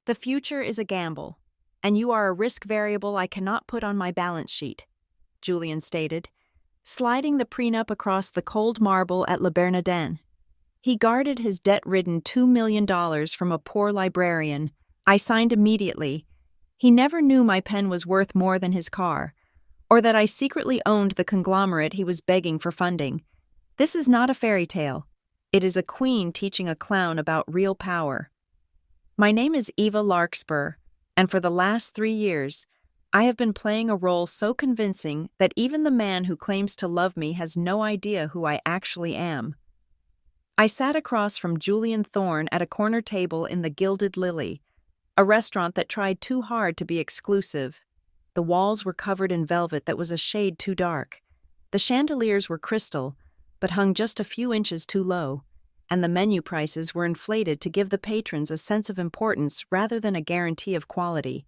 The future is a gamble, and you are a risk variable I cannot put on my balance sheet, Julian stated, sliding the prenup across the cold marble at Bernadin. He guarded his debt-ridden $2 million from a poor librarian. I signed immediately. He never knew my pen was worth more than his car, or that I secretly owned the conglomerate he was begging for funding. This is not a fairy tale. It is a queen teaching a clown about real power. My name is Eva Larkspur, and for the last 3 years, I have been playing a role so convincing that even the man who claims to love me has no idea who I actually am. I sat across from Julian Thorne at a corner table in the Gilded Lily, a restaurant that tried too hard to be exclusive. The walls were covered in velvet that was a shade too dark. The chandeliers were crystal, but hung just a few inches too low, and the menu prices were inflated to give the patrons a sense of importance rather than a guarantee of quality.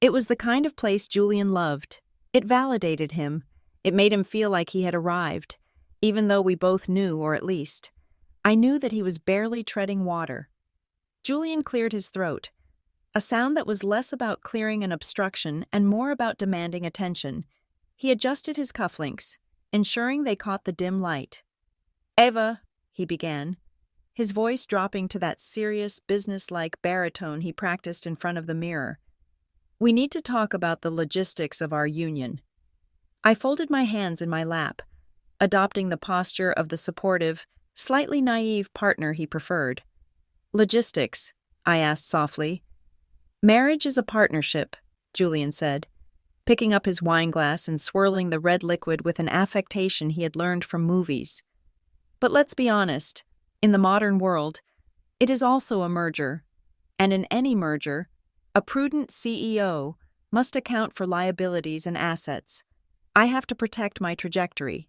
It was the kind of place Julian loved. It validated him. It made him feel like he had arrived, even though we both knew, or at least, I knew that he was barely treading water. Julian cleared his throat, a sound that was less about clearing an obstruction and more about demanding attention. He adjusted his cufflinks, ensuring they caught the dim light. "Eva," he began, his voice dropping to that serious, business-like baritone he practiced in front of the mirror. "We need to talk about the logistics of our union." I folded my hands in my lap, adopting the posture of the supportive, slightly naive partner he preferred. "Logistics?" I asked softly. "Marriage is a partnership," Julian said, picking up his wineglass and swirling the red liquid with an affectation he had learned from movies. "But let's be honest, in the modern world, it is also a merger, and in any merger, a prudent CEO must account for liabilities and assets. I have to protect my trajectory."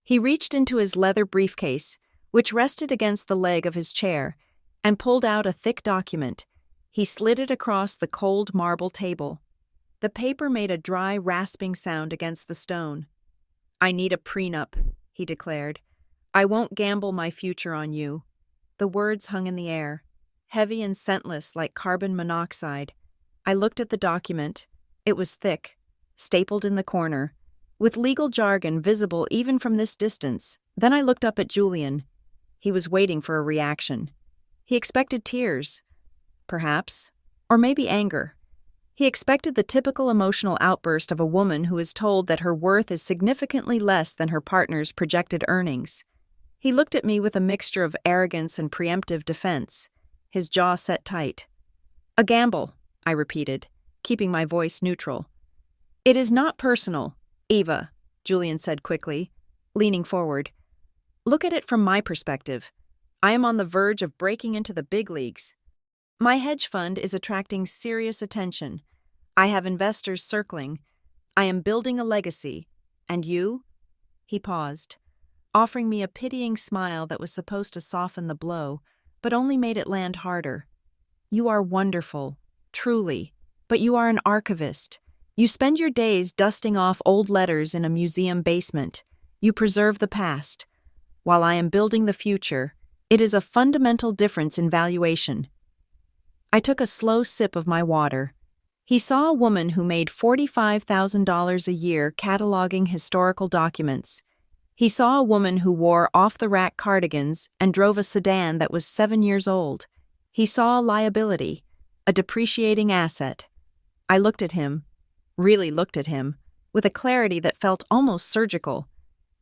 He reached into his leather briefcase, which rested against the leg of his chair, and pulled out a thick document. He slid it across the cold marble table. The paper made a dry, rasping sound against the stone. "I need a prenup," he declared. "I won't gamble my future on you." The words hung in the air, heavy and scentless like carbon monoxide. I looked at the document. It was thick, stapled in the corner, with legal jargon visible even from this distance. Then I looked up at Julian. He was waiting for a reaction. He expected tears, perhaps, or maybe anger. He expected the typical emotional outburst of a woman who is told that her worth is significantly less than her partner's projected earnings. He looked at me with a mixture of arrogance and preemptive defense, his jaw set tight. "A gamble," I repeated, keeping my voice neutral. "It is not personal, Eva," Julian said quickly, leaning forward. "Look at it from my perspective. I am on the verge of breaking into the big leagues. My hedge fund is attracting serious attention. I have investors circling. I am building a legacy. And you?" He paused, offering me a pitying smile that was supposed to soften the blow, but only made it land harder. "You are wonderful, truly, but you are an archivist. You spend your days dusting off old letters in a museum basement. You preserve the past. While I am building the future, it is a fundamental difference in valuation." I took a slow sip of my water. He saw a woman who made $45,000 a year cataloging historical documents. He saw a woman who wore off-the-rack cardigans and drove a sedan that was 7 years old. He saw a liability, a depreciating asset. I looked at him, really looked at him, with a clarity that felt almost surgical.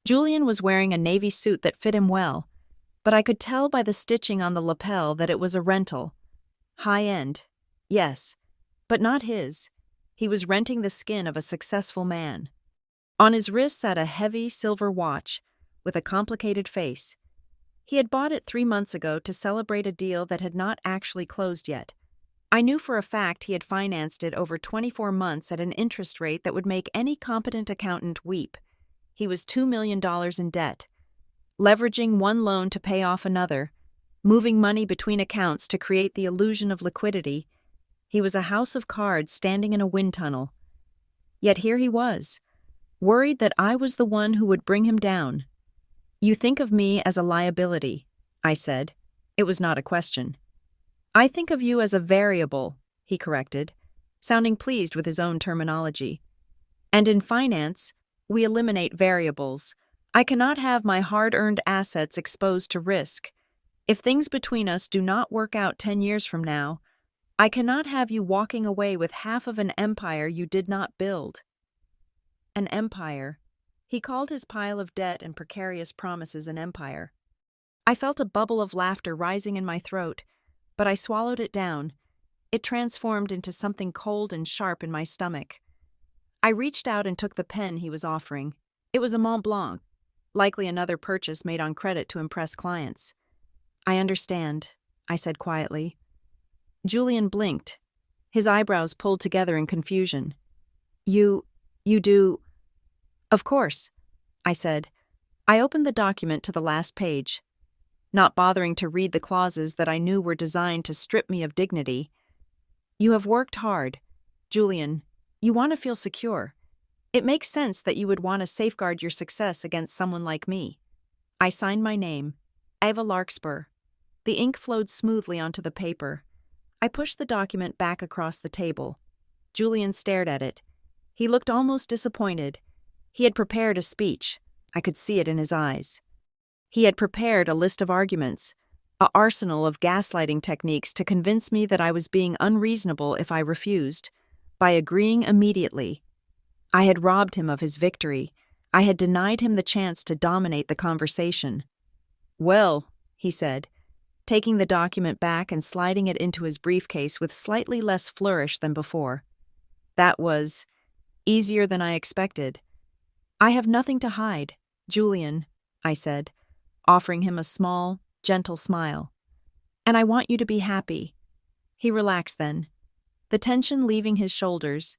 Julian was wearing a navy suit that fit him well, but I could tell by the stitching on the lapel that it was a rental. High-end, yes, but not his. He was renting the skin of a successful man. On his wrist sat a heavy silver watch with a complicated face. He had bought it 3 months ago to celebrate a deal that had not actually closed yet. I knew for a fact he had financed it over 24 months at an interest rate that would make any competent accountant weep. He was $2 million in debt, leveraging one loan to pay off another, moving money between accounts to create the illusion of liquidity. He was a house of cards standing in a wind tunnel. Yet here he was, worried that I was the one who would bring him down. "You think of me as a liability," I said. It was not a question. "I think of you as a variable," he corrected, sounding pleased with his own terminology. And in finance, we eliminate variables. I cannot have my hard-earned assets exposed to risk. If things between us do not work out 10 years from now, I cannot have you walking away with half of an empire you did not build. An empire. He called his pile of debt and precarious promises an empire. I felt a bubble of laughter rising in my throat, but I swallowed it down. It transformed into something cold and sharp in my stomach. I reached out and took the pen he was offering. It was a Mont Blanc, likely another purchase made on credit to impress clients. I understand, I said quietly. Julian blinked, his eyebrows pulled together in confusion. You do... Of course, I said. I opened the document to the last page, not bothering to read the clauses that I knew were designed to strip me of dignity. You have worked hard, Julian. You want to feel secure. It makes sense that you would want to safeguard your success against someone like me. I signed my name, Eva Larkspur. The ink flowed smoothly onto the paper. I pushed the document back across the table. Julian stared at it. He looked almost disappointed. He had prepared a speech. I could see it in his eyes. He had prepared a list of arguments, an arsenal of gaslighting techniques to convince me that I was being unreasonable if I refused, by agreeing immediately. I had robbed him of his victory. I had denied him the chance to dominate the conversation. Well, he said, taking the document back and sliding it into his briefcase with slightly less flourish than before. That was easier than I expected. I have nothing to hide, Julian, I said, offering him a small, gentle smile. And I want you to be happy. He relaxed then, the tension leaving his shoulders.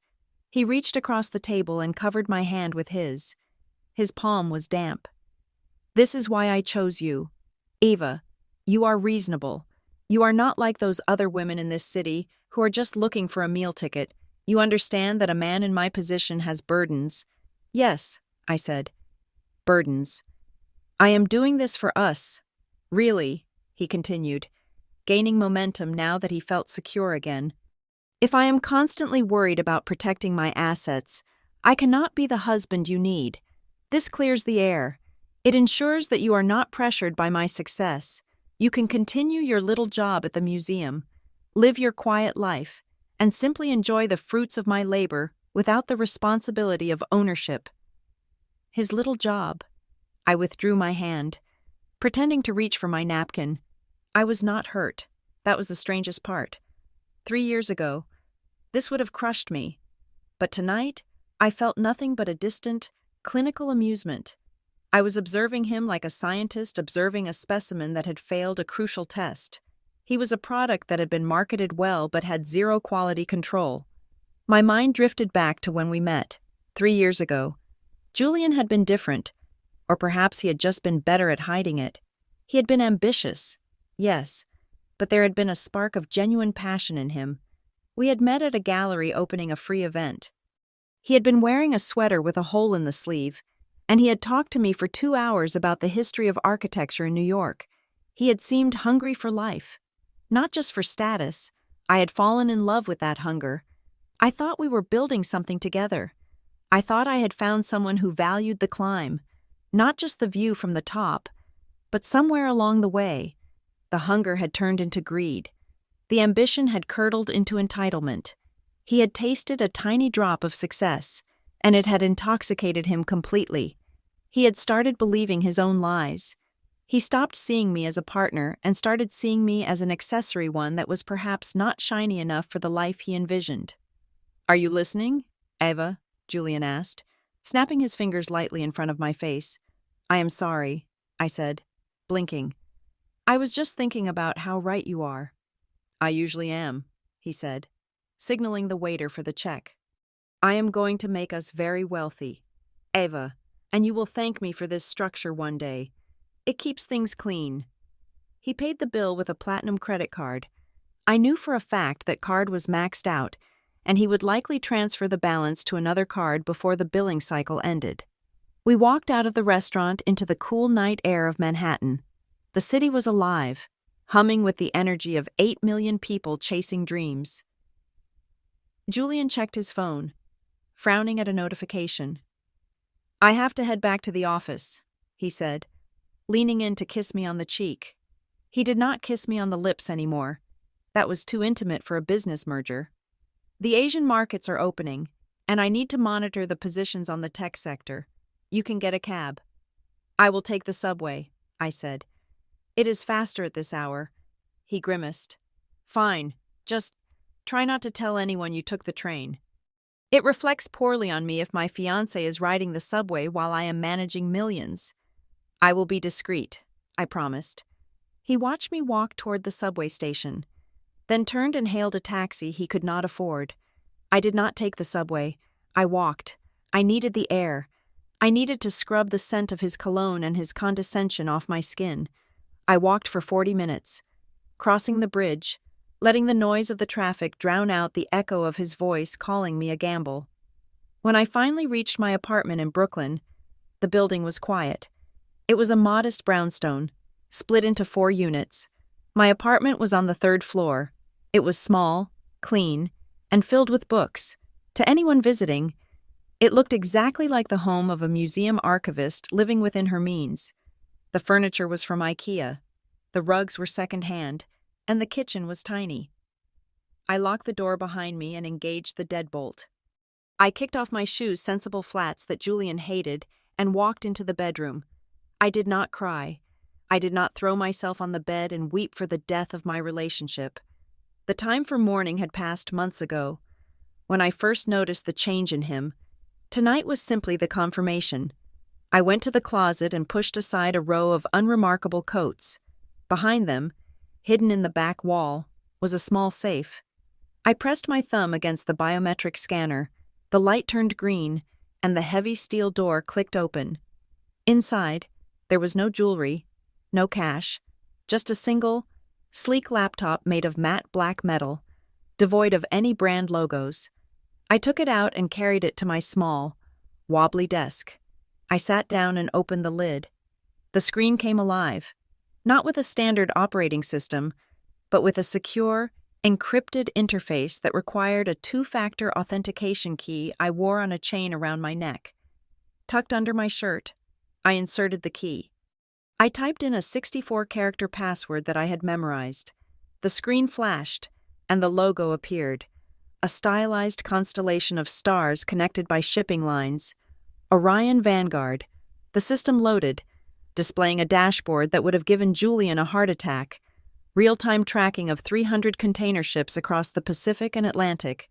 He reached across the table and covered my hand with his. His palm was damp. This is why I chose you. Eva, you are reasonable. You are not like those other women in this city who are just looking for a meal ticket. You understand that a man in my position has burdens. Yes, I said. Burdens. I am doing this for us. Really, he continued, gaining momentum now that he felt secure again. If I am constantly worried about protecting my assets, I cannot be the husband you need. This clears the air. It ensures that you are not pressured by my success. You can continue your little job at the museum, live your quiet life, and simply enjoy the fruits of my labor without the responsibility of ownership. His little job. I withdrew my hand, pretending to reach for my napkin. I was not hurt. That was the strangest part. 3 years ago, this would have crushed me. But tonight, I felt nothing but a distant, clinical amusement. I was observing him like a scientist observing a specimen that had failed a crucial test. He was a product that had been marketed well but had zero quality control. My mind drifted back to when we met, 3 years ago. Julian had been different, or perhaps he had just been better at hiding it. He had been ambitious, yes, but there had been a spark of genuine passion in him. We had met at a gallery opening a free event. He had been wearing a sweater with a hole in the sleeve, and he had talked to me for 2 hours about the history of architecture in New York. He had seemed hungry for life, not just for status. I had fallen in love with that hunger. I thought we were building something together. I thought I had found someone who valued the climb, not just the view from the top, but somewhere along the way. The hunger had turned into greed. The ambition had curdled into entitlement. He had tasted a tiny drop of success, and it had intoxicated him completely. He had started believing his own lies. He stopped seeing me as a partner and started seeing me as an accessory one that was perhaps not shiny enough for the life he envisioned. Are you listening, Eva? Julian asked, snapping his fingers lightly in front of my face. I am sorry, I said, blinking. I was just thinking about how right you are. I usually am, he said, signaling the waiter for the check. I am going to make us very wealthy, Eva, and you will thank me for this structure one day. It keeps things clean. He paid the bill with a platinum credit card. I knew for a fact that card was maxed out, and he would likely transfer the balance to another card before the billing cycle ended. We walked out of the restaurant into the cool night air of Manhattan. The city was alive, humming with the energy of 8 million people chasing dreams. Julian checked his phone, frowning at a notification. "I have to head back to the office," he said, leaning in to kiss me on the cheek. He did not kiss me on the lips anymore. That was too intimate for a business merger. "The Asian markets are opening, and I need to monitor the positions on the tech sector. You can get a cab." "I will take the subway," I said. "It is faster at this hour." He grimaced. "Fine, just try not to tell anyone you took the train. It reflects poorly on me if my fiancé is riding the subway while I am managing millions." "I will be discreet," I promised. He watched me walk toward the subway station, then turned and hailed a taxi he could not afford. I did not take the subway. I walked. I needed the air. I needed to scrub the scent of his cologne and his condescension off my skin. I walked for 40 minutes, crossing the bridge, letting the noise of the traffic drown out the echo of his voice calling me a gamble. When I finally reached my apartment in Brooklyn, the building was quiet. It was a modest brownstone, split into 4 units. My apartment was on the 3rd floor. It was small, clean, and filled with books. To anyone visiting, it looked exactly like the home of a museum archivist living within her means. The furniture was from IKEA, the rugs were second-hand, and the kitchen was tiny. I locked the door behind me and engaged the deadbolt. I kicked off my shoes' sensible flats that Julian hated and walked into the bedroom. I did not cry. I did not throw myself on the bed and weep for the death of my relationship. The time for mourning had passed months ago, when I first noticed the change in him. Tonight was simply the confirmation. I went to the closet and pushed aside a row of unremarkable coats. Behind them, hidden in the back wall, was a small safe. I pressed my thumb against the biometric scanner. The light turned green, and the heavy steel door clicked open. Inside, there was no jewelry, no cash, just a single, sleek laptop made of matte black metal, devoid of any brand logos. I took it out and carried it to my small, wobbly desk. I sat down and opened the lid. The screen came alive, not with a standard operating system, but with a secure, encrypted interface that required a 2-factor authentication key I wore on a chain around my neck. Tucked under my shirt, I inserted the key. I typed in a 64-character password that I had memorized. The screen flashed, and the logo appeared, a stylized constellation of stars connected by shipping lines. Orion Vanguard. The system loaded, displaying a dashboard that would have given Julian a heart attack. Real-time tracking of 300 container ships across the Pacific and Atlantic.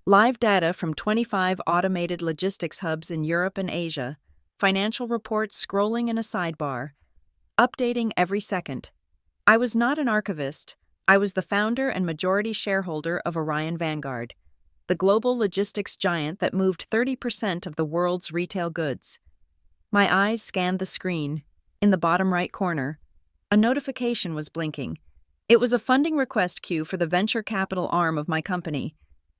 Live data from 25 automated logistics hubs in Europe and Asia. Financial reports scrolling in a sidebar. Updating every second. I was not an archivist. I was the founder and majority shareholder of Orion Vanguard, the global logistics giant that moved 30% of the world's retail goods. My eyes scanned the screen. In the bottom right corner, a notification was blinking. It was a funding request queue for the venture capital arm of my company.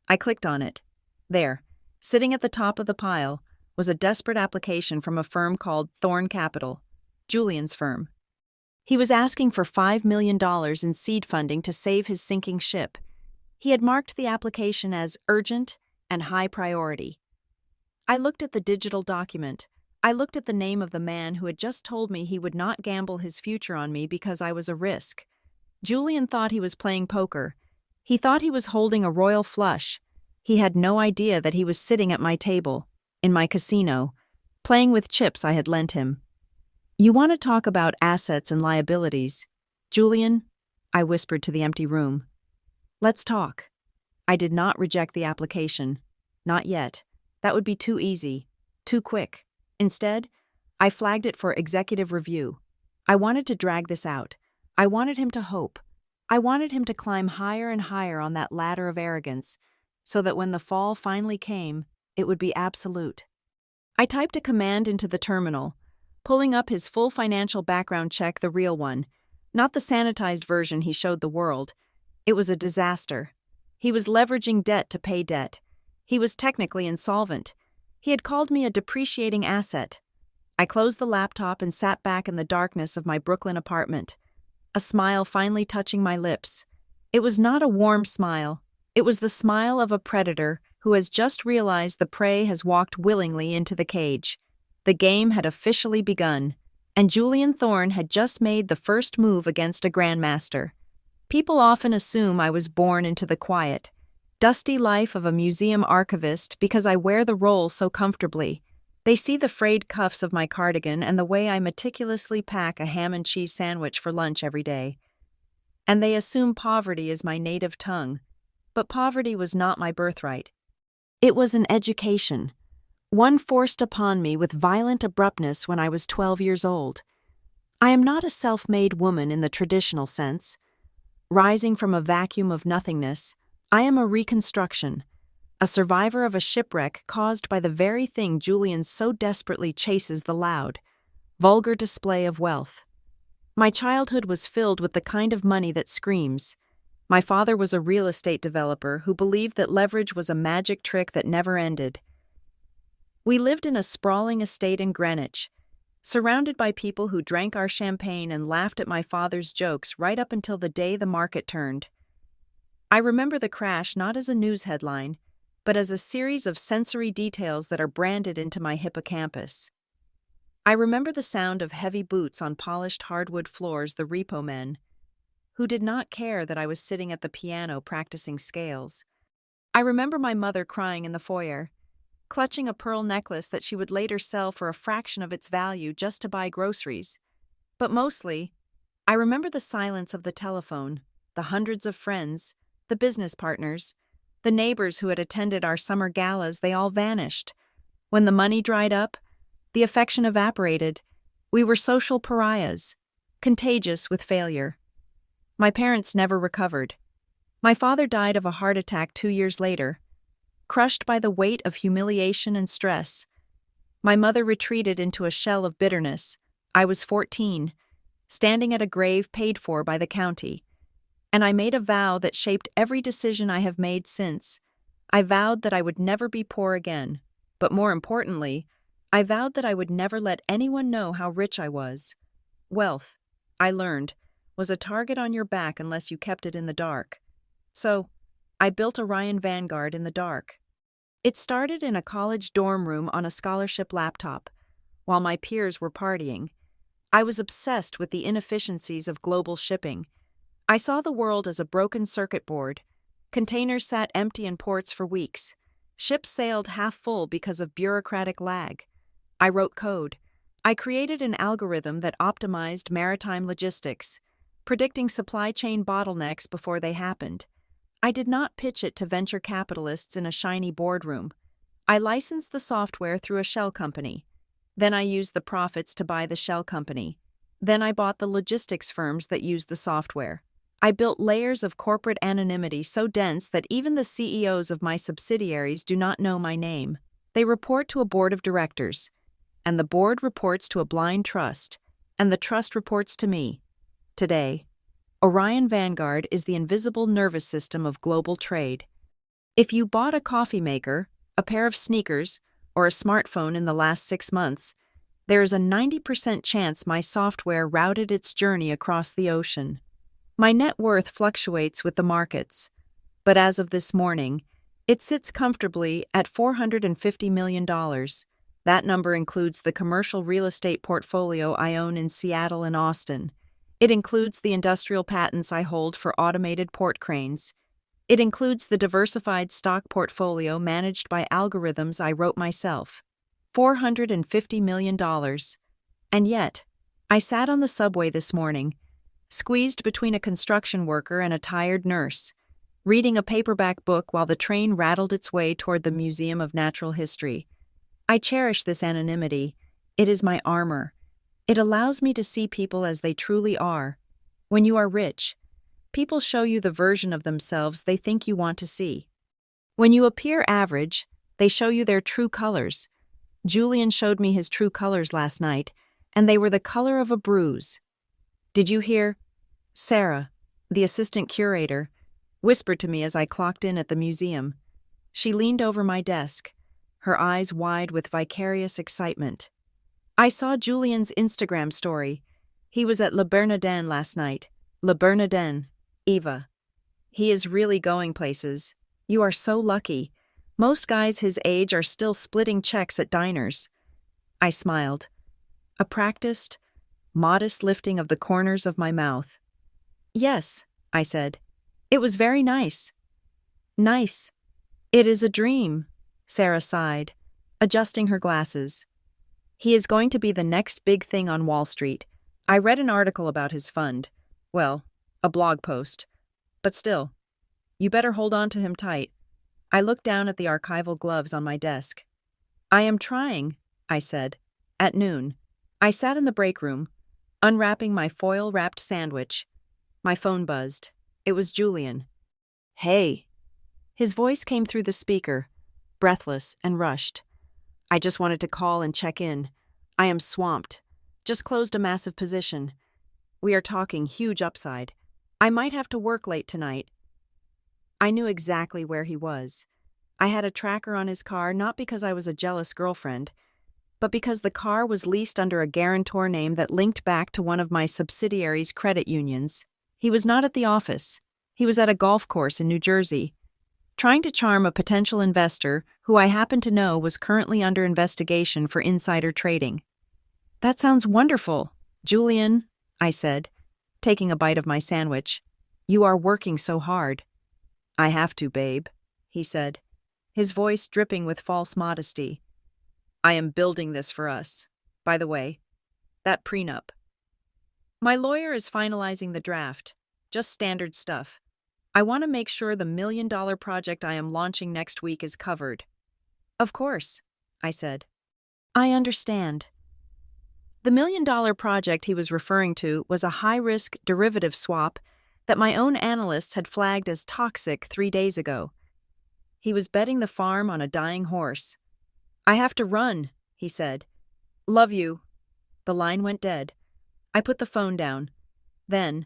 I clicked on it. There, sitting at the top of the pile, was a desperate application from a firm called Thorn Capital, Julian's firm. He was asking for $5 million in seed funding to save his sinking ship. He had marked the application as urgent and high priority. I looked at the digital document. I looked at the name of the man who had just told me he would not gamble his future on me because I was a risk. Julian thought he was playing poker. He thought he was holding a royal flush. He had no idea that he was sitting at my table, in my casino, playing with chips I had lent him. "You want to talk about assets and liabilities, Julian?" I whispered to the empty room. "Let's talk." I did not reject the application. Not yet. That would be too easy, too quick. Instead, I flagged it for executive review. I wanted to drag this out. I wanted him to hope. I wanted him to climb higher and higher on that ladder of arrogance, so that when the fall finally came, it would be absolute. I typed a command into the terminal, pulling up his full financial background check, the real one, not the sanitized version he showed the world. It was a disaster. He was leveraging debt to pay debt. He was technically insolvent. He had called me a depreciating asset. I closed the laptop and sat back in the darkness of my Brooklyn apartment, a smile finally touching my lips. It was not a warm smile. It was the smile of a predator who has just realized the prey has walked willingly into the cage. The game had officially begun, and Julian Thorne had just made the first move against a grandmaster. People often assume I was born into the quiet, dusty life of a museum archivist because I wear the role so comfortably. They see the frayed cuffs of my cardigan and the way I meticulously pack a ham and cheese sandwich for lunch every day. And they assume poverty is my native tongue. But poverty was not my birthright. It was an education, one forced upon me with violent abruptness when I was 12 years old. I am not a self-made woman in the traditional sense. Rising from a vacuum of nothingness, I am a reconstruction, a survivor of a shipwreck caused by the very thing Julian so desperately chases: the loud, vulgar display of wealth. My childhood was filled with the kind of money that screams. My father was a real estate developer who believed that leverage was a magic trick that never ended. We lived in a sprawling estate in Greenwich, surrounded by people who drank our champagne and laughed at my father's jokes right up until the day the market turned. I remember the crash not as a news headline, but as a series of sensory details that are branded into my hippocampus. I remember the sound of heavy boots on polished hardwood floors, the repo men, who did not care that I was sitting at the piano practicing scales. I remember my mother crying in the foyer, clutching a pearl necklace that she would later sell for a fraction of its value just to buy groceries. But mostly, I remember the silence of the telephone, the hundreds of friends, the business partners, the neighbors who had attended our summer galas. They all vanished. When the money dried up, the affection evaporated. We were social pariahs, contagious with failure. My parents never recovered. My father died of a heart attack 2 years later, crushed by the weight of humiliation and stress. My mother retreated into a shell of bitterness. I was 14, standing at a grave paid for by the county, and I made a vow that shaped every decision I have made since. I vowed that I would never be poor again, but more importantly, I vowed that I would never let anyone know how rich I was. Wealth, I learned, was a target on your back unless you kept it in the dark. So, I built Orion Vanguard in the dark. It started in a college dorm room on a scholarship laptop, while my peers were partying. I was obsessed with the inefficiencies of global shipping. I saw the world as a broken circuit board. Containers sat empty in ports for weeks. Ships sailed half full because of bureaucratic lag. I wrote code. I created an algorithm that optimized maritime logistics, predicting supply chain bottlenecks before they happened. I did not pitch it to venture capitalists in a shiny boardroom. I licensed the software through a shell company. Then I used the profits to buy the shell company. Then I bought the logistics firms that used the software. I built layers of corporate anonymity so dense that even the CEOs of my subsidiaries do not know my name. They report to a board of directors, and the board reports to a blind trust, and the trust reports to me. Today, Orion Vanguard is the invisible nervous system of global trade. If you bought a coffee maker, a pair of sneakers, or a smartphone in the last 6 months, there is a 90% chance my software routed its journey across the ocean. My net worth fluctuates with the markets, but as of this morning, it sits comfortably at $450 million. That number includes the commercial real estate portfolio I own in Seattle and Austin. It includes the industrial patents I hold for automated port cranes. It includes the diversified stock portfolio managed by algorithms I wrote myself. $450 million. And yet, I sat on the subway this morning, squeezed between a construction worker and a tired nurse, reading a paperback book while the train rattled its way toward the Museum of Natural History. I cherish this anonymity. It is my armor. It allows me to see people as they truly are. When you are rich, people show you the version of themselves they think you want to see. When you appear average, they show you their true colors. Julian showed me his true colors last night, and they were the color of a bruise. Did you hear? Sarah, the assistant curator, whispered to me as I clocked in at the museum. She leaned over my desk, her eyes wide with vicarious excitement. I saw Julian's Instagram story. He was at Le Bernadin last night. Le Bernadin, Eva. He is really going places. You are so lucky. Most guys his age are still splitting checks at diners. I smiled. A practiced, modest lifting of the corners of my mouth. Yes, I said. It was very nice. Nice. It is a dream, Sarah sighed, adjusting her glasses. He is going to be the next big thing on Wall Street. I read an article about his fund. Well, a blog post. But still, you better hold on to him tight. I looked down at the archival gloves on my desk. I am trying, I said. At noon, I sat in the break room, unwrapping my foil-wrapped sandwich. My phone buzzed. It was Julian. Hey. His voice came through the speaker, breathless and rushed. I just wanted to call and check in. I am swamped. Just closed a massive position. We are talking huge upside. I might have to work late tonight. I knew exactly where he was. I had a tracker on his car not because I was a jealous girlfriend, but because the car was leased under a guarantor name that linked back to one of my subsidiaries' credit unions. He was not at the office. He was at a golf course in New Jersey, trying to charm a potential investor who I happened to know was currently under investigation for insider trading. That sounds wonderful, Julian, I said, taking a bite of my sandwich. You are working so hard. I have to, babe, he said, his voice dripping with false modesty. I am building this for us. By the way, that prenup. My lawyer is finalizing the draft. Just standard stuff. I want to make sure the $1 million project I am launching next week is covered. Of course, I said. I understand. The $1 million project he was referring to was a high-risk derivative swap that my own analysts had flagged as toxic 3 days ago. He was betting the farm on a dying horse. I have to run, he said. Love you. The line went dead. I put the phone down. Then,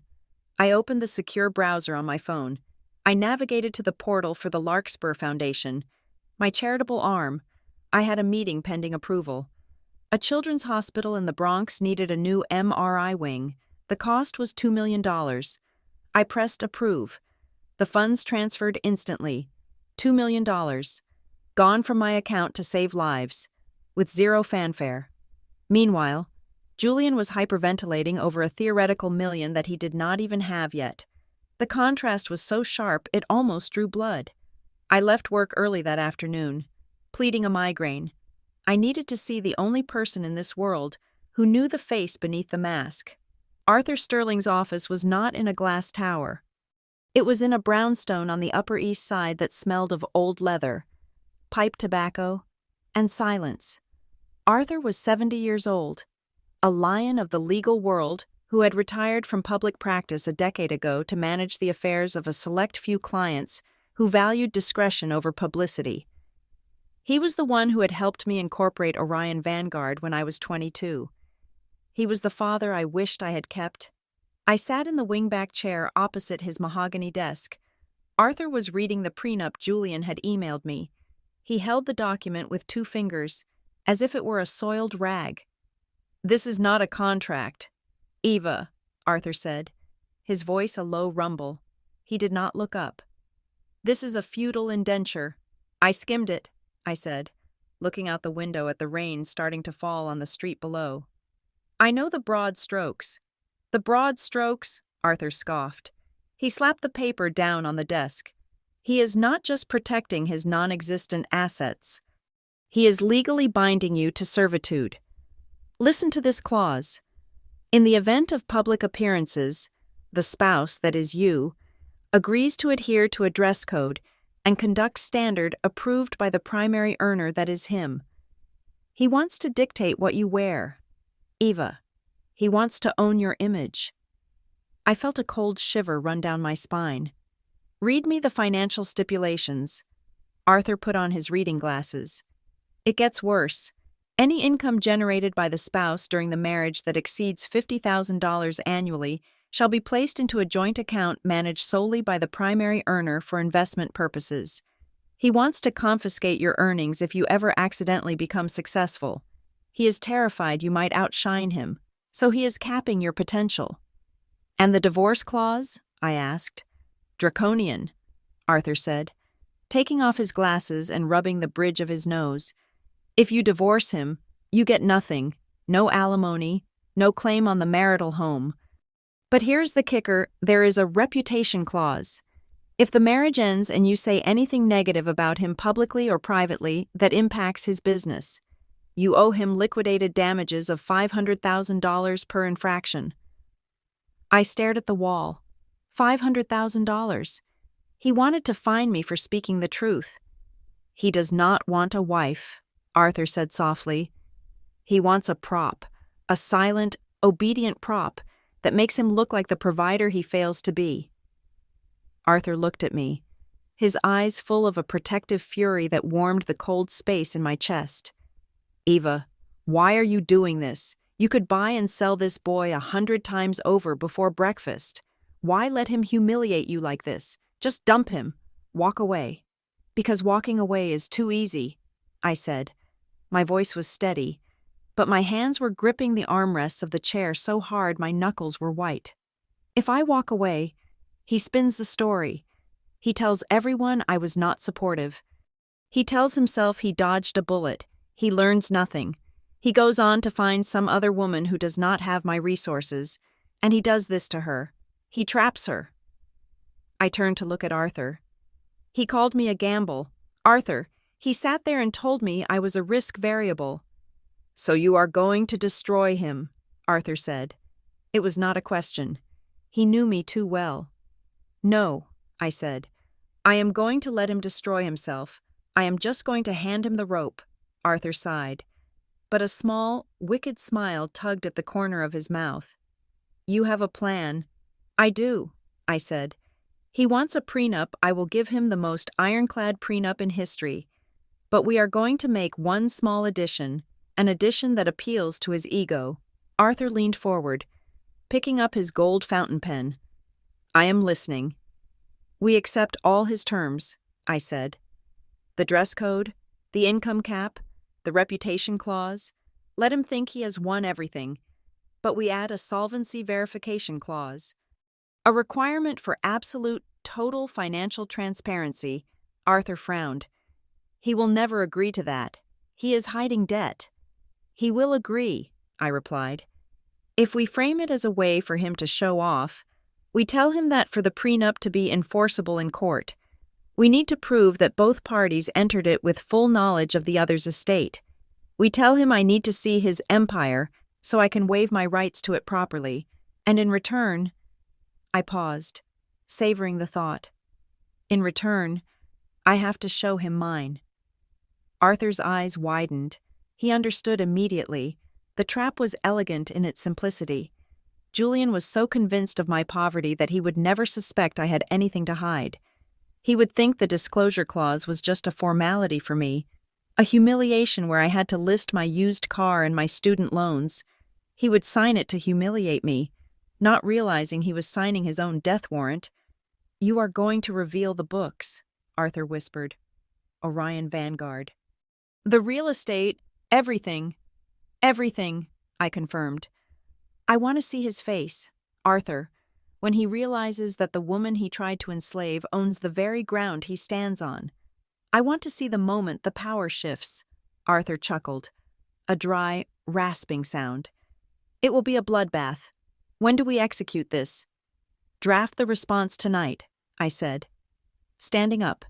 I opened the secure browser on my phone. I navigated to the portal for the Larkspur Foundation. My charitable arm. I had a meeting pending approval. A children's hospital in the Bronx needed a new MRI wing. The cost was $2 million. I pressed approve. The funds transferred instantly. $2 million. Gone from my account to save lives. With zero fanfare. Meanwhile, Julian was hyperventilating over a theoretical million that he did not even have yet. The contrast was so sharp it almost drew blood. I left work early that afternoon, pleading a migraine. I needed to see the only person in this world who knew the face beneath the mask. Arthur Sterling's office was not in a glass tower. It was in a brownstone on the Upper East Side that smelled of old leather, pipe tobacco, and silence. Arthur was 70 years old, a lion of the legal world who had retired from public practice a decade ago to manage the affairs of a select few clients who valued discretion over publicity. He was the one who had helped me incorporate Orion Vanguard when I was 22. He was the father I wished I had kept. I sat in the wingback chair opposite his mahogany desk. Arthur was reading the prenup Julian had emailed me. He held the document with 2 fingers, as if it were a soiled rag. This is not a contract. Eva, Arthur said, his voice a low rumble. He did not look up. This is a feudal indenture. I skimmed it, I said, looking out the window at the rain starting to fall on the street below. I know the broad strokes. The broad strokes, Arthur scoffed. He slapped the paper down on the desk. He is not just protecting his non-existent assets. He is legally binding you to servitude. Listen to this clause. In the event of public appearances, the spouse, that is you, agrees to adhere to a dress code and conduct standard approved by the primary earner, that is him. He wants to dictate what you wear. Eva, he wants to own your image. I felt a cold shiver run down my spine. Read me the financial stipulations. Arthur put on his reading glasses. It gets worse. Any income generated by the spouse during the marriage that exceeds $50,000 annually shall be placed into a joint account managed solely by the primary earner for investment purposes. He wants to confiscate your earnings if you ever accidentally become successful. He is terrified you might outshine him, so he is capping your potential. And the divorce clause? I asked. Draconian, Arthur said, taking off his glasses and rubbing the bridge of his nose. "If you divorce him, you get nothing, no alimony, no claim on the marital home. But here's the kicker, there is a reputation clause. If the marriage ends and you say anything negative about him publicly or privately that impacts his business, you owe him liquidated damages of $500,000 per infraction." I stared at the wall. $500,000. He wanted to fine me for speaking the truth. "He does not want a wife," Arthur said softly. "He wants a prop, a silent, obedient prop that makes him look like the provider he fails to be." Arthur looked at me, his eyes full of a protective fury that warmed the cold space in my chest. "Eva, why are you doing this? You could buy and sell this boy 100 times over before breakfast. Why let him humiliate you like this? Just dump him. Walk away." "Because walking away is too easy," I said. My voice was steady, but my hands were gripping the armrests of the chair so hard my knuckles were white. "If I walk away, he spins the story. He tells everyone I was not supportive. He tells himself he dodged a bullet. He learns nothing. He goes on to find some other woman who does not have my resources, and he does this to her. He traps her." I turned to look at Arthur. "He called me a gamble. Arthur, he sat there and told me I was a risk variable." "So you are going to destroy him," Arthur said. It was not a question. He knew me too well. "No," I said. "I am going to let him destroy himself. I am just going to hand him the rope." Arthur sighed, but a small, wicked smile tugged at the corner of his mouth. "You have a plan." "I do," I said. "He wants a prenup. I will give him the most ironclad prenup in history. But we are going to make one small addition, an addition that appeals to his ego." Arthur leaned forward, picking up his gold fountain pen. "I am listening." "We accept all his terms," I said. "The dress code, the income cap, the reputation clause. Let him think he has won everything. But we add a solvency verification clause. A requirement for absolute, total financial transparency." Arthur frowned. "He will never agree to that. He is hiding debt." "He will agree," I replied. "If we frame it as a way for him to show off, we tell him that for the prenup to be enforceable in court, we need to prove that both parties entered it with full knowledge of the other's estate. We tell him I need to see his empire so I can waive my rights to it properly, and in return—" I paused, savoring the thought. "In return, I have to show him mine." Arthur's eyes widened. He understood immediately. The trap was elegant in its simplicity. Julian was so convinced of my poverty that he would never suspect I had anything to hide. He would think the disclosure clause was just a formality for me, a humiliation where I had to list my used car and my student loans. He would sign it to humiliate me, not realizing he was signing his own death warrant. "You are going to reveal the books," Arthur whispered. "Orion Vanguard." "The real estate, everything." "Everything," I confirmed. "I want to see his face, Arthur, when he realizes that the woman he tried to enslave owns the very ground he stands on. I want to see the moment the power shifts." Arthur chuckled, a dry, rasping sound. "It will be a bloodbath. When do we execute this?" "Draft the response tonight," I said, standing up.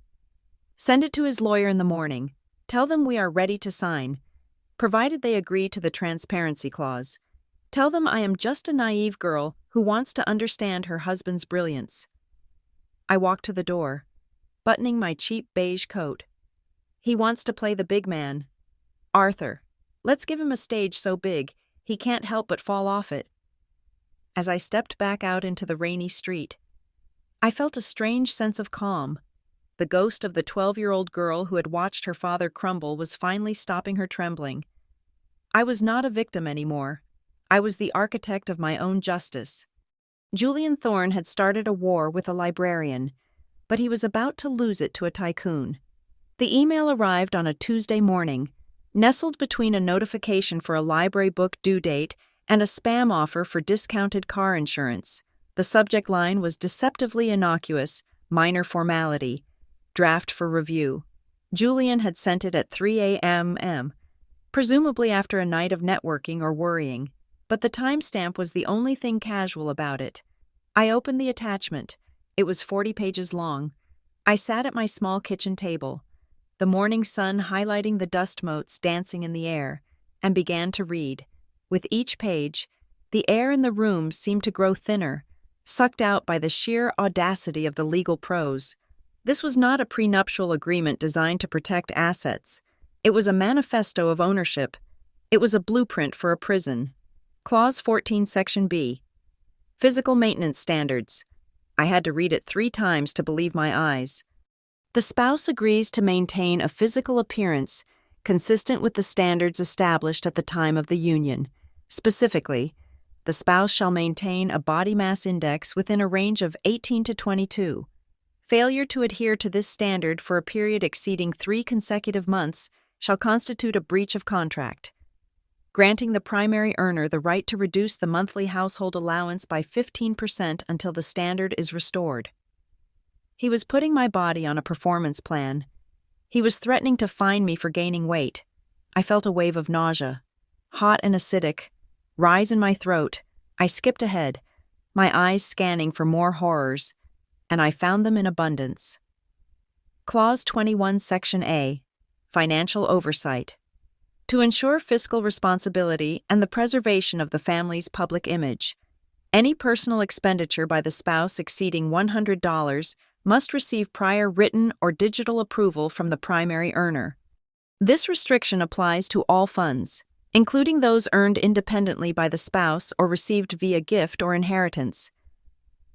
"Send it to his lawyer in the morning. Tell them we are ready to sign, provided they agree to the transparency clause. Tell them I am just a naive girl who wants to understand her husband's brilliance." I walked to the door, buttoning my cheap beige coat. "He wants to play the big man. Arthur, let's give him a stage so big he can't help but fall off it." As I stepped back out into the rainy street, I felt a strange sense of calm. The ghost of the 12-year-old girl who had watched her father crumble was finally stopping her trembling. I was not a victim anymore. I was the architect of my own justice. Julian Thorne had started a war with a librarian, but he was about to lose it to a tycoon. The email arrived on a Tuesday morning, nestled between a notification for a library book due date and a spam offer for discounted car insurance. The subject line was deceptively innocuous, minor formality. Draft for review. Julian had sent it at 3 a.m., presumably after a night of networking or worrying, but the timestamp was the only thing casual about it. I opened the attachment. It was 40 pages long. I sat at my small kitchen table, the morning sun highlighting the dust motes dancing in the air, and began to read. With each page, the air in the room seemed to grow thinner, sucked out by the sheer audacity of the legal prose. This was not a prenuptial agreement designed to protect assets. It was a manifesto of ownership. It was a blueprint for a prison. Clause 14, Section B. Physical maintenance standards. I had to read it 3 times to believe my eyes. The spouse agrees to maintain a physical appearance consistent with the standards established at the time of the union. Specifically, the spouse shall maintain a body mass index within a range of 18 to 22. Failure to adhere to this standard for a period exceeding 3 consecutive months shall constitute a breach of contract. Granting the primary earner the right to reduce the monthly household allowance by 15% until the standard is restored. He was putting my body on a performance plan. He was threatening to fine me for gaining weight. I felt a wave of nausea, hot and acidic, rise in my throat. I skipped ahead, my eyes scanning for more horrors, and I found them in abundance. Clause 21, Section A. Financial oversight. To ensure fiscal responsibility and the preservation of the family's public image, any personal expenditure by the spouse exceeding $100 must receive prior written or digital approval from the primary earner. This restriction applies to all funds, including those earned independently by the spouse or received via gift or inheritance.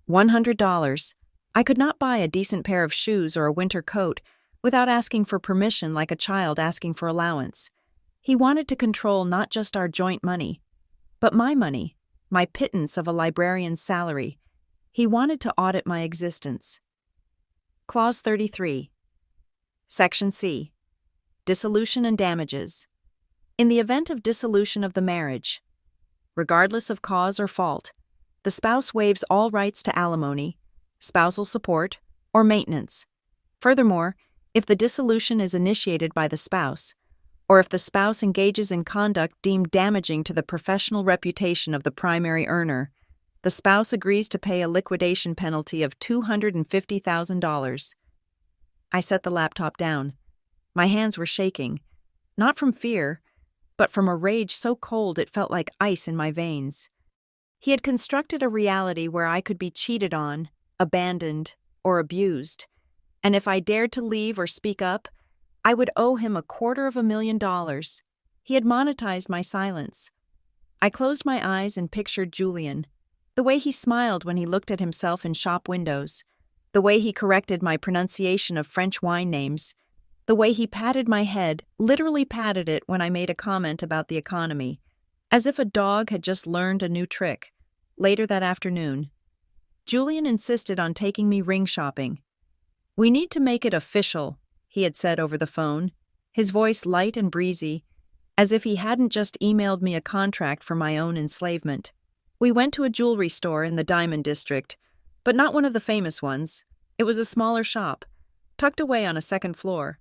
$100. I could not buy a decent pair of shoes or a winter coat without asking for permission like a child asking for allowance. He wanted to control not just our joint money, but my money, my pittance of a librarian's salary. He wanted to audit my existence. Clause 33. Section C. Dissolution and damages. In the event of dissolution of the marriage, regardless of cause or fault, the spouse waives all rights to alimony, spousal support, or maintenance. Furthermore, if the dissolution is initiated by the spouse, or if the spouse engages in conduct deemed damaging to the professional reputation of the primary earner, the spouse agrees to pay a liquidation penalty of $250,000. I set the laptop down. My hands were shaking, not from fear, but from a rage so cold it felt like ice in my veins. He had constructed a reality where I could be cheated on, abandoned, or abused, and if I dared to leave or speak up, I would owe him $250,000. He had monetized my silence. I closed my eyes and pictured Julian, the way he smiled when he looked at himself in shop windows, the way he corrected my pronunciation of French wine names, the way he patted my head, literally patted it when I made a comment about the economy, as if a dog had just learned a new trick. Later that afternoon, Julian insisted on taking me ring shopping. "We need to make it official," he had said over the phone, his voice light and breezy, as if he hadn't just emailed me a contract for my own enslavement. We went to a jewelry store in the Diamond District, but not one of the famous ones. It was a smaller shop, tucked away on a second floor,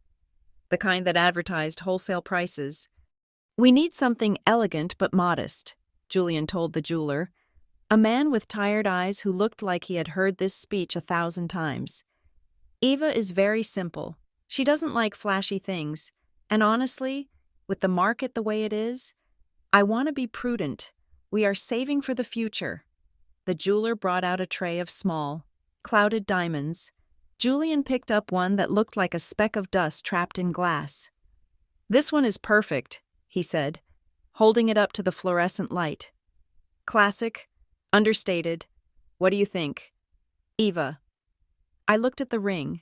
the kind that advertised wholesale prices. "We need something elegant but modest," Julian told the jeweler, a man with tired eyes who looked like he had heard this speech 1,000 times. "Eva is very simple. She doesn't like flashy things, and honestly, with the market the way it is, I want to be prudent. We are saving for the future." The jeweler brought out a tray of small, clouded diamonds. Julian picked up one that looked like a speck of dust trapped in glass. "This one is perfect," he said, holding it up to the fluorescent light. "Classic, understated. What do you think?" "Eva." I looked at the ring.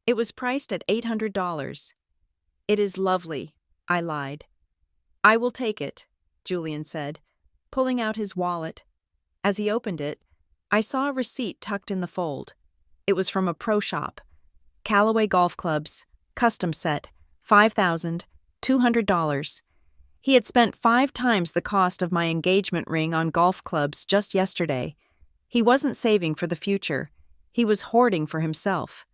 It was priced at $800. "It is lovely," I lied. "I will take it," Julian said, pulling out his wallet. As he opened it, I saw a receipt tucked in the fold. It was from a pro shop. Callaway Golf Clubs, custom set, $5,200. He had spent 5 times the cost of my engagement ring on golf clubs just yesterday. He wasn't saving for the future. He was hoarding for himself.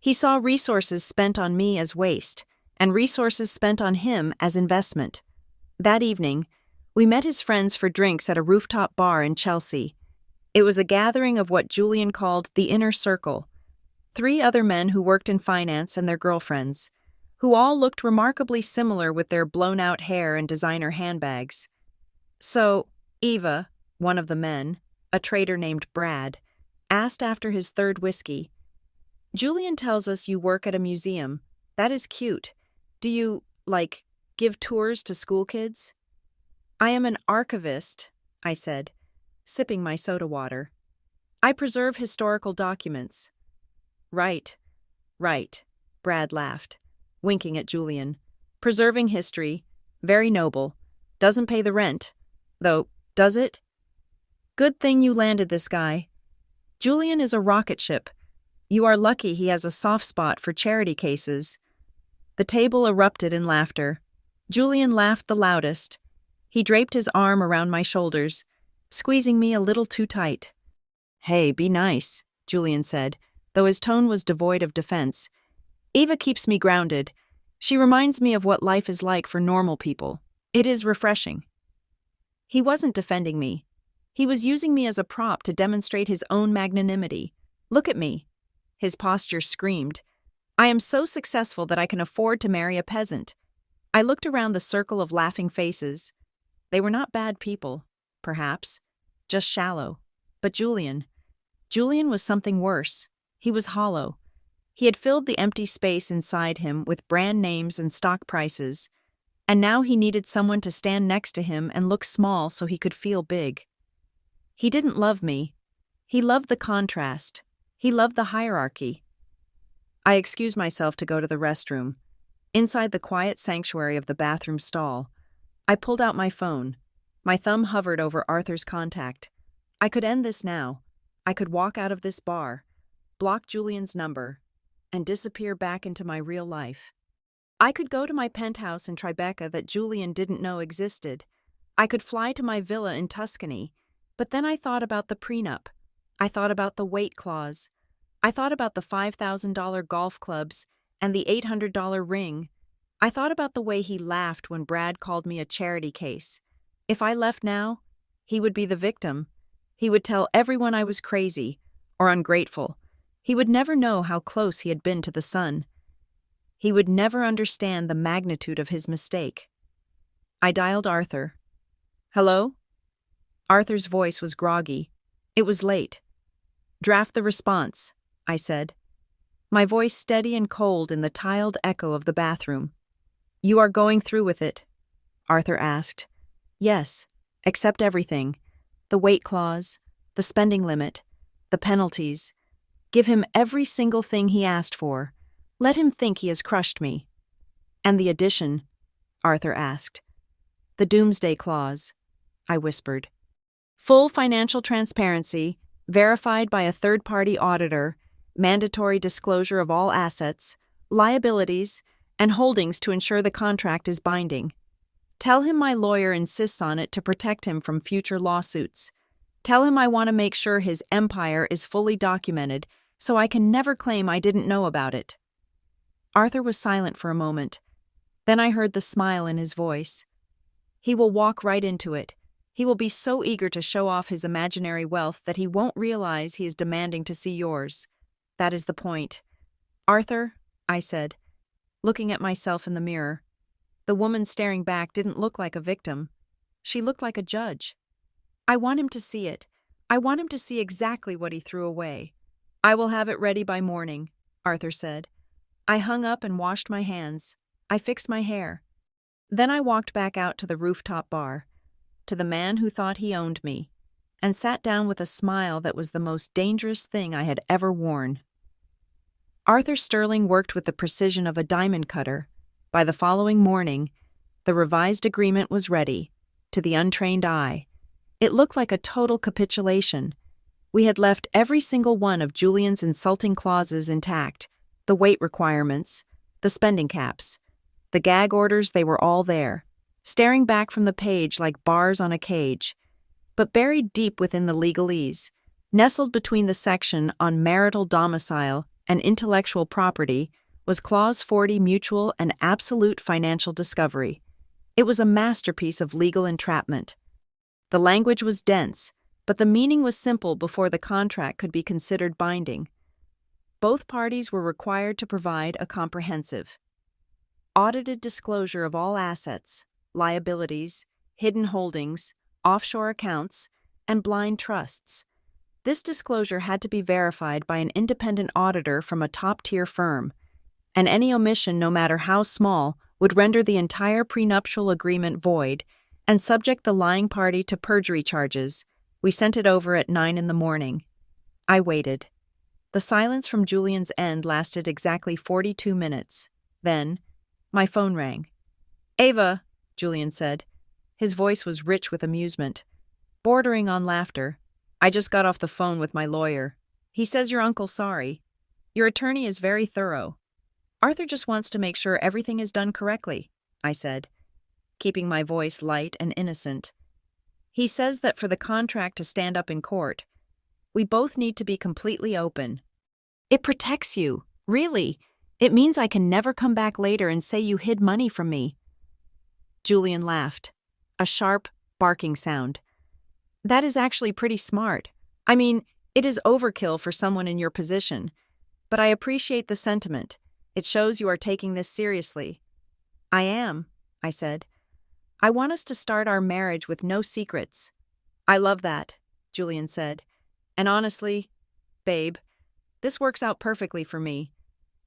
He saw resources spent on me as waste, and resources spent on him as investment. That evening, we met his friends for drinks at a rooftop bar in Chelsea. It was a gathering of what Julian called the inner circle. 3 other men who worked in finance and their girlfriends, who all looked remarkably similar with their blown-out hair and designer handbags. So, Eva, one of the men, a trader named Brad, asked after his 3rd whiskey. "Julian tells us you work at a museum. That is cute. Do you, give tours to school kids?" "I am an archivist," I said, sipping my soda water. "I preserve historical documents." Right, Brad laughed, winking at Julian. "Preserving history, very noble. Doesn't pay the rent, though, does it? Good thing you landed this guy. Julian is a rocket ship. You are lucky he has a soft spot for charity cases." The table erupted in laughter. Julian laughed the loudest. He draped his arm around my shoulders, squeezing me a little too tight. "Hey, be nice," Julian said, though his tone was devoid of defense. "Eva keeps me grounded. She reminds me of what life is like for normal people. It is refreshing." He wasn't defending me. He was using me as a prop to demonstrate his own magnanimity. "Look at me." His posture screamed. "I am so successful that I can afford to marry a peasant." I looked around the circle of laughing faces. They were not bad people, perhaps, just shallow. But Julian was something worse. He was hollow. He had filled the empty space inside him with brand names and stock prices, and now he needed someone to stand next to him and look small so he could feel big. He didn't love me. He loved the contrast. He loved the hierarchy. I excused myself to go to the restroom. Inside the quiet sanctuary of the bathroom stall, I pulled out my phone. My thumb hovered over Arthur's contact. I could end this now. I could walk out of this bar, block Julian's number, and disappear back into my real life. I could go to my penthouse in Tribeca that Julian didn't know existed. I could fly to my villa in Tuscany, but then I thought about the prenup. I thought about the wait clause. I thought about the $5,000 golf clubs and the $800 ring. I thought about the way he laughed when Brad called me a charity case. If I left now, he would be the victim. He would tell everyone I was crazy or ungrateful. He would never know how close he had been to the sun. He would never understand the magnitude of his mistake. I dialed Arthur. "Hello?" Arthur's voice was groggy. It was late. "Draft the response," I said, my voice steady and cold in the tiled echo of the bathroom. "You are going through with it?" Arthur asked. "Yes, accept everything. The wait clause, the spending limit, the penalties. Give him every single thing he asked for. Let him think he has crushed me." "And the addition?" Arthur asked. "The doomsday clause," I whispered. "Full financial transparency, verified by a third-party auditor, mandatory disclosure of all assets, liabilities, and holdings to ensure the contract is binding. Tell him my lawyer insists on it to protect him from future lawsuits. Tell him I want to make sure his empire is fully documented so I can never claim I didn't know about it." Arthur was silent for a moment. Then I heard the smile in his voice. "He will walk right into it. He will be so eager to show off his imaginary wealth that he won't realize he is demanding to see yours. That is the point." "Arthur," I said, looking at myself in the mirror. The woman staring back didn't look like a victim. She looked like a judge. "I want him to see it. I want him to see exactly what he threw away." "I will have it ready by morning," Arthur said. I hung up and washed my hands. I fixed my hair. Then I walked back out to the rooftop bar, to the man who thought he owned me, and sat down with a smile that was the most dangerous thing I had ever worn. Arthur Sterling worked with the precision of a diamond cutter. By the following morning, the revised agreement was ready. To the untrained eye, it looked like a total capitulation. We had left every single one of Julian's insulting clauses intact, the weight requirements, the spending caps, the gag orders, they were all there, staring back from the page like bars on a cage. But buried deep within the legalese, nestled between the section on marital domicile and intellectual property was Clause 40 mutual and absolute financial discovery. It was a masterpiece of legal entrapment. The language was dense, but the meaning was simple before the contract could be considered binding. Both parties were required to provide a comprehensive, audited disclosure of all assets, liabilities, hidden holdings, offshore accounts, and blind trusts. This disclosure had to be verified by an independent auditor from a top-tier firm, and any omission, no matter how small, would render the entire prenuptial agreement void and subject the lying party to perjury charges. We sent it over at 9 a.m. I waited. The silence from Julian's end lasted exactly 42 minutes. Then, my phone rang. "Ava," Julian said. His voice was rich with amusement, bordering on laughter. "I just got off the phone with my lawyer. He says your uncle's sorry. Your attorney is very thorough. Arthur just wants to make sure everything is done correctly," I said, keeping my voice light and innocent. "He says that for the contract to stand up in court, we both need to be completely open. It protects you, really. It means I can never come back later and say you hid money from me." Julian laughed, a sharp, barking sound. "That is actually pretty smart. I mean, it is overkill for someone in your position, but I appreciate the sentiment. It shows you are taking this seriously." "I am," I said. "I want us to start our marriage with no secrets." "I love that," Julian said. "And honestly, babe, this works out perfectly for me.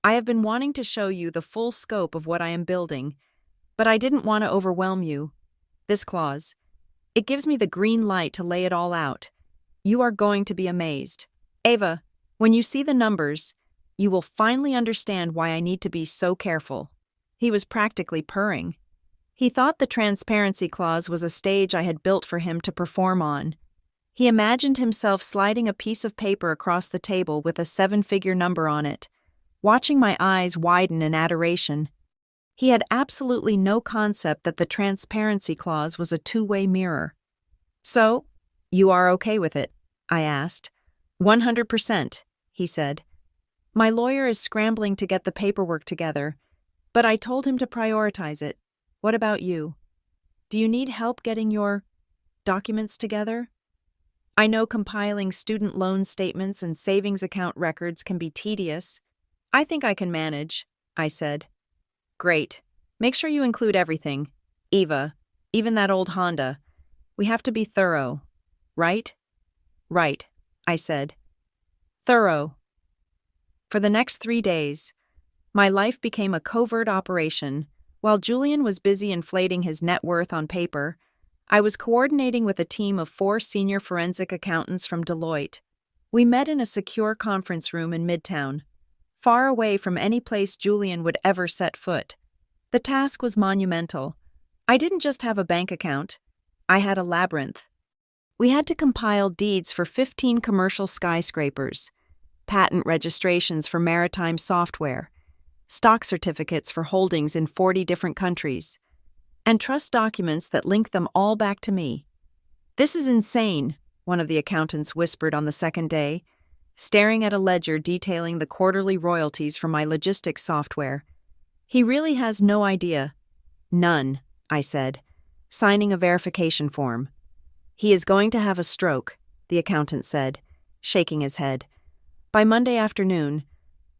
I have been wanting to show you the full scope of what I am building, but I didn't want to overwhelm you. This clause, it gives me the green light to lay it all out. You are going to be amazed. Ava, when you see the numbers, you will finally understand why I need to be so careful." He was practically purring. He thought the transparency clause was a stage I had built for him to perform on. He imagined himself sliding a piece of paper across the table with a 7-figure number on it, watching my eyes widen in adoration. He had absolutely no concept that the transparency clause was a two-way mirror. "So, you are okay with it?" I asked. 100%, he said. "My lawyer is scrambling to get the paperwork together, but I told him to prioritize it. What about you? Do you need help getting your documents together? I know compiling student loan statements and savings account records can be tedious." "I think I can manage," I said. "Great. Make sure you include everything. Eva, even that old Honda. We have to be thorough. Right?" "Right," I said. "Thorough." For the next 3 days, my life became a covert operation. While Julian was busy inflating his net worth on paper, I was coordinating with a team of 4 senior forensic accountants from Deloitte. We met in a secure conference room in Midtown, far away from any place Julian would ever set foot. The task was monumental. I didn't just have a bank account. I had a labyrinth. We had to compile deeds for 15 commercial skyscrapers, patent registrations for maritime software, stock certificates for holdings in 40 different countries, and trust documents that link them all back to me. "This is insane," one of the accountants whispered on the second day, staring at a ledger detailing the quarterly royalties from my logistics software. "He really has no idea." "None," I said, signing a verification form. "He is going to have a stroke," the accountant said, shaking his head. By Monday afternoon,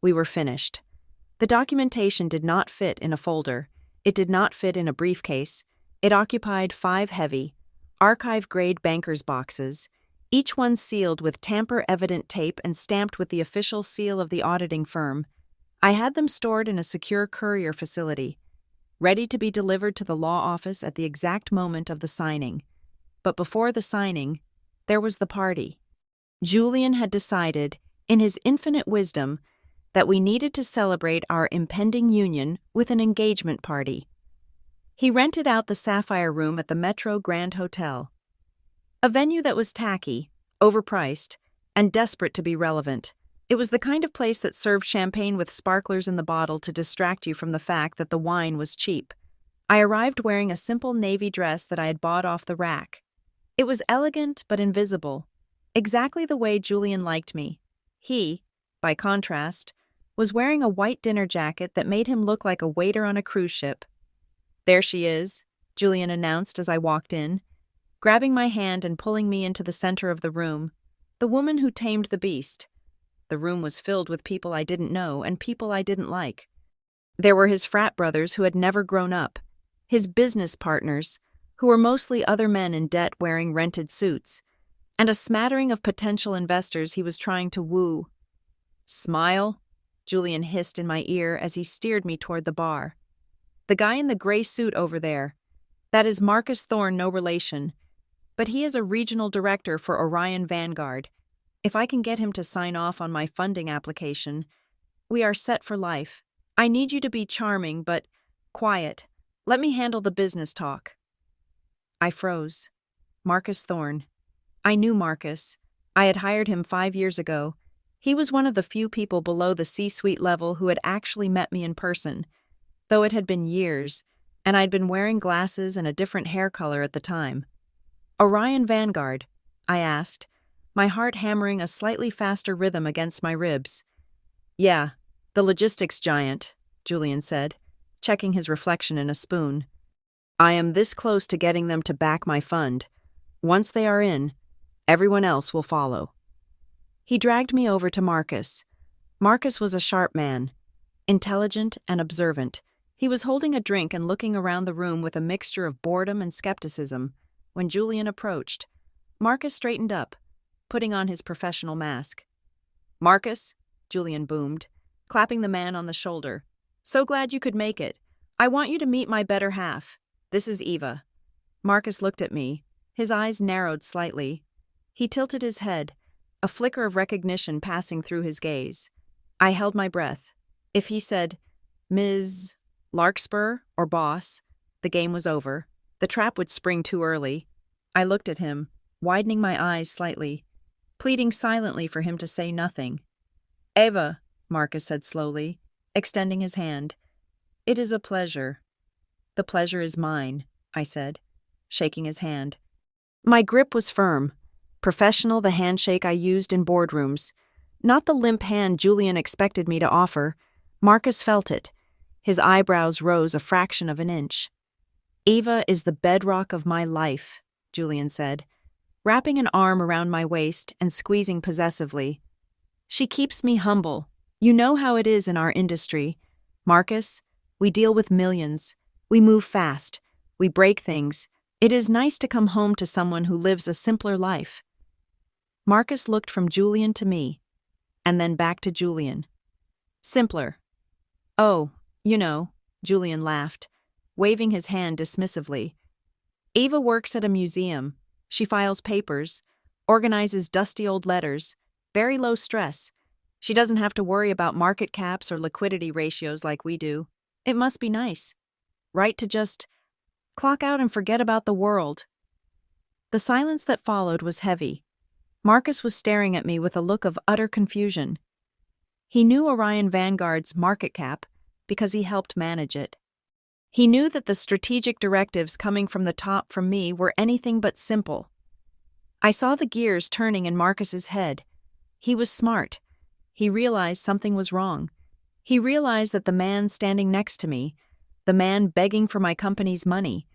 we were finished. The documentation did not fit in a folder. It did not fit in a briefcase. It occupied 5 heavy, archive-grade banker's boxes, each one sealed with tamper-evident tape and stamped with the official seal of the auditing firm. I had them stored in a secure courier facility, ready to be delivered to the law office at the exact moment of the signing. But before the signing, there was the party. Julian had decided, in his infinite wisdom, that we needed to celebrate our impending union with an engagement party. He rented out the Sapphire Room at the Metro Grand Hotel, a venue that was tacky, overpriced, and desperate to be relevant. It was the kind of place that served champagne with sparklers in the bottle to distract you from the fact that the wine was cheap. I arrived wearing a simple navy dress that I had bought off the rack. It was elegant but invisible, exactly the way Julian liked me. He, by contrast, was wearing a white dinner jacket that made him look like a waiter on a cruise ship. "There she is," Julian announced as I walked in, grabbing my hand and pulling me into the center of the room. The woman who tamed the beast. The room was filled with people I didn't know and people I didn't like. There were his frat brothers who had never grown up, his business partners, who were mostly other men in debt wearing rented suits, and a smattering of potential investors he was trying to woo. "Smile," Julian hissed in my ear as he steered me toward the bar. "The guy in the gray suit over there. That is Marcus Thorne, no relation. But he is a regional director for Orion Vanguard. If I can get him to sign off on my funding application, we are set for life. I need you to be charming, but quiet. Let me handle the business talk." I froze. Marcus Thorne. I knew Marcus. I had hired him 5 years ago. He was one of the few people below the C-suite level who had actually met me in person, though it had been years, and I'd been wearing glasses and a different hair color at the time. "Orion Vanguard?" I asked, my heart hammering a slightly faster rhythm against my ribs. "Yeah, the logistics giant," Julian said, checking his reflection in a spoon. "I am this close to getting them to back my fund. Once they are in, everyone else will follow." He dragged me over to Marcus. Marcus was a sharp man, intelligent and observant. He was holding a drink and looking around the room with a mixture of boredom and skepticism. When Julian approached, Marcus straightened up, putting on his professional mask. "Marcus," Julian boomed, clapping the man on the shoulder. "So glad you could make it. I want you to meet my better half. This is Eva." Marcus looked at me. His eyes narrowed slightly. He tilted his head, a flicker of recognition passing through his gaze. I held my breath. If he said, "Ms. Larkspur" or "boss," the game was over. The trap would spring too early. I looked at him, widening my eyes slightly, pleading silently for him to say nothing. "Eva," Marcus said slowly, extending his hand. "It is a pleasure." "The pleasure is mine," I said, shaking his hand. My grip was firm, professional, the handshake I used in boardrooms. Not the limp hand Julian expected me to offer. Marcus felt it. His eyebrows rose a fraction of an inch. "Eva is the bedrock of my life," Julian said, wrapping an arm around my waist and squeezing possessively. "She keeps me humble. You know how it is in our industry. Marcus, we deal with millions. We move fast. We break things. It is nice to come home to someone who lives a simpler life." Marcus looked from Julian to me, and then back to Julian. "Simpler. Oh, you know," Julian laughed, waving his hand dismissively. "Eva works at a museum. She files papers, organizes dusty old letters, very low stress. She doesn't have to worry about market caps or liquidity ratios like we do. It must be nice, right, to just clock out and forget about the world." The silence that followed was heavy. Marcus was staring at me with a look of utter confusion. He knew Orion Vanguard's market cap because he helped manage it. He knew that the strategic directives coming from the top from me were anything but simple. I saw the gears turning in Marcus's head. He was smart. He realized something was wrong. He realized that the man standing next to me, the man begging for my company's money,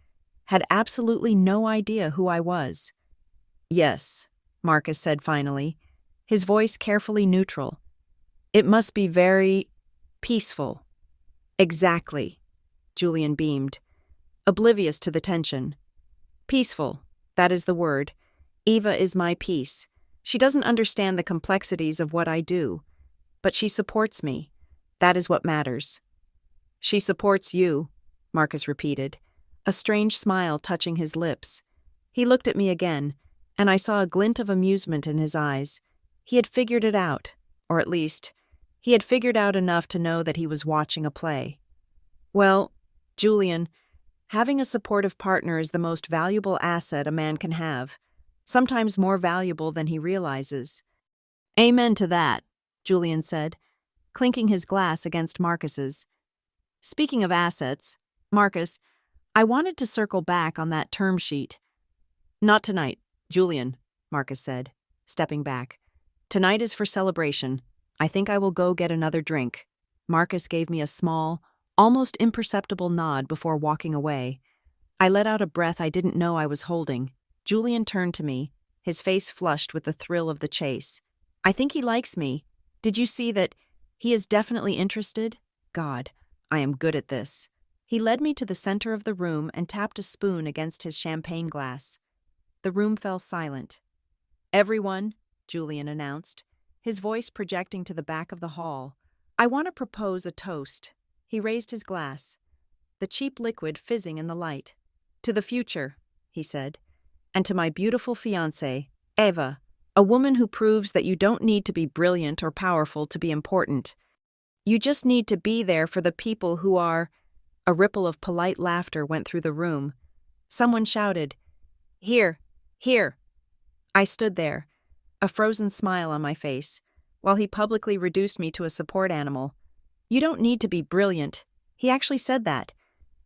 had absolutely no idea who I was. "Yes," Marcus said finally, his voice carefully neutral. "It must be very peaceful." "Exactly," Julian beamed, oblivious to the tension. "Peaceful, that is the word. Eva is my peace. She doesn't understand the complexities of what I do, but she supports me. That is what matters." "She supports you," Marcus repeated, a strange smile touching his lips. He looked at me again, and I saw a glint of amusement in his eyes. He had figured it out, or at least, he had figured out enough to know that he was watching a play. "Well, Julian, having a supportive partner is the most valuable asset a man can have, sometimes more valuable than he realizes." "Amen to that," Julian said, clinking his glass against Marcus's. "Speaking of assets, Marcus, I wanted to circle back on that term sheet." "Not tonight, Julian," Marcus said, stepping back. "Tonight is for celebration. I think I will go get another drink." Marcus gave me a small, almost imperceptible nod before walking away. I let out a breath I didn't know I was holding. Julian turned to me, his face flushed with the thrill of the chase. I think he likes me. Did you see that? He is definitely interested? God, I am good at this. He led me to the center of the room and tapped a spoon against his champagne glass. The room fell silent. Everyone, Julian announced, his voice projecting to the back of the hall. I want to propose a toast. He raised his glass, the cheap liquid fizzing in the light. To the future, he said, and to my beautiful fiancé, Eva, a woman who proves that you don't need to be brilliant or powerful to be important. You just need to be there for the people who are. A ripple of polite laughter went through the room. Someone shouted, "Here, here." I stood there, a frozen smile on my face, while he publicly reduced me to a support animal. You don't need to be brilliant. He actually said that.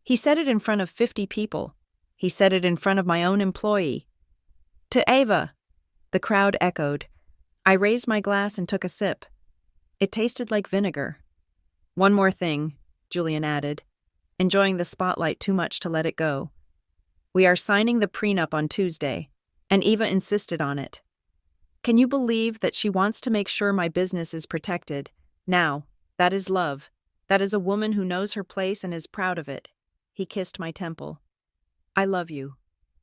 He said it in front of 50 people. He said it in front of my own employee. To Eva, the crowd echoed. I raised my glass and took a sip. It tasted like vinegar. One more thing, Julian added, enjoying the spotlight too much to let it go. We are signing the prenup on Tuesday, and Eva insisted on it. Can you believe that she wants to make sure my business is protected? Now, that is love. That is a woman who knows her place and is proud of it. He kissed my temple. I love you,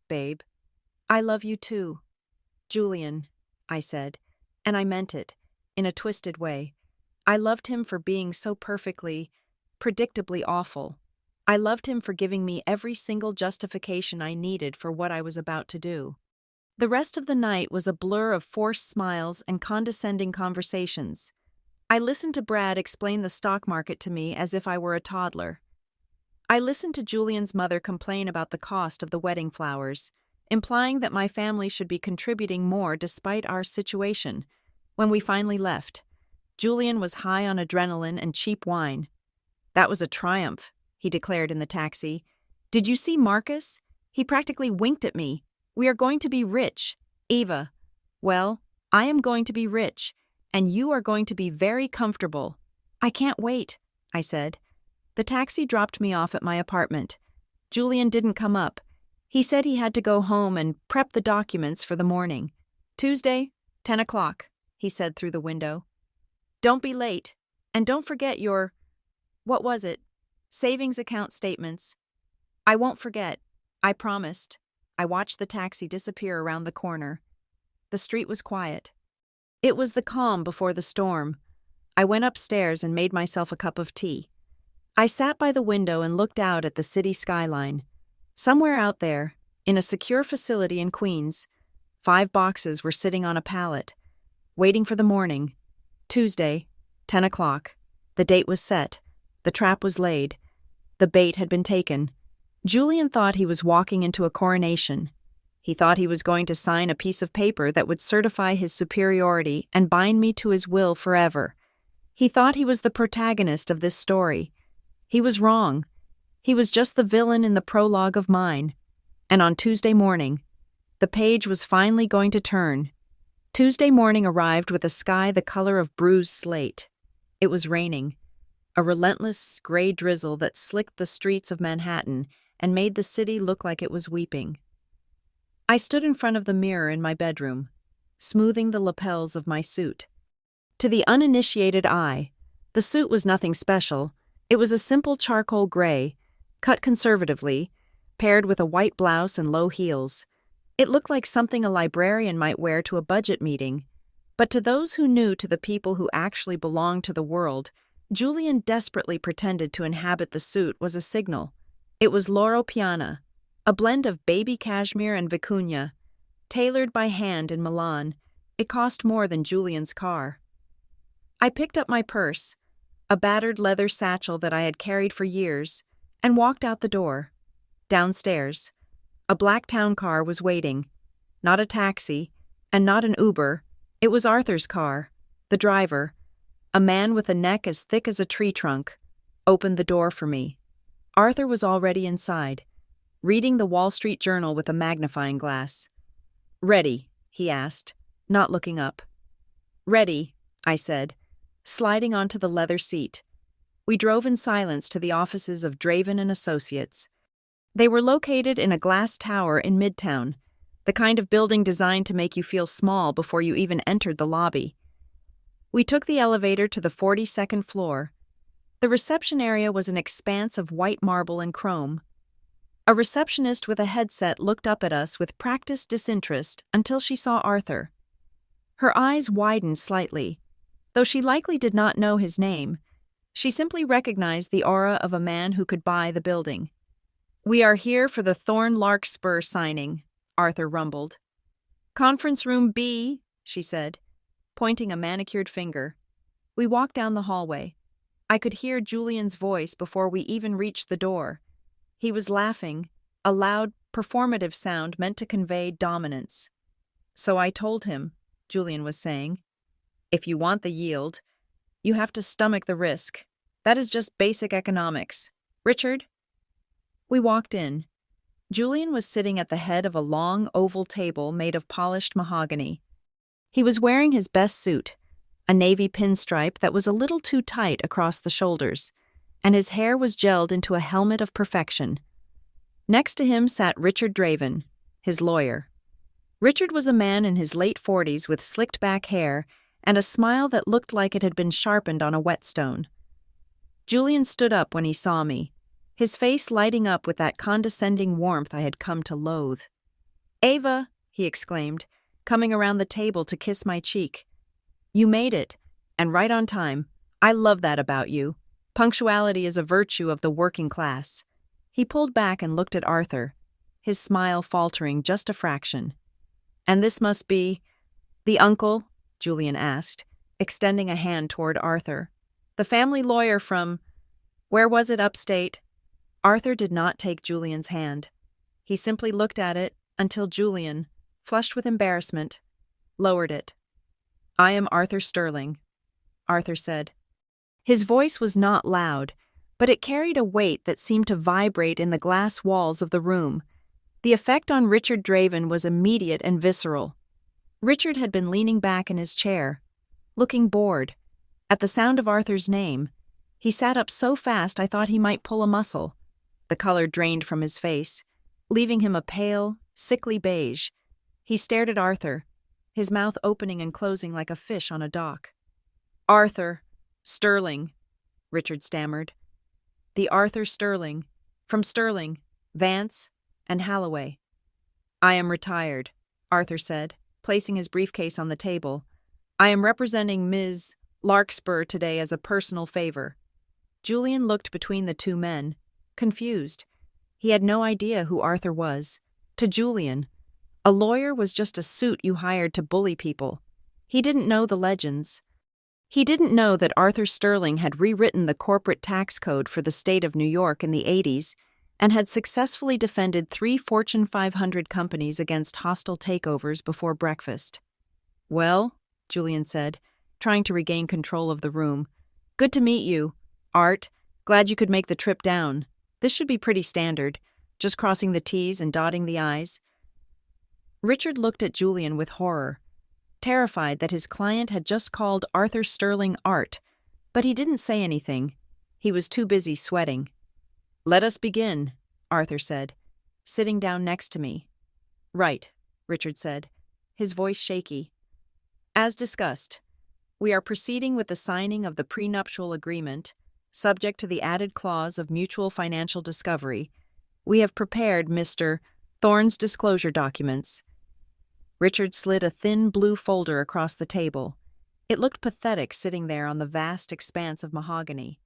babe. I love you too. Julian, I said, and I meant it, in a twisted way. I loved him for being so perfectly, predictably awful. I loved him for giving me every single justification I needed for what I was about to do. The rest of the night was a blur of forced smiles and condescending conversations. I listened to Brad explain the stock market to me as if I were a toddler. I listened to Julian's mother complain about the cost of the wedding flowers, implying that my family should be contributing more despite our situation. When we finally left, Julian was high on adrenaline and cheap wine. That was a triumph, he declared in the taxi. Did you see Marcus? He practically winked at me. We are going to be rich. Eva, well, I am going to be rich, and you are going to be very comfortable. I can't wait, I said. The taxi dropped me off at my apartment. Julian didn't come up. He said he had to go home and prep the documents for the morning. Tuesday, 10 o'clock, he said through the window. Don't be late, and don't forget your, what was it? Savings account statements. I won't forget. I promised. I watched the taxi disappear around the corner. The street was quiet. It was the calm before the storm. I went upstairs and made myself a cup of tea. I sat by the window and looked out at the city skyline. Somewhere out there, in a secure facility in Queens, 5 boxes were sitting on a pallet, waiting for the morning. Tuesday, 10 o'clock. The date was set. The trap was laid. The bait had been taken. Julian thought he was walking into a coronation. He thought he was going to sign a piece of paper that would certify his superiority and bind me to his will forever. He thought he was the protagonist of this story. He was wrong. He was just the villain in the prologue of mine. And on Tuesday morning, the page was finally going to turn. Tuesday morning arrived with a sky the color of bruised slate. It was raining, a relentless gray drizzle that slicked the streets of Manhattan and made the city look like it was weeping. I stood in front of the mirror in my bedroom, smoothing the lapels of my suit. To the uninitiated eye, the suit was nothing special. It was a simple charcoal gray, cut conservatively, paired with a white blouse and low heels. It looked like something a librarian might wear to a budget meeting. But to those who knew to the people who actually belonged to the world, Julian desperately pretended to inhabit the suit was a signal. It was Loro Piana, a blend of baby cashmere and vicuña, tailored by hand in Milan. It cost more than Julian's car. I picked up my purse, a battered leather satchel that I had carried for years, and walked out the door. Downstairs, a black town car was waiting. Not a taxi, and not an Uber. It was Arthur's car. The driver, a man with a neck as thick as a tree trunk, opened the door for me. Arthur was already inside, reading the Wall Street Journal with a magnifying glass. "Ready?" he asked, not looking up. "Ready," I said, sliding onto the leather seat. We drove in silence to the offices of Draven and Associates. They were located in a glass tower in Midtown, the kind of building designed to make you feel small before you even entered the lobby. We took the elevator to the 42nd floor. The reception area was an expanse of white marble and chrome. A receptionist with a headset looked up at us with practiced disinterest until she saw Arthur. Her eyes widened slightly. Though she likely did not know his name, she simply recognized the aura of a man who could buy the building. "We are here for the Thorn Larkspur signing," Arthur rumbled. "Conference room B," she said, pointing a manicured finger. We walked down the hallway. I could hear Julian's voice before we even reached the door. He was laughing, a loud, performative sound meant to convey dominance. "So I told him," Julian was saying, "if you want the yield, you have to stomach the risk. That is just basic economics. Richard?" We walked in. Julian was sitting at the head of a long, oval table made of polished mahogany. He was wearing his best suit, a navy pinstripe that was a little too tight across the shoulders, and his hair was gelled into a helmet of perfection. Next to him sat Richard Draven, his lawyer. Richard was a man in his late 40s with slicked-back hair and a smile that looked like it had been sharpened on a whetstone. Julian stood up when he saw me, his face lighting up with that condescending warmth I had come to loathe. "Ava," he exclaimed, coming around the table to kiss my cheek. "You made it, and right on time. I love that about you. Punctuality is a virtue of the working class." He pulled back and looked at Arthur, his smile faltering just a fraction. "And this must be the uncle?" Julian asked, extending a hand toward Arthur. "The family lawyer from, where was it, upstate?" Arthur did not take Julian's hand. He simply looked at it until Julian, flushed with embarrassment, lowered it. "I am Arthur Sterling," Arthur said. His voice was not loud, but it carried a weight that seemed to vibrate in the glass walls of the room. The effect on Richard Draven was immediate and visceral. Richard had been leaning back in his chair, looking bored. At the sound of Arthur's name, he sat up so fast I thought he might pull a muscle. The color drained from his face, leaving him a pale, sickly beige. He stared at Arthur, his mouth opening and closing like a fish on a dock. "Arthur Sterling," Richard stammered. "The Arthur Sterling, from Sterling, Vance, and Halloway." "I am retired," Arthur said, placing his briefcase on the table. "I am representing Ms. Larkspur today as a personal favor." Julian looked between the two men, confused. He had no idea who Arthur was. To Julian, a lawyer was just a suit you hired to bully people. He didn't know the legends. He didn't know that Arthur Sterling had rewritten the corporate tax code for the state of New York in the 80s and had successfully defended 3 Fortune 500 companies against hostile takeovers before breakfast. "Well," Julian said, trying to regain control of the room. "Good to meet you, Art. Glad you could make the trip down. This should be pretty standard, just crossing the T's and dotting the I's." Richard looked at Julian with horror, terrified that his client had just called Arthur Sterling Art, but he didn't say anything. He was too busy sweating. "Let us begin," Arthur said, sitting down next to me. "Right," Richard said, his voice shaky. "As discussed, we are proceeding with the signing of the prenuptial agreement, subject to the added clause of mutual financial discovery. We have prepared Mr. Thorne's disclosure documents." Richard slid a thin blue folder across the table. It looked pathetic sitting there on the vast expanse of mahogany.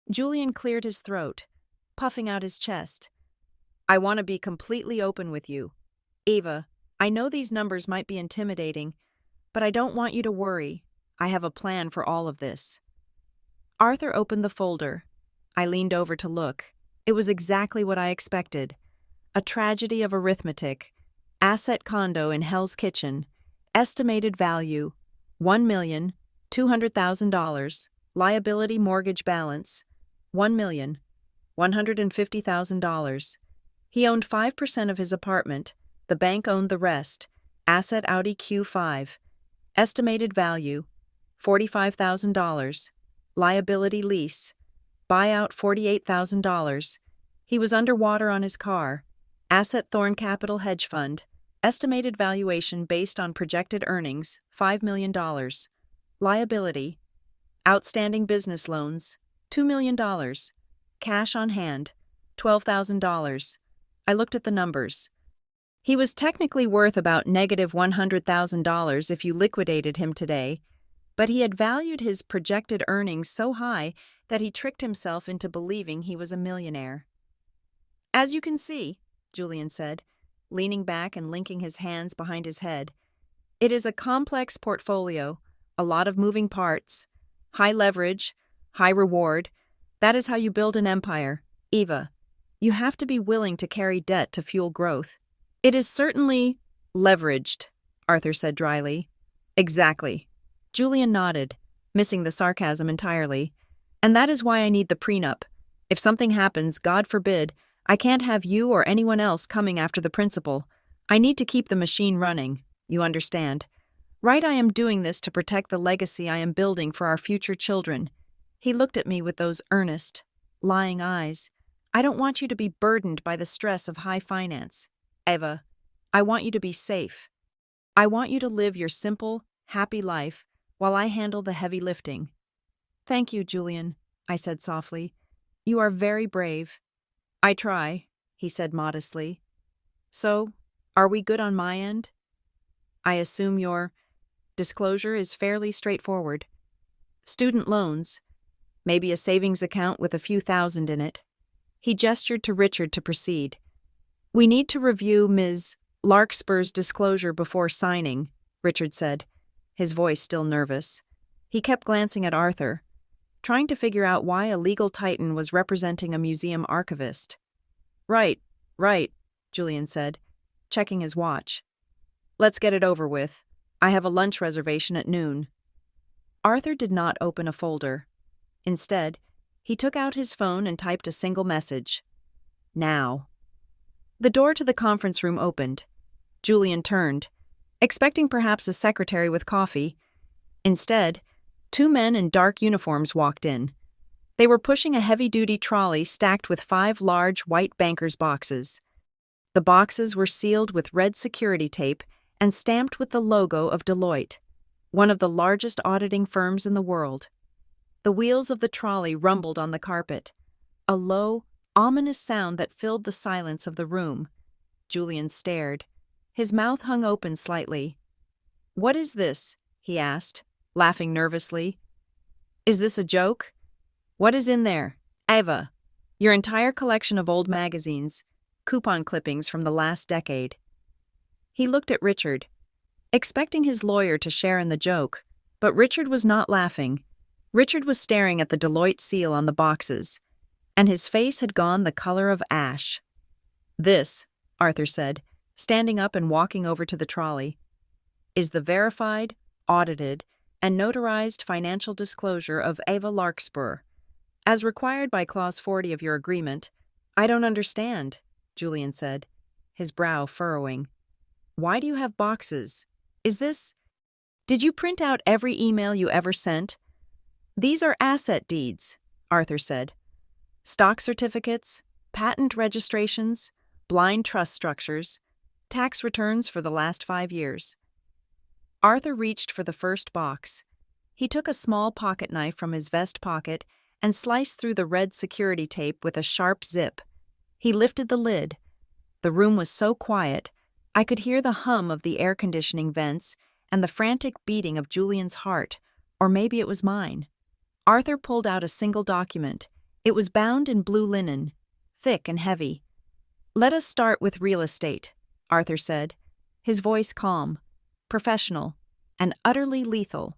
Julian cleared his throat, puffing out his chest. "I want to be completely open with you. Ava, I know these numbers might be intimidating, but I don't want you to worry. I have a plan for all of this." Arthur opened the folder. I leaned over to look. It was exactly what I expected. A tragedy of arithmetic. Asset condo in Hell's Kitchen. Estimated value, $1,200,000. Liability mortgage balance, $1,150,000. He owned 5% of his apartment. The bank owned the rest. Asset Audi Q5. Estimated value, $45,000. Liability lease, Buyout $48,000. He was underwater on his car. Asset Thorn Capital Hedge Fund. Estimated valuation based on projected earnings, $5 million. Liability. Outstanding business loans, $2 million. Cash on hand, $12,000. I looked at the numbers. He was technically worth about negative $100,000 if you liquidated him today, but he had valued his projected earnings so high that he tricked himself into believing he was a millionaire. As you can see, Julian said, leaning back and linking his hands behind his head, it is a complex portfolio, a lot of moving parts, high leverage, high reward. That is how you build an empire, Eva. You have to be willing to carry debt to fuel growth. It is certainly leveraged, Arthur said dryly. Exactly. Julian nodded, missing the sarcasm entirely. And that is why I need the prenup. If something happens, God forbid, I can't have you or anyone else coming after the principal. I need to keep the machine running, you understand. Right, I am doing this to protect the legacy I am building for our future children. He looked at me with those earnest, lying eyes. I don't want you to be burdened by the stress of high finance. Eva, I want you to be safe. I want you to live your simple, happy life while I handle the heavy lifting. Thank you, Julian, I said softly. You are very brave. I try, he said modestly. So, are we good on my end? I assume your disclosure is fairly straightforward. Student loans, maybe a savings account with a few thousand in it. He gestured to Richard to proceed. We need to review Ms. Larkspur's disclosure before signing, Richard said, his voice still nervous. He kept glancing at Arthur, trying to figure out why a legal titan was representing a museum archivist. Right, Julian said, checking his watch. Let's get it over with. I have a lunch reservation at noon. Arthur did not open a folder. Instead, he took out his phone and typed a single message. Now. The door to the conference room opened. Julian turned, expecting perhaps a secretary with coffee. Instead, 2 men in dark uniforms walked in. They were pushing a heavy-duty trolley stacked with 5 large white banker's boxes. The boxes were sealed with red security tape and stamped with the logo of Deloitte, one of the largest auditing firms in the world. The wheels of the trolley rumbled on the carpet, a low, ominous sound that filled the silence of the room. Julian stared. His mouth hung open slightly. What is this? He asked, laughing nervously. Is this a joke? What is in there? Eva, your entire collection of old magazines, coupon clippings from the last decade. He looked at Richard, expecting his lawyer to share in the joke, but Richard was not laughing. Richard was staring at the Deloitte seal on the boxes, and his face had gone the color of ash. This, Arthur said, standing up and walking over to the trolley, is the verified, audited, and notarized financial disclosure of Eva Larkspur, as required by Clause 40 of your agreement. I don't understand, Julian said, his brow furrowing. Why do you have boxes? Did you print out every email you ever sent? These are asset deeds, Arthur said. Stock certificates, patent registrations, blind trust structures, tax returns for the last 5 years. Arthur reached for the first box. He took a small pocket knife from his vest pocket and sliced through the red security tape with a sharp zip. He lifted the lid. The room was so quiet, I could hear the hum of the air conditioning vents and the frantic beating of Julian's heart, or maybe it was mine. Arthur pulled out a single document. It was bound in blue linen, thick and heavy. Let us start with real estate, Arthur said, his voice calm, professional, and utterly lethal.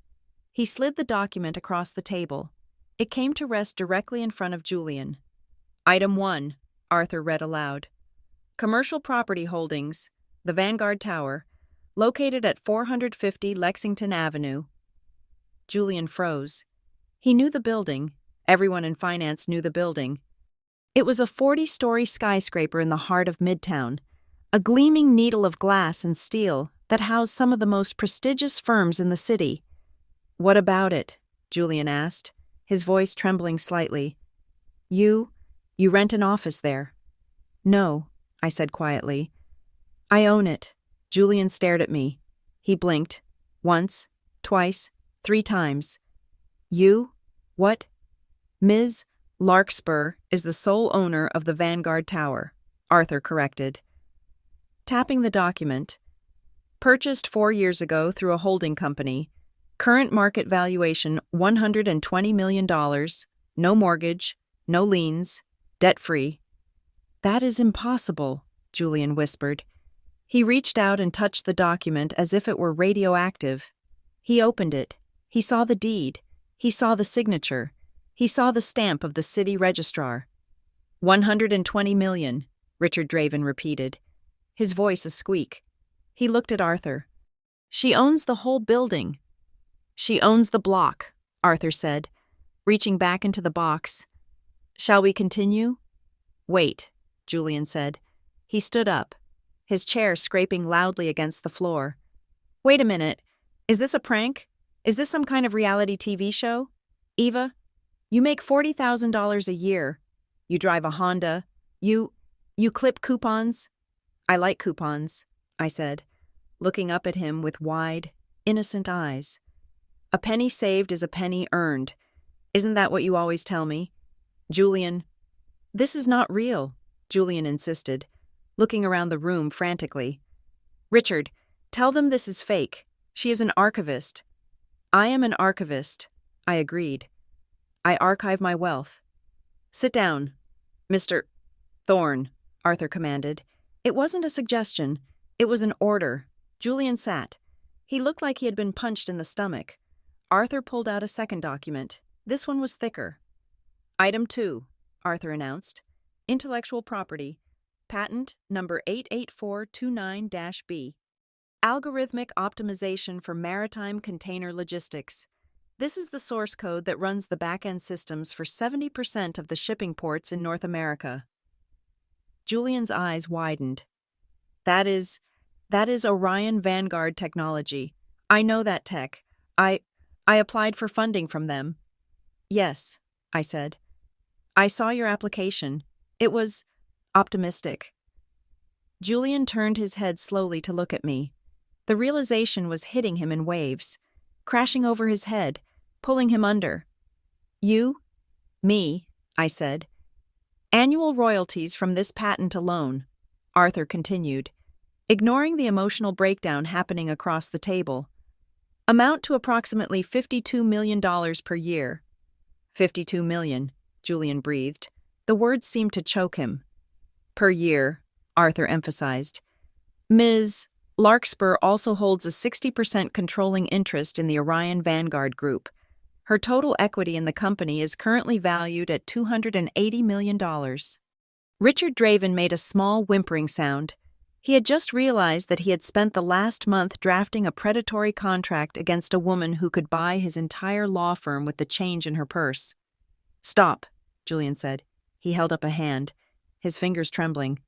He slid the document across the table. It came to rest directly in front of Julian. Item 1, Arthur read aloud. Commercial property holdings, the Vanguard Tower, located at 450 Lexington Avenue. Julian froze. He knew the building. Everyone in finance knew the building. It was a 40-story skyscraper in the heart of Midtown, a gleaming needle of glass and steel that housed some of the most prestigious firms in the city. What about it? Julian asked, his voice trembling slightly. You rent an office there. No, I said quietly. I own it. Julian stared at me. He blinked. Once, twice, 3 times. You? What? Ms. Larkspur is the sole owner of the Vanguard Tower, Arthur corrected. Tapping the document. Purchased 4 years ago through a holding company. Current market valuation $120 million. No mortgage, no liens, debt-free. That is impossible, Julian whispered. He reached out and touched the document as if it were radioactive. He opened it. He saw the deed. He saw the signature. He saw the stamp of the city registrar. 120 million, Richard Draven repeated, his voice a squeak. He looked at Arthur. She owns the whole building. She owns the block, Arthur said, reaching back into the box. Shall we continue? Wait, Julian said. He stood up, his chair scraping loudly against the floor. Wait a minute. Is this a prank? Is this some kind of reality TV show? Eva, you make $40,000 a year. You drive a Honda. You clip coupons? I like coupons, I said, looking up at him with wide, innocent eyes. A penny saved is a penny earned. Isn't that what you always tell me? Julian. This is not real, Julian insisted, looking around the room frantically. Richard, tell them this is fake. She is an archivist. I am an archivist, I agreed. I archive my wealth. Sit down, Mr. Thorne, Arthur commanded. It wasn't a suggestion. It was an order. Julian sat. He looked like he had been punched in the stomach. Arthur pulled out a second document. This one was thicker. Item 2, Arthur announced. Intellectual property. Patent number 88429-B. Algorithmic optimization for maritime container logistics. This is the source code that runs the back-end systems for 70% of the shipping ports in North America. Julian's eyes widened. That is Orion Vanguard technology. I know that tech. I applied for funding from them. Yes, I said. I saw your application. It was optimistic. Julian turned his head slowly to look at me. The realization was hitting him in waves, crashing over his head, pulling him under. You? Me, I said. Annual royalties from this patent alone, Arthur continued, ignoring the emotional breakdown happening across the table, amount to approximately $52 million per year. 52 million, Julian breathed. The words seemed to choke him. Per year, Arthur emphasized. Ms. Larkspur also holds a 60% controlling interest in the Orion Vanguard Group. Her total equity in the company is currently valued at $280 million. Richard Draven made a small whimpering sound. He had just realized that he had spent the last month drafting a predatory contract against a woman who could buy his entire law firm with the change in her purse. Stop, Julian said. He held up a hand, his fingers trembling.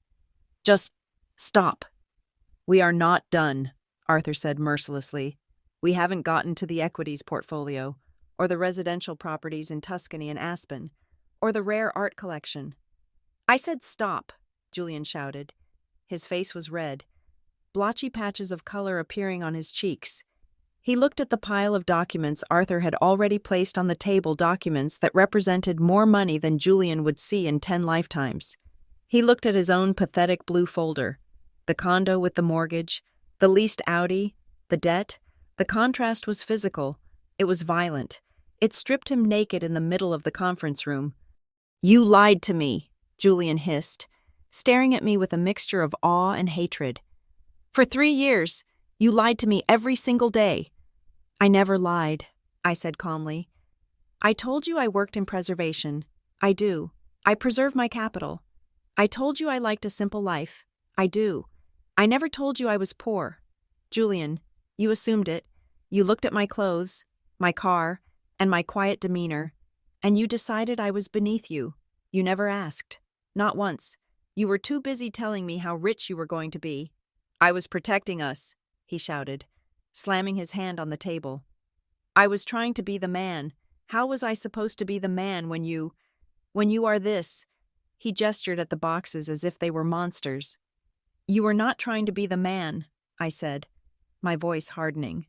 Just stop. We are not done, Arthur said mercilessly. We haven't gotten to the equities portfolio, or the residential properties in Tuscany and Aspen, or the rare art collection. I said stop, Julian shouted. His face was red, blotchy patches of color appearing on his cheeks. He looked at the pile of documents Arthur had already placed on the table, documents that represented more money than Julian would see in 10 lifetimes. He looked at his own pathetic blue folder, the condo with the mortgage, the leased Audi, the debt. The contrast was physical. It was violent. It stripped him naked in the middle of the conference room. You lied to me, Julian hissed, staring at me with a mixture of awe and hatred. For 3 years, you lied to me every single day. I never lied, I said calmly. I told you I worked in preservation. I do. I preserve my capital. I told you I liked a simple life. I do. I never told you I was poor. Julian, you assumed it. You looked at my clothes, my car, and my quiet demeanor, and you decided I was beneath you. You never asked. Not once. You were too busy telling me how rich you were going to be. I was protecting us, he shouted, slamming his hand on the table. I was trying to be the man. How was I supposed to be the man when you When you are this, he gestured at the boxes as if they were monsters. You were not trying to be the man, I said, my voice hardening.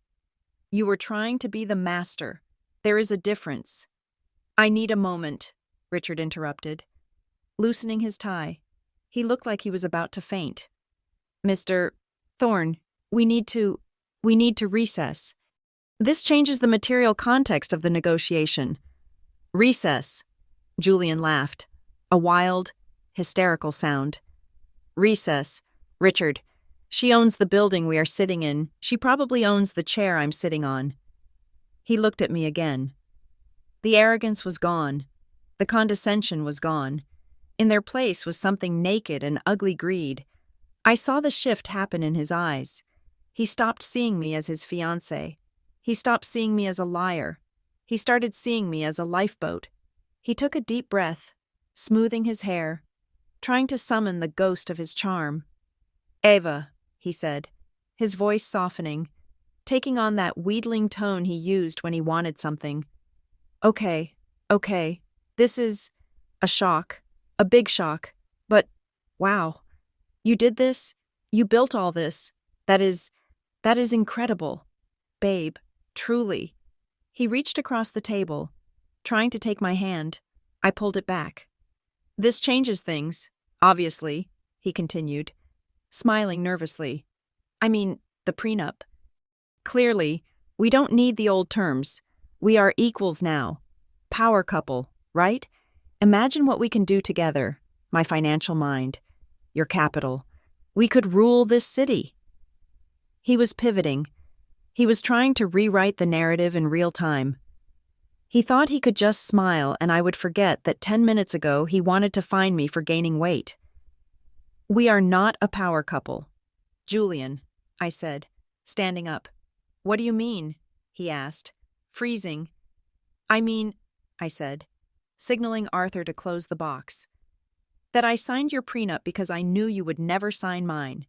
You were trying to be the master. There is a difference. I need a moment, Richard interrupted. Loosening his tie, he looked like he was about to faint. Mr. Thorne, we need to recess. This changes the material context of the negotiation. Recess, Julian laughed, a wild, hysterical sound. Recess, Richard. She owns the building we are sitting in. She probably owns the chair I'm sitting on. He looked at me again. The arrogance was gone. The condescension was gone. In their place was something naked and ugly greed. I saw the shift happen in his eyes. He stopped seeing me as his fiancé. He stopped seeing me as a liar. He started seeing me as a lifeboat. He took a deep breath, smoothing his hair, trying to summon the ghost of his charm. Eva, he said, his voice softening, taking on that wheedling tone he used when he wanted something. Okay, this is a shock, a big shock, but wow, you did this? You built all this? That is incredible. Babe, truly. He reached across the table, trying to take my hand. I pulled it back. This changes things, obviously, he continued, smiling nervously. I mean, the prenup. Clearly, we don't need the old terms. We are equals now. Power couple, right? Imagine what we can do together, my financial mind, your capital. We could rule this city. He was pivoting. He was trying to rewrite the narrative in real time. He thought he could just smile and I would forget that 10 minutes ago he wanted to fine me for gaining weight. We are not a power couple. Julian, I said, standing up. What do you mean? He asked, freezing. I mean, I said, signaling Arthur to close the box. That I signed your prenup because I knew you would never sign mine.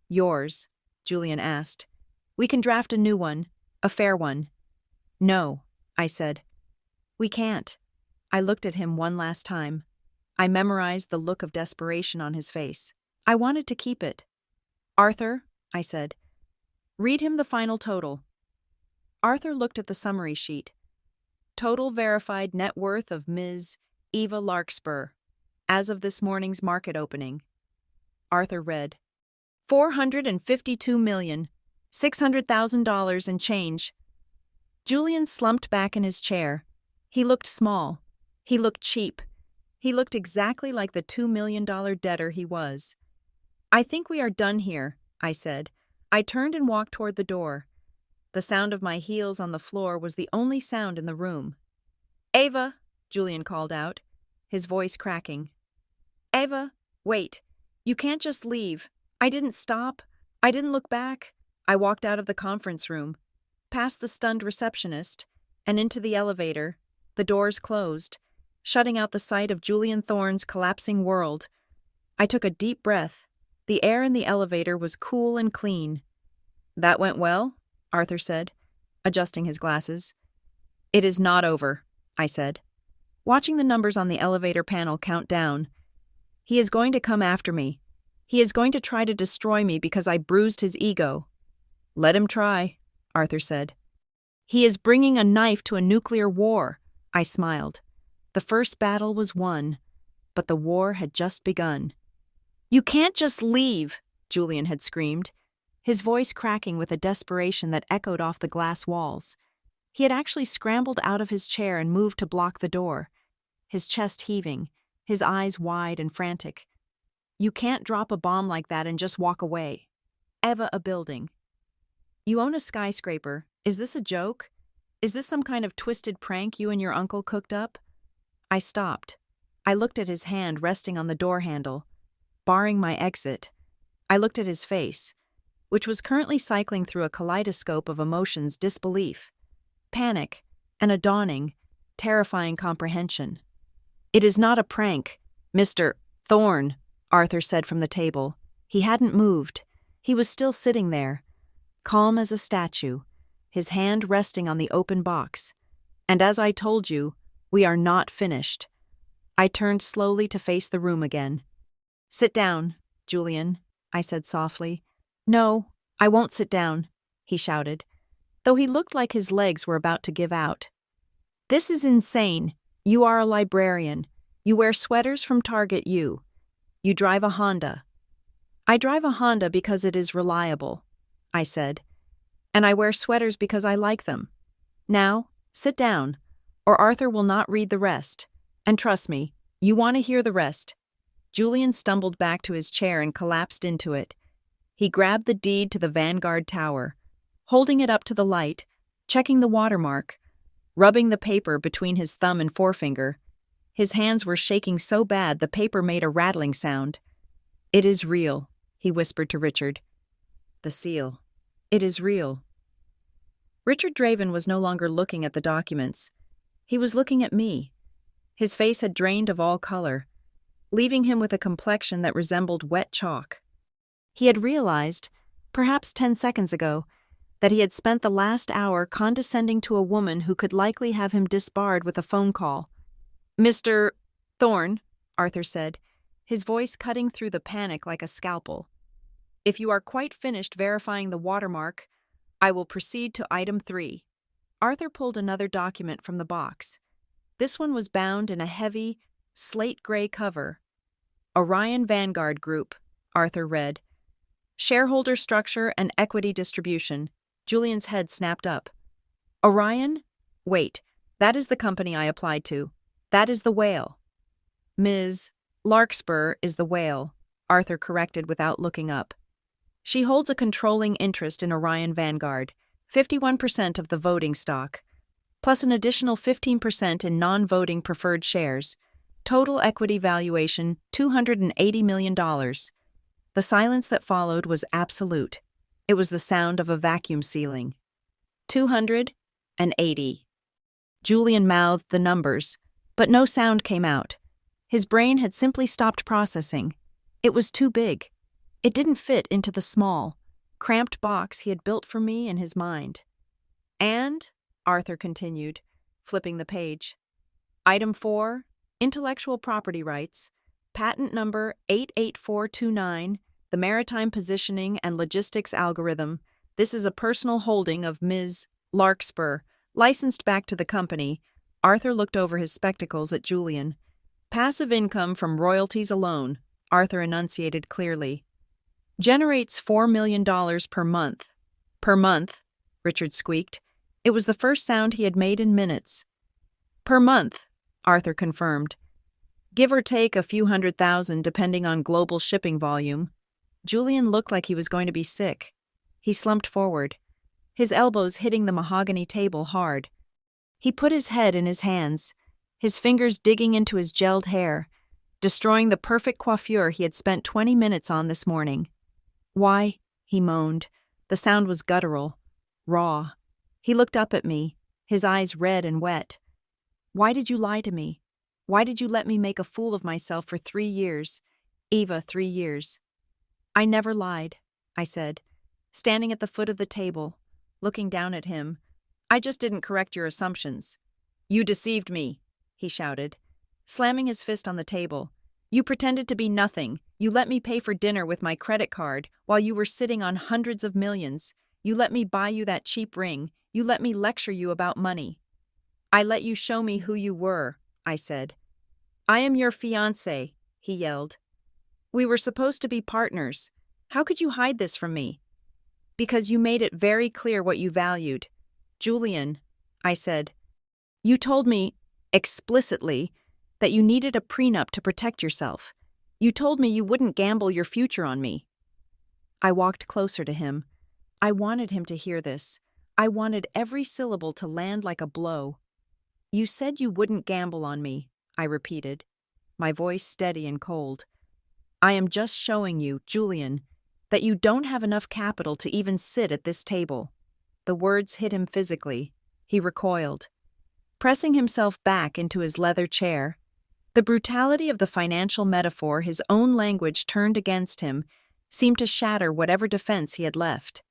Yours, Julian asked. We can draft a new one, a fair one. No, I said. We can't. I looked at him one last time. I memorized the look of desperation on his face. I wanted to keep it. Arthur, I said, read him the final total. Arthur looked at the summary sheet. Total verified net worth of Ms. Eva Larkspur, as of this morning's market opening. Arthur read, $452,600,000 and change. Julian slumped back in his chair. He looked small. He looked cheap. He looked exactly like the $2 million debtor he was. I think we are done here, I said. I turned and walked toward the door. The sound of my heels on the floor was the only sound in the room. Ava, Julian called out, his voice cracking. Ava, wait. You can't just leave. I didn't stop. I didn't look back. I walked out of the conference room, past the stunned receptionist, and into the elevator. The doors closed, shutting out the sight of Julian Thorne's collapsing world. I took a deep breath. The air in the elevator was cool and clean. That went well, Arthur said, adjusting his glasses. It is not over, I said, watching the numbers on the elevator panel count down. He is going to come after me. He is going to try to destroy me because I bruised his ego. Let him try, Arthur said. He is bringing a knife to a nuclear war, I smiled. The first battle was won, but the war had just begun. You can't just leave, Julian had screamed, his voice cracking with a desperation that echoed off the glass walls. He had actually scrambled out of his chair and moved to block the door, his chest heaving, his eyes wide and frantic. You can't drop a bomb like that and just walk away. Eva, a building. You own a skyscraper. Is this a joke? Is this some kind of twisted prank you and your uncle cooked up? I stopped. I looked at his hand resting on the door handle, barring my exit. I looked at his face, which was currently cycling through a kaleidoscope of emotions: disbelief, panic, and a dawning, terrifying comprehension. It is not a prank, Mr. Thorne, Arthur said from the table. He hadn't moved. He was still sitting there, calm as a statue, his hand resting on the open box. And as I told you, we are not finished. I turned slowly to face the room again. "Sit down, Julian," I said softly. "No, I won't sit down," he shouted, though he looked like his legs were about to give out. "This is insane. You are a librarian. You wear sweaters from Target U. You drive a Honda." "I drive a Honda because it is reliable," I said, "and I wear sweaters because I like them. Now, sit down, or Arthur will not read the rest. And trust me, you want to hear the rest." Julian stumbled back to his chair and collapsed into it. He grabbed the deed to the Vanguard Tower, holding it up to the light, checking the watermark, rubbing the paper between his thumb and forefinger. His hands were shaking so bad the paper made a rattling sound. "It is real," he whispered to Richard. "The seal. It is real." Richard Draven was no longer looking at the documents. He was looking at me. His face had drained of all color, leaving him with a complexion that resembled wet chalk. He had realized, perhaps 10 seconds ago, that he had spent the last hour condescending to a woman who could likely have him disbarred with a phone call. "Mr. Thorne," Arthur said, his voice cutting through the panic like a scalpel, "if you are quite finished verifying the watermark, I will proceed to item 3. Arthur pulled another document from the box. This one was bound in a heavy, slate-gray cover. "Orion Vanguard Group," Arthur read. "Shareholder structure and equity distribution." Julian's head snapped up. "Orion? Wait, that is the company I applied to. That is the whale." "Ms. Larkspur is the whale," Arthur corrected without looking up. "She holds a controlling interest in Orion Vanguard, 51% of the voting stock, plus an additional 15% in non-voting preferred shares. Total equity valuation, $280 million. The silence that followed was absolute. It was the sound of a vacuum sealing. 280. Julian mouthed the numbers, but no sound came out. His brain had simply stopped processing. It was too big. It didn't fit into the small, cramped box he had built for me in his mind. "And," Arthur continued, flipping the page, "Item 4, intellectual property rights, patent number 88429, the maritime positioning and logistics algorithm. This is a personal holding of Ms. Larkspur, licensed back to the company." Arthur looked over his spectacles at Julian. "Passive income from royalties alone," Arthur enunciated clearly. "Generates $4 million per month." "Per month," Richard squeaked. It was the first sound he had made in minutes. "Per month," Arthur confirmed. "Give or take a few $100,000 depending on global shipping volume." Julian looked like he was going to be sick. He slumped forward, his elbows hitting the mahogany table hard. He put his head in his hands, his fingers digging into his gelled hair, destroying the perfect coiffure he had spent 20 minutes on this morning. "Why?" he moaned. The sound was guttural, raw. He looked up at me, his eyes red and wet. "Why did you lie to me? Why did you let me make a fool of myself for 3 years? Eva, 3 years." "I never lied," I said, standing at the foot of the table, looking down at him. "I just didn't correct your assumptions." "You deceived me," he shouted, slamming his fist on the table. "You pretended to be nothing. You let me pay for dinner with my credit card while you were sitting on hundreds of millions. You let me buy you that cheap ring. You let me lecture you about money." "I let you show me who you were," I said. "I am your fiancé," he yelled. "We were supposed to be partners. How could you hide this from me?" "Because you made it very clear what you valued." "Julian," I said, "you told me, explicitly, that you needed a prenup to protect yourself. You told me you wouldn't gamble your future on me." I walked closer to him. I wanted him to hear this. I wanted every syllable to land like a blow. "You said you wouldn't gamble on me," I repeated, my voice steady and cold. "I am just showing you, Julian, that you don't have enough capital to even sit at this table." The words hit him physically. He recoiled, pressing himself back into his leather chair. The brutality of the financial metaphor his own language turned against him seemed to shatter whatever defense he had left.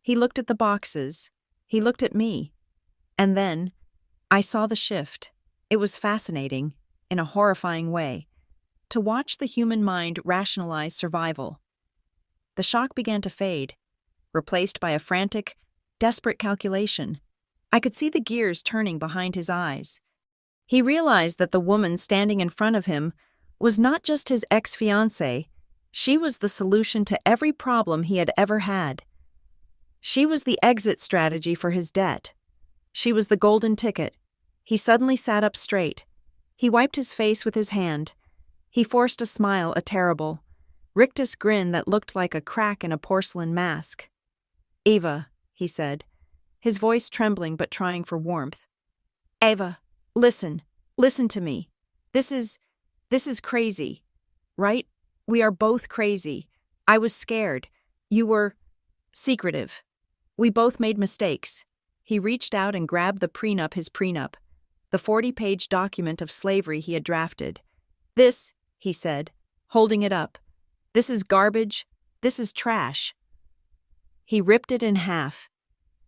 He looked at the boxes. He looked at me. And then, I saw the shift. It was fascinating. in a horrifying way, to watch the human mind rationalize survival. The shock began to fade, replaced by a frantic, desperate calculation. I could see the gears turning behind his eyes. He realized that the woman standing in front of him was not just his ex-fiancée, she was the solution to every problem he had ever had. She was the exit strategy for his debt. She was the golden ticket. He suddenly sat up straight. He wiped his face with his hand. He forced a smile, a terrible, rictus grin that looked like a crack in a porcelain mask. "Eva," he said, his voice trembling but trying for warmth. "Eva, listen to me. This is crazy, right? We are both crazy. I was scared. You were secretive. We both made mistakes." He reached out and grabbed his prenup, the 40-page document of slavery he had drafted. "This," he said, holding it up, "this is garbage. This is trash." He ripped it in half.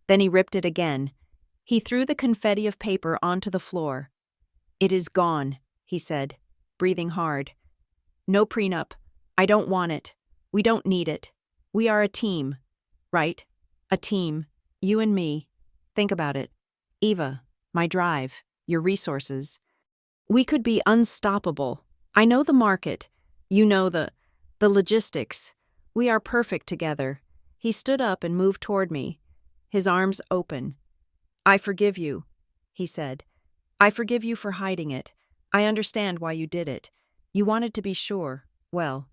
Then he ripped it again. He threw the confetti of paper onto the floor. "It is gone," he said, breathing hard. "No prenup. I don't want it. We don't need it. We are a team, right? A team. You and me. Think about it. Eva, my drive, your resources. We could be unstoppable. I know the market. You know the logistics. We are perfect together." He stood up and moved toward me, his arms open. "I forgive you," he said. "I forgive you for hiding it. I understand why you did it. You wanted to be sure. Well,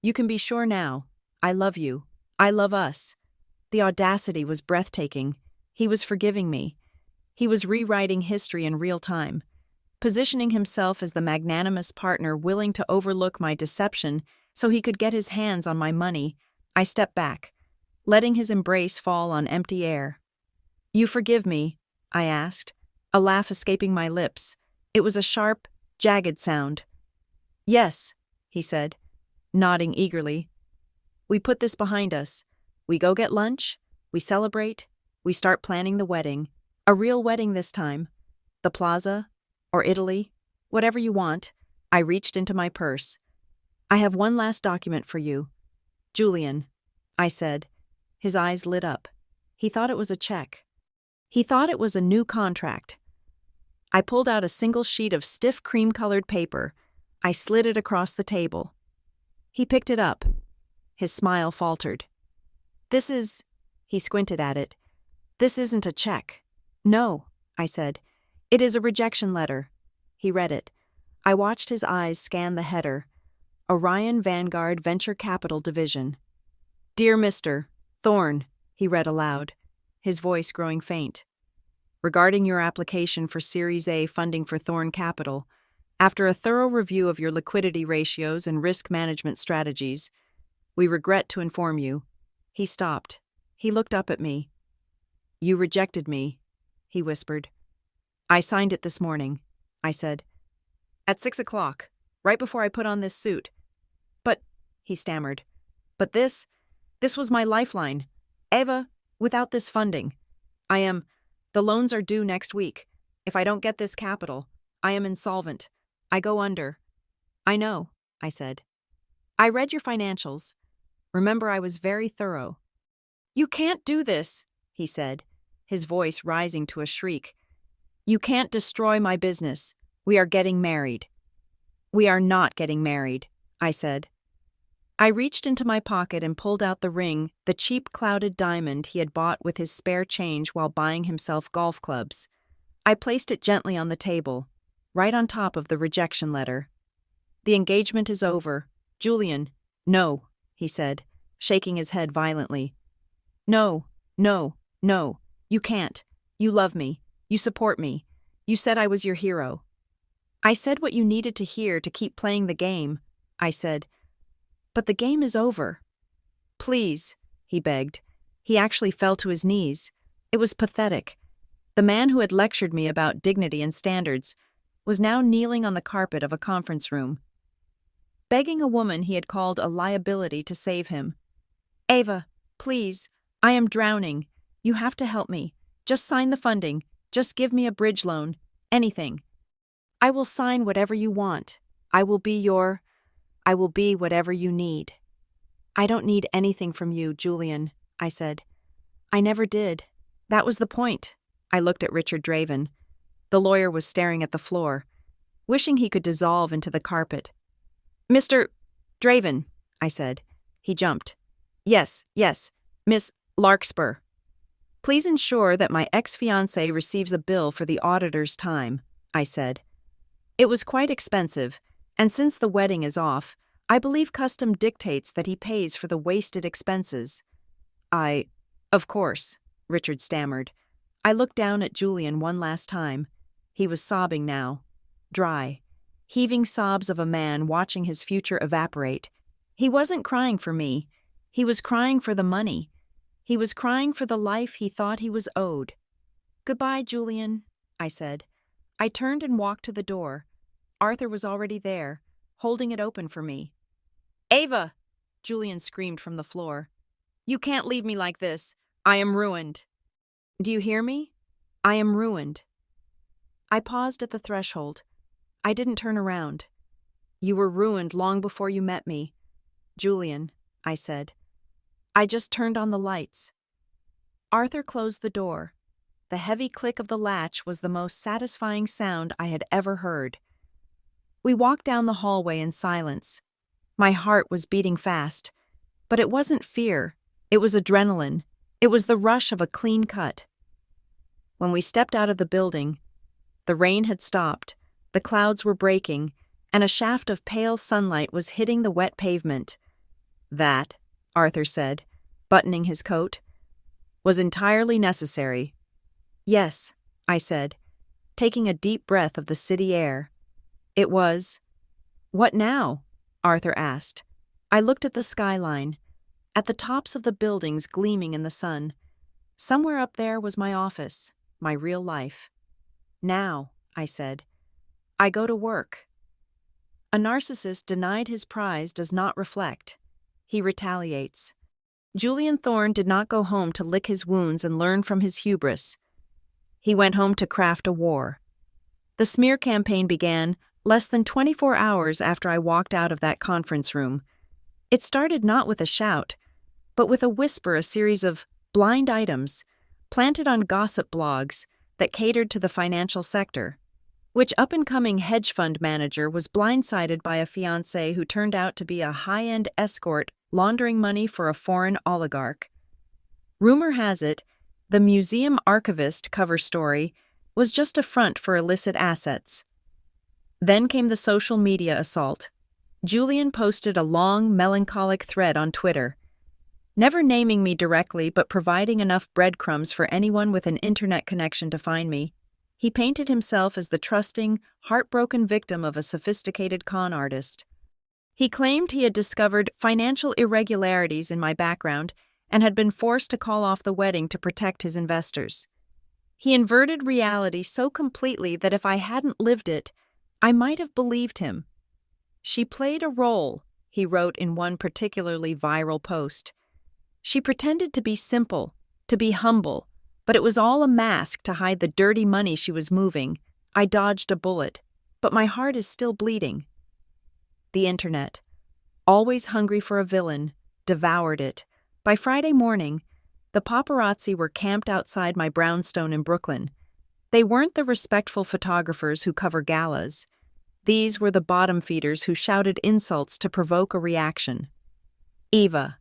you can be sure now. I love you. I love us." The audacity was breathtaking. He was forgiving me. He was rewriting history in real time, positioning himself as the magnanimous partner willing to overlook my deception so he could get his hands on my money. I stepped back, letting his embrace fall on empty air. "You forgive me?" I asked, a laugh escaping my lips. It was a sharp, jagged sound. "Yes," he said, nodding eagerly. "We put this behind us. We go get lunch, we celebrate, we start planning the wedding. A real wedding this time. The plaza, or Italy, whatever you want." I reached into my purse. "I have one last document for you. Julian," I said. His eyes lit up. He thought it was a check. He thought it was a new contract. I pulled out a single sheet of stiff cream-colored paper. I slid it across the table. He picked it up. His smile faltered. "This is..." He squinted at it. "This isn't a check." "No," I said. "It is a rejection letter." He read it. I watched his eyes scan the header. Orion Vanguard Venture Capital Division. "Dear Mr. Thorne," he read aloud, his voice growing faint. "Regarding your application for Series A funding for Thorne Capital, after a thorough review of your liquidity ratios and risk management strategies, we regret to inform you." He stopped. He looked up at me. "You rejected me," he whispered. "I signed it this morning," I said. "At 6 o'clock, right before I put on this suit." "But," he stammered, "but this was my lifeline. Eva, without this funding, the loans are due next week. If I don't get this capital, I am insolvent. I go under." "I know," I said. "I read your financials. Remember, I was very thorough." "You can't do this," he said, his voice rising to a shriek. "You can't destroy my business. We are getting married." "We are not getting married," I said. I reached into my pocket and pulled out the ring, the cheap clouded diamond he had bought with his spare change while buying himself golf clubs. I placed it gently on the table, right on top of the rejection letter. "The engagement is over. Julian." "No," he said, shaking his head violently. "No, no, no. You can't. You love me. You support me. You said I was your hero." "I said what you needed to hear to keep playing the game," I said. "But the game is over." "Please," he begged. He actually fell to his knees. It was pathetic. The man who had lectured me about dignity and standards was now kneeling on the carpet of a conference room, begging a woman he had called a liability to save him. "Eva, please, I am drowning. You have to help me. Just sign the funding. Just give me a bridge loan. Anything." I will sign whatever you want. I will be whatever you need. I don't need anything from you, Julian, I said. I never did. That was the point. I looked at Richard Draven. The lawyer was staring at the floor, wishing he could dissolve into the carpet. Mr. Draven, I said. He jumped. Yes, Miss Larkspur. Please ensure that my ex-fiancé receives a bill for the auditor's time, I said. It was quite expensive, and since the wedding is off, I believe custom dictates that he pays for the wasted expenses. Of course, Richard stammered. I looked down at Julian one last time. He was sobbing now. Dry, heaving sobs of a man watching his future evaporate. He wasn't crying for me. He was crying for the money. He was crying for the life he thought he was owed. Goodbye, Julian, I said. I turned and walked to the door. Arthur was already there, holding it open for me. Ava! Julian screamed from the floor. You can't leave me like this. I am ruined. Do you hear me? I am ruined. I paused at the threshold. I didn't turn around. You were ruined long before you met me. Julian, I said. I just turned on the lights. Arthur closed the door. The heavy click of the latch was the most satisfying sound I had ever heard. We walked down the hallway in silence. My heart was beating fast, but it wasn't fear. It was adrenaline. It was the rush of a clean cut. When we stepped out of the building, the rain had stopped, the clouds were breaking, and a shaft of pale sunlight was hitting the wet pavement. That, Arthur said, buttoning his coat, was entirely necessary. Yes, I said, taking a deep breath of the city air. It was. What now? Arthur asked. I looked at the skyline, at the tops of the buildings gleaming in the sun. Somewhere up there was my office, my real life. Now, I said, I go to work. A narcissist denied his prize does not reflect. He retaliates. Julian Thorne did not go home to lick his wounds and learn from his hubris. He went home to craft a war. The smear campaign began less than 24 hours after I walked out of that conference room. It started not with a shout, but with a whisper, a series of blind items planted on gossip blogs that catered to the financial sector. Which up-and-coming hedge fund manager was blindsided by a fiancé who turned out to be a high-end escort laundering money for a foreign oligarch? Rumor has it, the museum archivist cover story was just a front for illicit assets. Then came the social media assault. Julian posted a long, melancholic thread on Twitter, never naming me directly but providing enough breadcrumbs for anyone with an internet connection to find me. He painted himself as the trusting, heartbroken victim of a sophisticated con artist. He claimed he had discovered financial irregularities in my background and had been forced to call off the wedding to protect his investors. He inverted reality so completely that if I hadn't lived it, I might have believed him. She played a role, he wrote in one particularly viral post. She pretended to be simple, to be humble, but it was all a mask to hide the dirty money she was moving. I dodged a bullet, but my heart is still bleeding. The internet, always hungry for a villain, devoured it. By Friday morning, the paparazzi were camped outside my brownstone in Brooklyn. They weren't the respectful photographers who cover galas. These were the bottom feeders who shouted insults to provoke a reaction. Eva,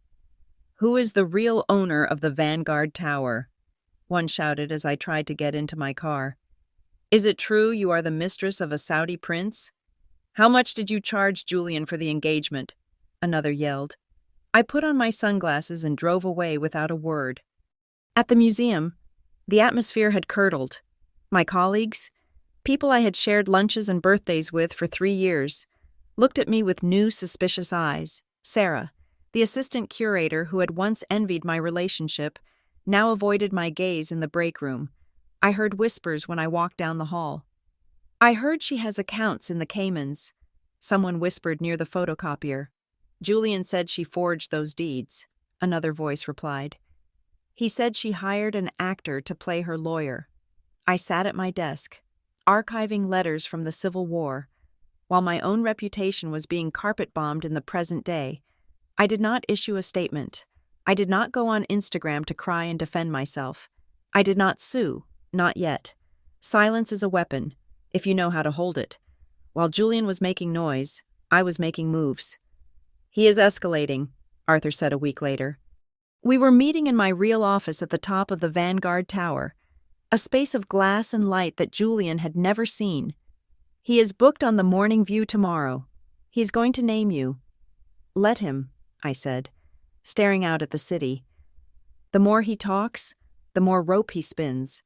who is the real owner of the Vanguard Tower? One shouted as I tried to get into my car. Is it true you are the mistress of a Saudi prince? How much did you charge Julian for the engagement? Another yelled. I put on my sunglasses and drove away without a word. At the museum, the atmosphere had curdled. My colleagues, people I had shared lunches and birthdays with for 3 years, looked at me with new suspicious eyes. Sarah, the assistant curator who had once envied my relationship, now avoided my gaze in the break room. I heard whispers when I walked down the hall. I heard she has accounts in the Caymans. Someone whispered near the photocopier. Julian said she forged those deeds, another voice replied. He said she hired an actor to play her lawyer. I sat at my desk. archiving letters from the Civil War. While my own reputation was being carpet-bombed in the present day, I did not issue a statement. I did not go on Instagram to cry and defend myself. I did not sue, not yet. Silence is a weapon, if you know how to hold it. While Julian was making noise, I was making moves. "He is escalating," Arthur said a week later. We were meeting in my real office at the top of the Vanguard Tower, a space of glass and light that Julian had never seen. "He is booked on the Morning View tomorrow. He's going to name you." "Let him," I said, staring out at the city. "The more he talks, the more rope he spins.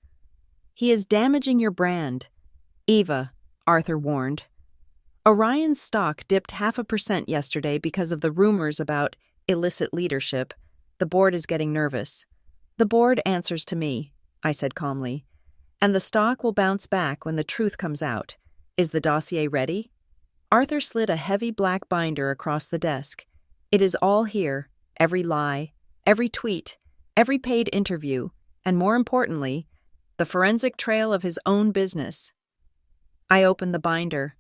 He is damaging your brand." "Eva," Arthur warned. Orion's stock dipped 0.5% yesterday because of the rumors about illicit leadership. The board is getting nervous. "The board answers to me," I said calmly. "And the stock will bounce back when the truth comes out. Is the dossier ready?" Arthur slid a heavy black binder across the desk. "It is all here, every lie, every tweet, every paid interview, and more importantly, the forensic trail of his own business." I opened the binder.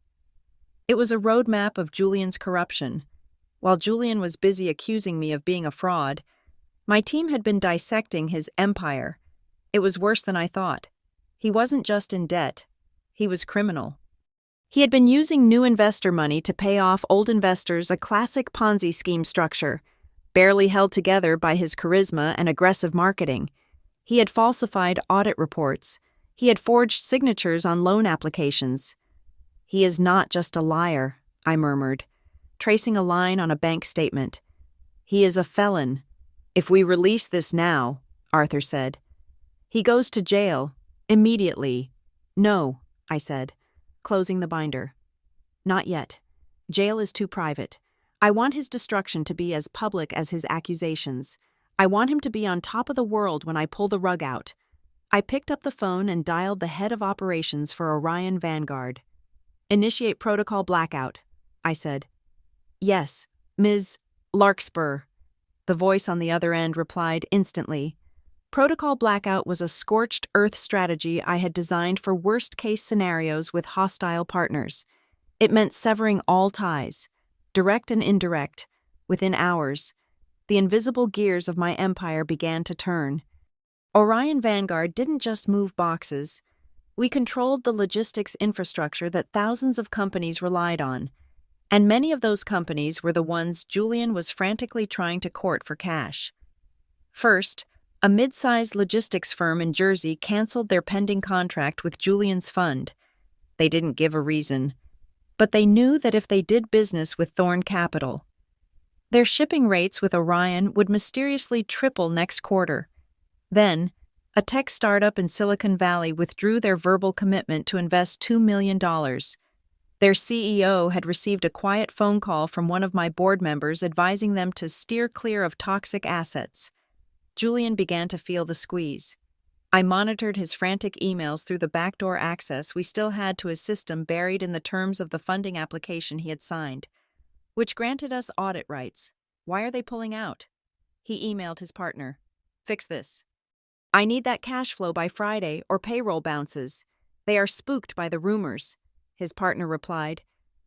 It was a roadmap of Julian's corruption. While Julian was busy accusing me of being a fraud, my team had been dissecting his empire. It was worse than I thought. He wasn't just in debt. He was criminal. He had been using new investor money to pay off old investors, a classic Ponzi scheme structure, barely held together by his charisma and aggressive marketing. He had falsified audit reports. He had forged signatures on loan applications. "He is not just a liar," I murmured, tracing a line on a bank statement. "He is a felon. If we release this now," Arthur said, "he goes to jail, immediately." "No," I said, closing the binder. "Not yet. Jail is too private. I want his destruction to be as public as his accusations. I want him to be on top of the world when I pull the rug out." I picked up the phone and dialed the head of operations for Orion Vanguard. "Initiate protocol blackout," I said. "Yes, Ms. Larkspur," the voice on the other end replied instantly. Protocol blackout was a scorched earth strategy I had designed for worst-case scenarios with hostile partners. It meant severing all ties, direct and indirect. Within hours, the invisible gears of my empire began to turn. Orion Vanguard didn't just move boxes. We controlled the logistics infrastructure that thousands of companies relied on, and many of those companies were the ones Julian was frantically trying to court for cash. First, a mid-sized logistics firm in Jersey canceled their pending contract with Julian's fund. They didn't give a reason, but they knew that if they did business with Thorn Capital, their shipping rates with Orion would mysteriously triple next quarter. Then, a tech startup in Silicon Valley withdrew their verbal commitment to invest $2 million. Their CEO had received a quiet phone call from one of my board members advising them to steer clear of toxic assets. Julian began to feel the squeeze. I monitored his frantic emails through the backdoor access we still had to his system buried in the terms of the funding application he had signed, which granted us audit rights. "Why are they pulling out?" He emailed his partner. "Fix this. I need that cash flow by Friday or payroll bounces. They are spooked by the rumors," his partner replied.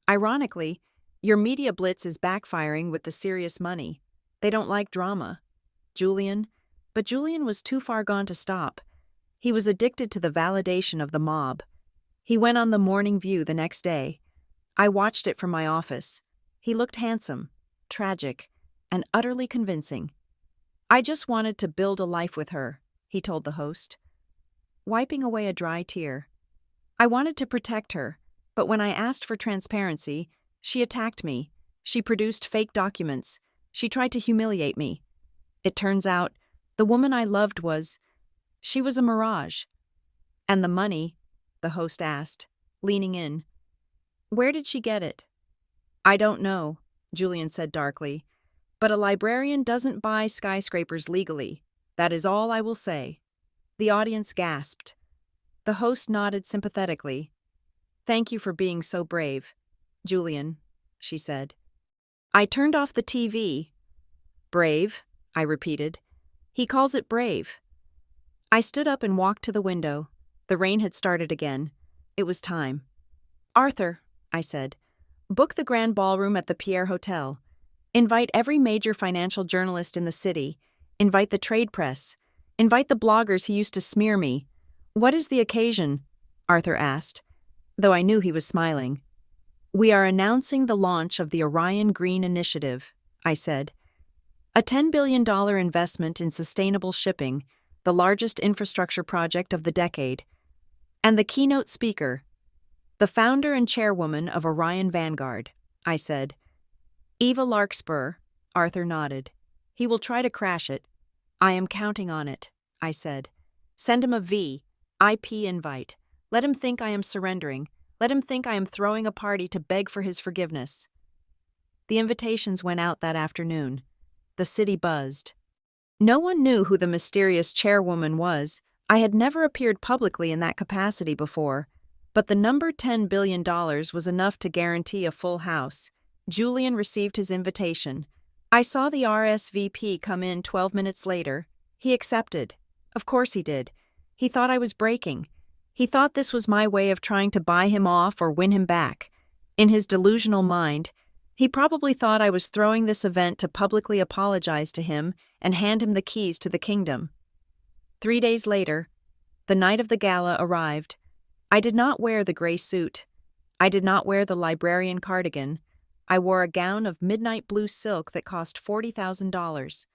"Ironically, your media blitz is backfiring with the serious money. They don't like drama." But Julian was too far gone to stop. He was addicted to the validation of the mob. He went on the Morning View the next day. I watched it from my office. He looked handsome, tragic, and utterly convincing. "I just wanted to build a life with her," he told the host, wiping away a dry tear. "I wanted to protect her, but when I asked for transparency, she attacked me. She produced fake documents. She tried to humiliate me. It turns out, the woman I loved she was a mirage." "And the money?" the host asked, leaning in. "Where did she get it?" "I don't know," Julian said darkly, "but a librarian doesn't buy skyscrapers legally. That is all I will say." The audience gasped. The host nodded sympathetically. "Thank you for being so brave, Julian," she said. I turned off the TV. "Brave," I repeated. "He calls it brave." I stood up and walked to the window. The rain had started again. It was time. "Arthur," I said, "book the grand ballroom at the Pierre Hotel. Invite every major financial journalist in the city. Invite the trade press. Invite the bloggers who used to smear me." "What is the occasion?" Arthur asked, though I knew he was smiling. "We are announcing the launch of the Orion Green Initiative," I said. "A $10 billion investment in sustainable shipping, the largest infrastructure project of the decade. And the keynote speaker, the founder and chairwoman of Orion Vanguard," I said. "Eva Larkspur." Arthur nodded. "He will try to crash it." "I am counting on it," I said. "Send him a VIP invite. Let him think I am surrendering. Let him think I am throwing a party to beg for his forgiveness." The invitations went out that afternoon. The city buzzed. No one knew who the mysterious chairwoman was. I had never appeared publicly in that capacity before. But the number $10 billion was enough to guarantee a full house. Julian received his invitation. I saw the RSVP come in 12 minutes later. He accepted. Of course he did. He thought I was breaking. He thought this was my way of trying to buy him off or win him back. In his delusional mind, he probably thought I was throwing this event to publicly apologize to him and hand him the keys to the kingdom. 3 days later, the night of the gala arrived. I did not wear the gray suit. I did not wear the librarian cardigan. I wore a gown of midnight blue silk that cost $40,000.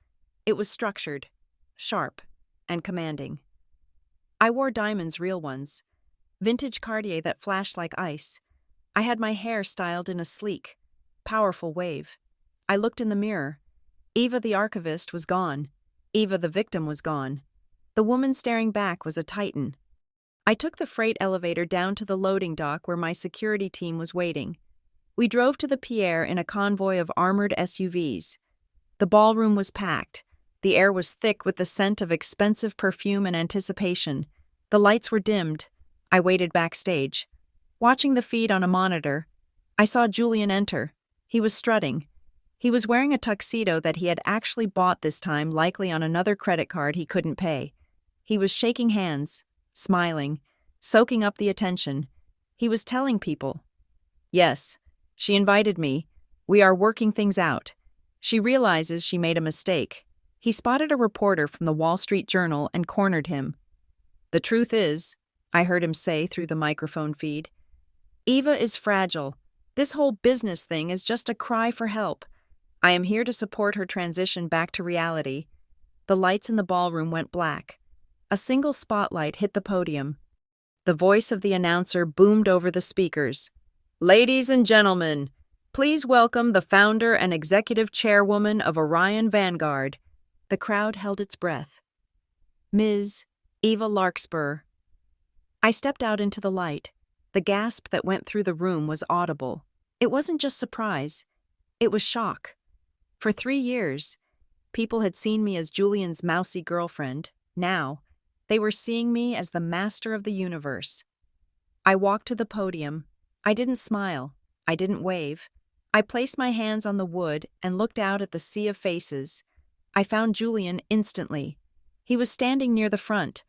It was structured, sharp, and commanding. I wore diamonds, real ones, vintage Cartier that flashed like ice. I had my hair styled in a sleek, powerful wave. I looked in the mirror. Eva the archivist was gone. Eva the victim was gone. The woman staring back was a titan. I took the freight elevator down to the loading dock where my security team was waiting. We drove to the Pierre in a convoy of armored SUVs. The ballroom was packed. The air was thick with the scent of expensive perfume and anticipation. The lights were dimmed. I waited backstage. Watching the feed on a monitor, I saw Julian enter. He was strutting. He was wearing a tuxedo that he had actually bought this time, likely on another credit card he couldn't pay. He was shaking hands, smiling, soaking up the attention. He was telling people, "Yes, she invited me. We are working things out. She realizes she made a mistake." He spotted a reporter from the Wall Street Journal and cornered him. "The truth is," I heard him say through the microphone feed, "Eva is fragile. This whole business thing is just a cry for help. I am here to support her transition back to reality." The lights in the ballroom went black. A single spotlight hit the podium. The voice of the announcer boomed over the speakers. "Ladies and gentlemen, please welcome the founder and executive chairwoman of Orion Vanguard." The crowd held its breath. "Ms. Eva Larkspur." I stepped out into the light. The gasp that went through the room was audible. It wasn't just surprise. It was shock. For 3 years, people had seen me as Julian's mousy girlfriend. Now, they were seeing me as the master of the universe. I walked to the podium. I didn't smile. I didn't wave. I placed my hands on the wood and looked out at the sea of faces. I found Julian instantly. He was standing near the front,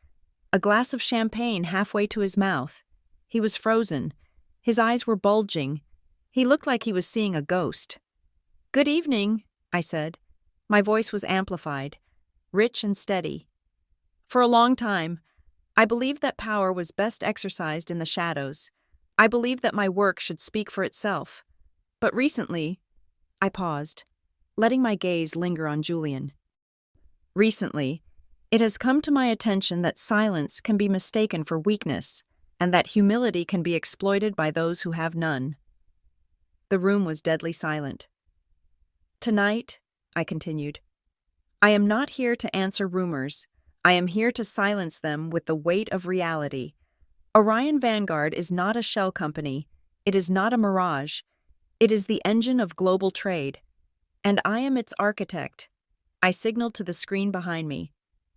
a glass of champagne halfway to his mouth. He was frozen. His eyes were bulging. He looked like he was seeing a ghost. "Good evening," I said. My voice was amplified, rich and steady. For a long time, I believed that power was best exercised in the shadows. I believed that my work should speak for itself. But recently, I paused, letting my gaze linger on Julian. Recently, it has come to my attention that silence can be mistaken for weakness, and that humility can be exploited by those who have none. The room was deadly silent. "Tonight," I continued, "I am not here to answer rumors. I am here to silence them with the weight of reality. Orion Vanguard is not a shell company. It is not a mirage. It is the engine of global trade. And I am its architect." I signaled to the screen behind me.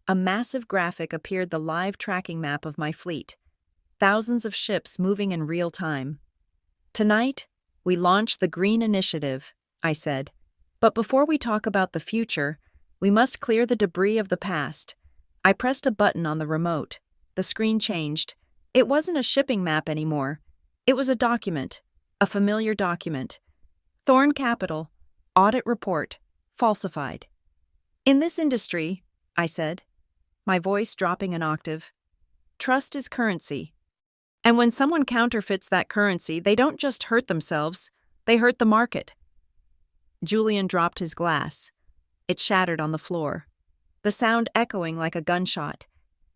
A massive graphic appeared, the live tracking map of my fleet. Thousands of ships moving in real time. "Tonight, we launch the Green Initiative," I said. "But before we talk about the future, we must clear the debris of the past." I pressed a button on the remote. The screen changed. It wasn't a shipping map anymore. It was a document, a familiar document. Thorn Capital, audit report, falsified. In this industry, I said, my voice dropping an octave, trust is currency. And when someone counterfeits that currency, they don't just hurt themselves, they hurt the market. Julian dropped his glass. It shattered on the floor, the sound echoing like a gunshot.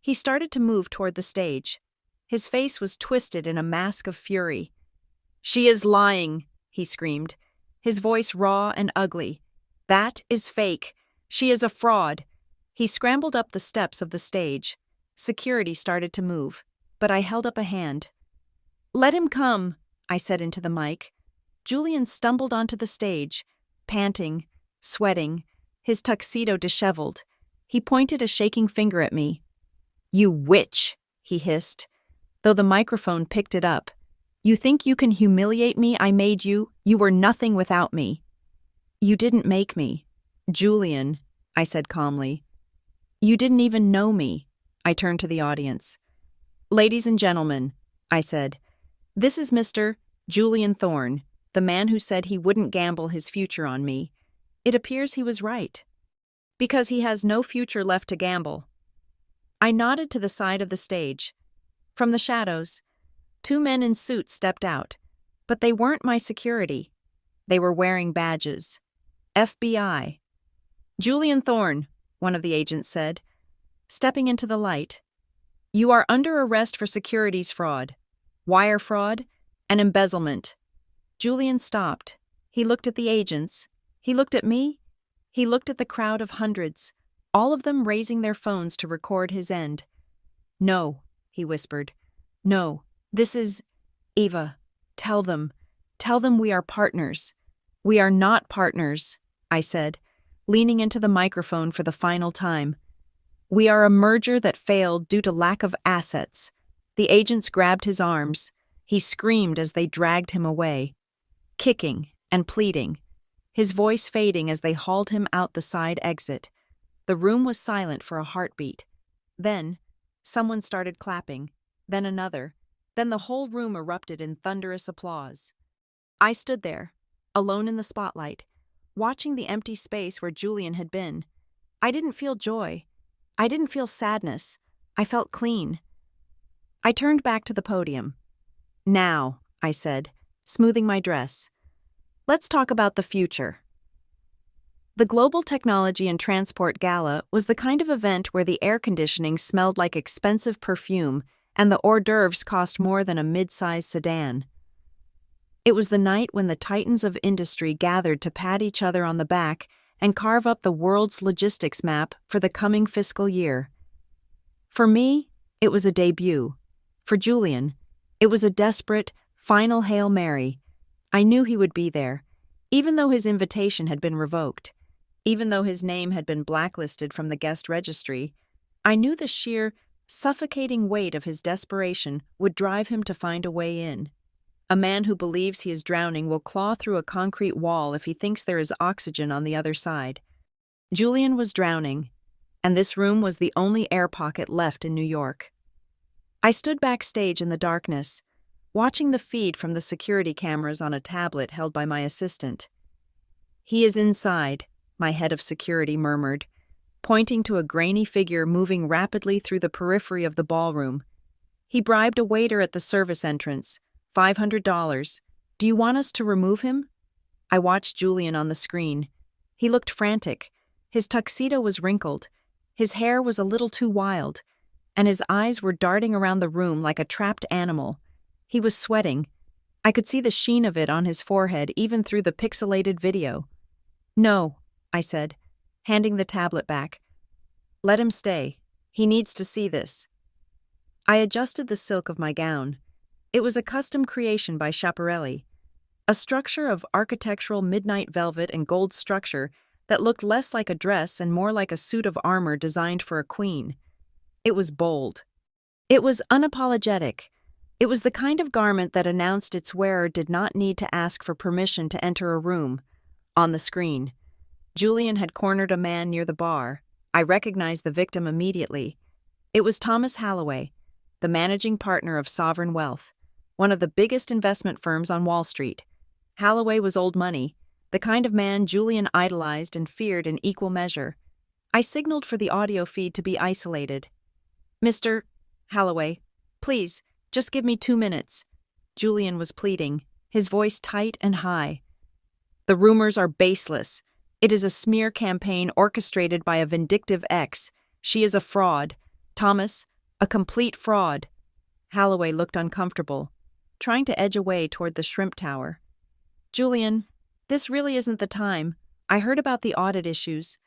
He started to move toward the stage. His face was twisted in a mask of fury. "She is lying," he screamed, his voice raw and ugly. "That is fake. She is a fraud." He scrambled up the steps of the stage. Security started to move, but I held up a hand. "Let him come," I said into the mic. Julian stumbled onto the stage, panting, sweating, his tuxedo disheveled. He pointed a shaking finger at me. "You witch," he hissed, though the microphone picked it up. "You think you can humiliate me? I made you. You were nothing without me." "You didn't make me." "Julian," I said calmly. "You didn't even know me." I turned to the audience. "Ladies and gentlemen," I said, "this is Mr. Julian Thorn, the man who said he wouldn't gamble his future on me. It appears he was right. Because he has no future left to gamble." I nodded to the side of the stage. From the shadows, 2 men in suits stepped out, but they weren't my security. They were wearing badges. FBI. "Julian Thorn," one of the agents said, stepping into the light. "You are under arrest for securities fraud, wire fraud, and embezzlement." Julian stopped. He looked at the agents. He looked at me. He looked at the crowd of hundreds, all of them raising their phones to record his end. "No," he whispered. "No, this is... Eva, tell them we are partners." "We are not partners," I said, leaning into the microphone for the final time. "We are a merger that failed due to lack of assets." The agents grabbed his arms. He screamed as they dragged him away, kicking and pleading, his voice fading as they hauled him out the side exit. The room was silent for a heartbeat. Then, someone started clapping, then another, then the whole room erupted in thunderous applause. I stood there, alone in the spotlight, watching the empty space where Julian had been. I didn't feel joy. I didn't feel sadness. I felt clean. I turned back to the podium. "Now," I said, smoothing my dress, "let's talk about the future." The Global Technology and Transport Gala was the kind of event where the air conditioning smelled like expensive perfume and the hors d'oeuvres cost more than a mid-sized sedan. It was the night when the titans of industry gathered to pat each other on the back and carve up the world's logistics map for the coming fiscal year. For me, it was a debut. For Julian, it was a desperate, final Hail Mary. I knew he would be there, even though his invitation had been revoked. Even though his name had been blacklisted from the guest registry, I knew the sheer, suffocating weight of his desperation would drive him to find a way in. A man who believes he is drowning will claw through a concrete wall if he thinks there is oxygen on the other side. Julian was drowning, and this room was the only air pocket left in New York. I stood backstage in the darkness, watching the feed from the security cameras on a tablet held by my assistant. "He is inside," my head of security murmured, pointing to a grainy figure moving rapidly through the periphery of the ballroom. "He bribed a waiter at the service entrance. $500. Do you want us to remove him?" I watched Julian on the screen. He looked frantic. His tuxedo was wrinkled. His hair was a little too wild, and his eyes were darting around the room like a trapped animal. He was sweating. I could see the sheen of it on his forehead even through the pixelated video. "No," I said, handing the tablet back. "Let him stay. He needs to see this." I adjusted the silk of my gown. It was a custom creation by Schiaparelli, a structure of architectural midnight velvet and gold structure that looked less like a dress and more like a suit of armor designed for a queen. It was bold. It was unapologetic. It was the kind of garment that announced its wearer did not need to ask for permission to enter a room. On the screen, Julian had cornered a man near the bar. I recognized the victim immediately. It was Thomas Halloway, the managing partner of Sovereign Wealth, one of the biggest investment firms on Wall Street. Holloway was old money, the kind of man Julian idolized and feared in equal measure. I signaled for the audio feed to be isolated. "Mr. Holloway, please, just give me 2 minutes." Julian was pleading, his voice tight and high. "The rumors are baseless. It is a smear campaign orchestrated by a vindictive ex. She is a fraud. Thomas, a complete fraud." Holloway looked uncomfortable, trying to edge away toward the shrimp tower. "Julian, this really isn't the time. I heard about the audit issues."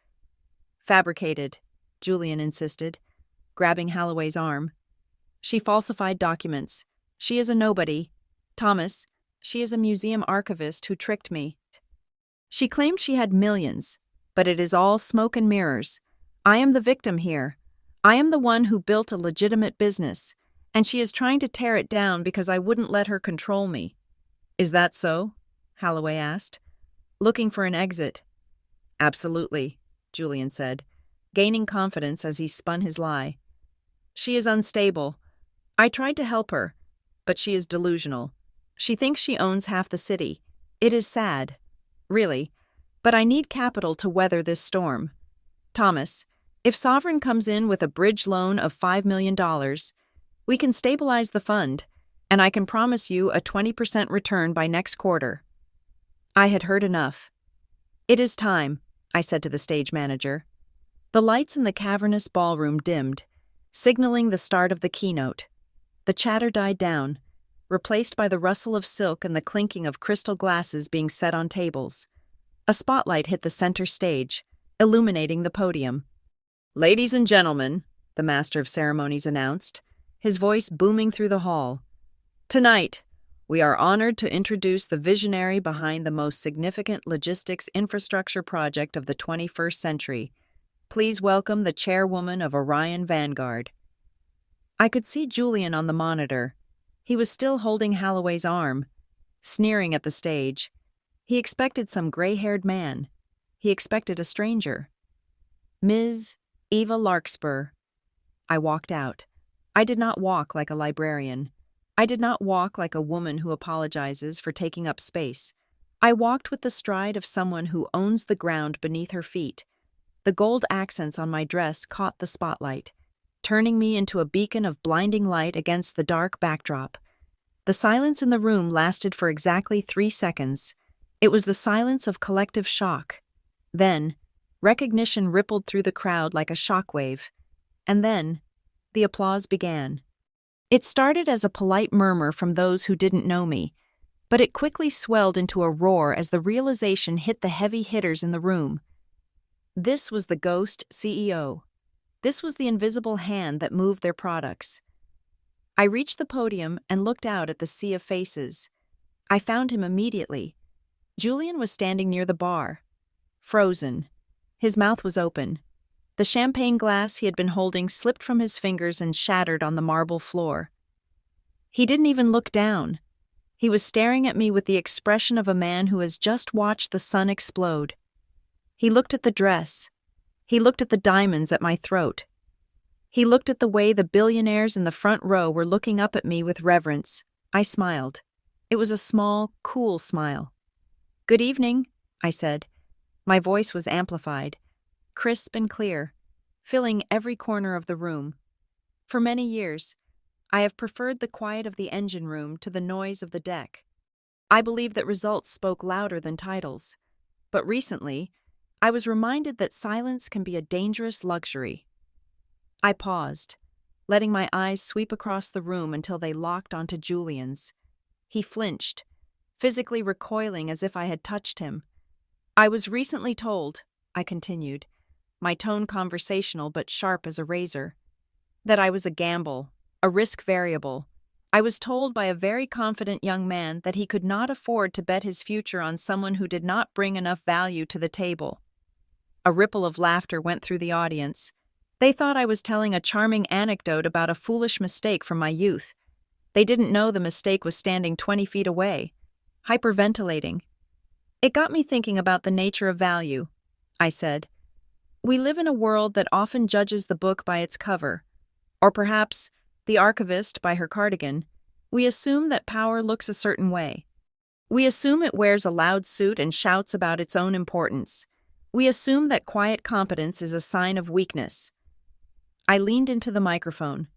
"Fabricated," Julian insisted, grabbing Holloway's arm. "She falsified documents. She is a nobody. Thomas, she is a museum archivist who tricked me. She claimed she had millions, but it is all smoke and mirrors. I am the victim here. I am the one who built a legitimate business, and she is trying to tear it down because I wouldn't let her control me." "Is that so?" Holloway asked, looking for an exit. "Absolutely," Julian said, gaining confidence as he spun his lie. "She is unstable. I tried to help her, but she is delusional. She thinks she owns half the city. It is sad. Really, but I need capital to weather this storm. Thomas, if Sovereign comes in with a bridge loan of $5 million, we can stabilize the fund, and I can promise you a 20% return by next quarter." I had heard enough. "It is time," I said to the stage manager. The lights in the cavernous ballroom dimmed, signaling the start of the keynote. The chatter died down, replaced by the rustle of silk and the clinking of crystal glasses being set on tables. A spotlight hit the center stage, illuminating the podium. "Ladies and gentlemen," the master of ceremonies announced, his voice booming through the hall. "Tonight, we are honored to introduce the visionary behind the most significant logistics infrastructure project of the 21st century. Please welcome the chairwoman of Orion Vanguard." I could see Julian on the monitor. He was still holding Holloway's arm, sneering at the stage. He expected some gray-haired man. He expected a stranger. "Ms. Eva Larkspur." I walked out. I did not walk like a librarian. I did not walk like a woman who apologizes for taking up space. I walked with the stride of someone who owns the ground beneath her feet. The gold accents on my dress caught the spotlight, turning me into a beacon of blinding light against the dark backdrop. The silence in the room lasted for exactly 3 seconds. It was the silence of collective shock. Then, recognition rippled through the crowd like a shockwave. And then, the applause began. It started as a polite murmur from those who didn't know me, but it quickly swelled into a roar as the realization hit the heavy hitters in the room. This was the ghost CEO. This was the invisible hand that moved their products. I reached the podium and looked out at the sea of faces. I found him immediately. Julian was standing near the bar, frozen. His mouth was open. The champagne glass he had been holding slipped from his fingers and shattered on the marble floor. He didn't even look down. He was staring at me with the expression of a man who has just watched the sun explode. He looked at the dress. He looked at the diamonds at my throat. He looked at the way the billionaires in the front row were looking up at me with reverence. I smiled. It was a small, cool smile. "Good evening," I said. My voice was amplified, crisp and clear, filling every corner of the room. For many years, I have preferred the quiet of the engine room to the noise of the deck. I believe that results spoke louder than titles. But recently, I was reminded that silence can be a dangerous luxury. I paused, letting my eyes sweep across the room until they locked onto Julian's. He flinched, physically recoiling as if I had touched him. "I was recently told," I continued, my tone conversational but sharp as a razor, "that I was a gamble, a risk variable. I was told by a very confident young man that he could not afford to bet his future on someone who did not bring enough value to the table." A ripple of laughter went through the audience. They thought I was telling a charming anecdote about a foolish mistake from my youth. They didn't know the mistake was standing 20 feet away, hyperventilating. It got me thinking about the nature of value, I said. We live in a world that often judges the book by its cover, or perhaps The archivist by her cardigan. We assume that power looks a certain way. We assume it wears a loud suit and shouts about its own importance. We assume that quiet competence is a sign of weakness. I leaned into the microphone.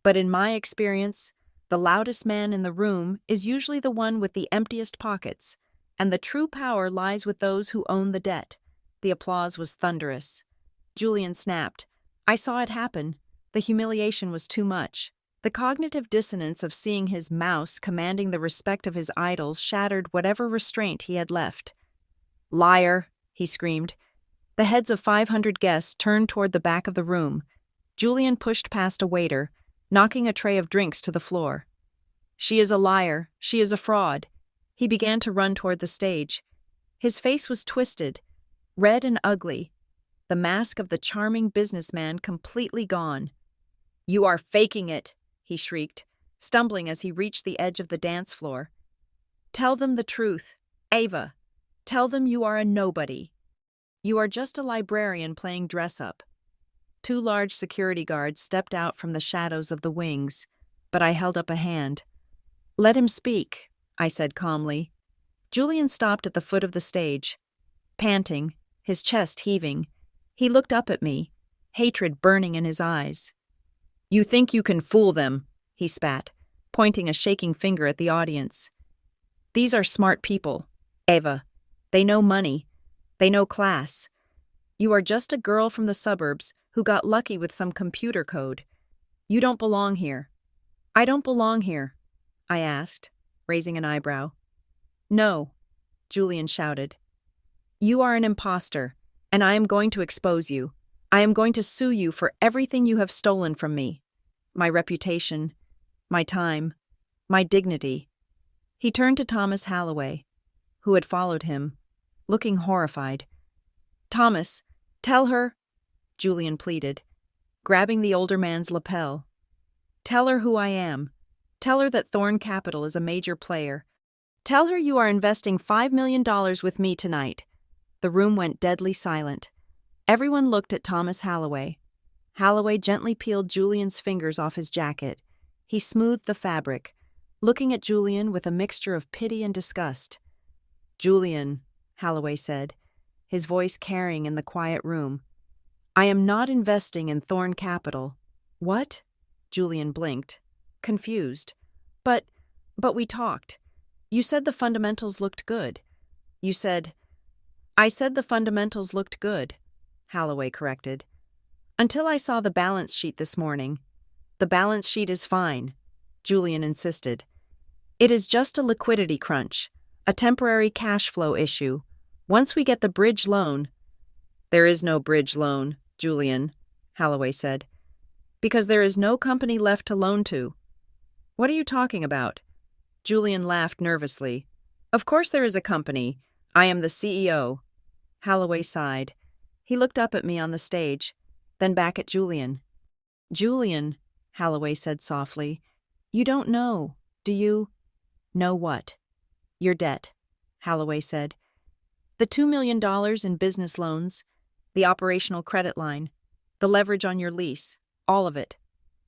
But in my experience, the loudest man in the room is usually the one with the emptiest pockets, and the true power lies with those who own the debt. The applause was thunderous. Julian snapped. I saw it happen. The humiliation was too much. The cognitive dissonance of seeing his mouse commanding the respect of his idols shattered whatever restraint he had left. Liar, he screamed. The heads of 500 guests turned toward the back of the room. Julian pushed past a waiter, knocking a tray of drinks to the floor. She is a liar. She is a fraud. He began to run toward the stage. His face was twisted, red and ugly, the mask of the charming businessman completely gone. You are faking it, he shrieked, stumbling as he reached the edge of the dance floor. Tell them the truth, Ava. Tell them you are a nobody. You are just a librarian playing dress-up. 2 large security guards stepped out from the shadows of the wings, but I held up a hand. Let him speak, I said calmly. Julian stopped at the foot of the stage. Panting, his chest heaving, he looked up at me, hatred burning in his eyes. You think you can fool them, he spat, pointing a shaking finger at the audience. These are smart people, Ava. They know money. They know class. You are just a girl from the suburbs who got lucky with some computer code. You don't belong here. I don't belong here, I asked, raising an eyebrow. No, Julian shouted. You are an imposter, and I am going to expose you. I am going to sue you for everything you have stolen from me. My reputation, my time, my dignity. He turned to Thomas Halloway, who had followed him, looking horrified. Thomas, tell her, Julian pleaded, grabbing the older man's lapel. Tell her who I am. Tell her that Thorn Capital is a major player. Tell her you are investing $5 million with me tonight. The room went deadly silent. Everyone looked at Thomas Halloway. Halloway gently peeled Julian's fingers off his jacket. He smoothed the fabric, looking at Julian with a mixture of pity and disgust. Julian, Halloway said, his voice carrying in the quiet room. I am not investing in Thorn Capital. What? Julian blinked, confused. But we talked. You said the fundamentals looked good. I said the fundamentals looked good, Halloway corrected. Until I saw the balance sheet this morning. The balance sheet is fine, Julian insisted. It is just a liquidity crunch, a temporary cash flow issue. Once we get the bridge loan— There is no bridge loan, Julian, Halloway said, because there is no company left to loan to. What are you talking about? Julian laughed nervously. Of course there is a company. I am the CEO. Halloway sighed. He looked up at me on the stage, then back at Julian. Julian, Halloway said softly, you don't know, do you? Know what? Your debt, Halloway said. The $2 million in business loans, the operational credit line, the leverage on your lease, all of it.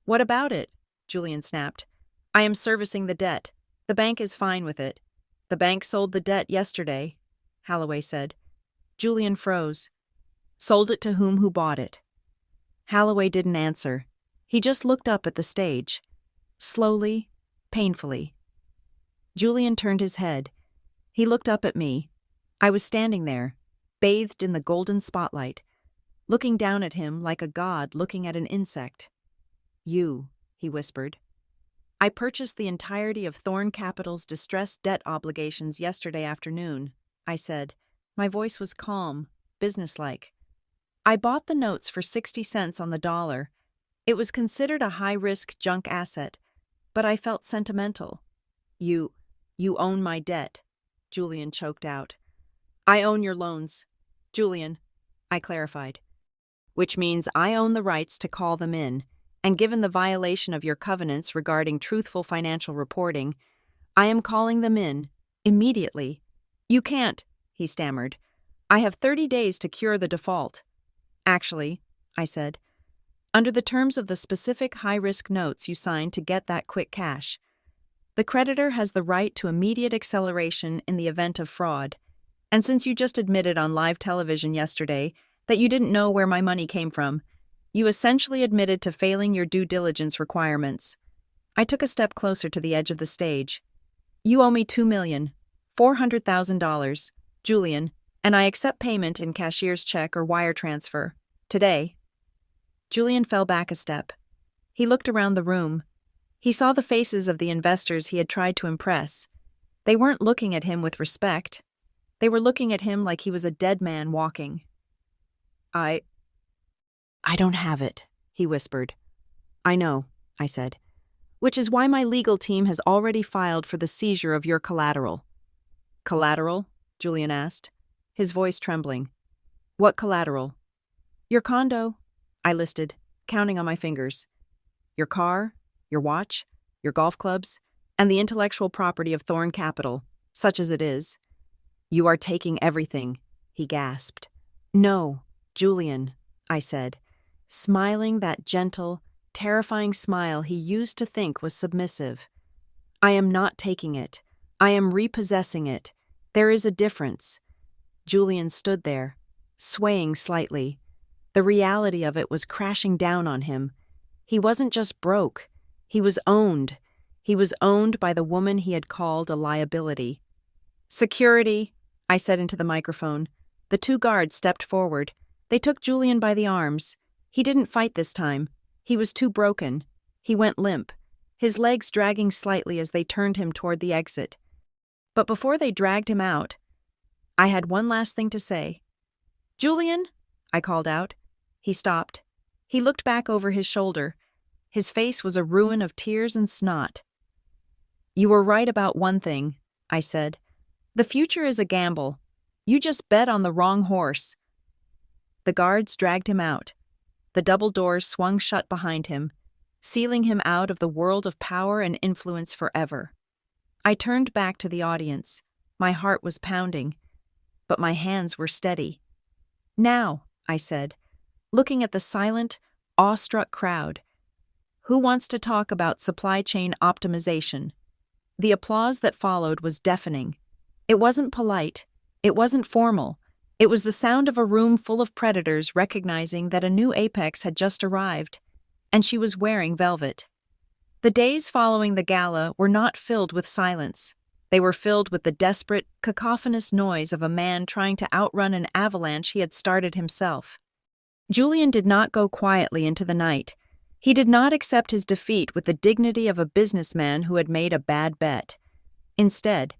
What about it? Julian snapped. I am servicing the debt. The bank is fine with it. The bank sold the debt yesterday, Halloway said. Julian froze. Sold it to who bought it? Halloway didn't answer. He just looked up at the stage. Slowly, painfully. Julian turned his head. He looked up at me. I was standing there, bathed in the golden spotlight, looking down at him like a god looking at an insect. You, he whispered. I purchased the entirety of Thorn Capital's distressed debt obligations yesterday afternoon, I said. My voice was calm, businesslike. I bought the notes for 60 cents on the dollar. It was considered a high-risk junk asset, but I felt sentimental. You own my debt, Julian choked out. I own your loans, Julian, I clarified. Which means I own the rights to call them in, and given the violation of your covenants regarding truthful financial reporting, I am calling them in, immediately. You can't, he stammered. I have 30 days to cure the default. Actually, I said, under the terms of the specific high-risk notes you signed to get that quick cash. The creditor has the right to immediate acceleration in the event of fraud, and since you just admitted on live television yesterday that you didn't know where my money came from, you essentially admitted to failing your due diligence requirements. I took a step closer to the edge of the stage. You owe me $2,400,000, Julian, and I accept payment in cashier's check or wire transfer. Today. Julian fell back a step. He looked around the room. He saw the faces of the investors he had tried to impress. They weren't looking at him with respect. They were looking at him like he was a dead man walking. I don't have it, he whispered. I know, I said, which is why my legal team has already filed for the seizure of your collateral. Collateral? Julian asked, his voice trembling. What collateral? Your condo, I listed, counting on my fingers. Your car, your watch, your golf clubs, and the intellectual property of Thorn Capital, such as it is. You are taking everything, he gasped. No, Julian, I said, smiling that gentle, terrifying smile he used to think was submissive. I am not taking it. I am repossessing it. There is a difference. Julian stood there, swaying slightly. The reality of it was crashing down on him. He wasn't just broke. He was owned. He was owned by the woman he had called a liability. Security, I said into the microphone. The two guards stepped forward. They took Julian by the arms. He didn't fight this time. He was too broken. He went limp, his legs dragging slightly as they turned him toward the exit. But before they dragged him out, I had one last thing to say. Julian, I called out. He stopped. He looked back over his shoulder. His face was a ruin of tears and snot. You were right about one thing, I said. The future is a gamble. You just bet on the wrong horse. The guards dragged him out. The double doors swung shut behind him, sealing him out of the world of power and influence forever. I turned back to the audience. My heart was pounding, but my hands were steady. Now, I said, looking at the silent, awestruck crowd, who wants to talk about supply chain optimization? The applause that followed was deafening. It wasn't polite. It wasn't formal. It was the sound of a room full of predators recognizing that a new apex had just arrived, and she was wearing velvet. The days following the gala were not filled with silence. They were filled with the desperate, cacophonous noise of a man trying to outrun an avalanche he had started himself. Julian did not go quietly into the night. He did not accept his defeat with the dignity of a businessman who had made a bad bet. Instead,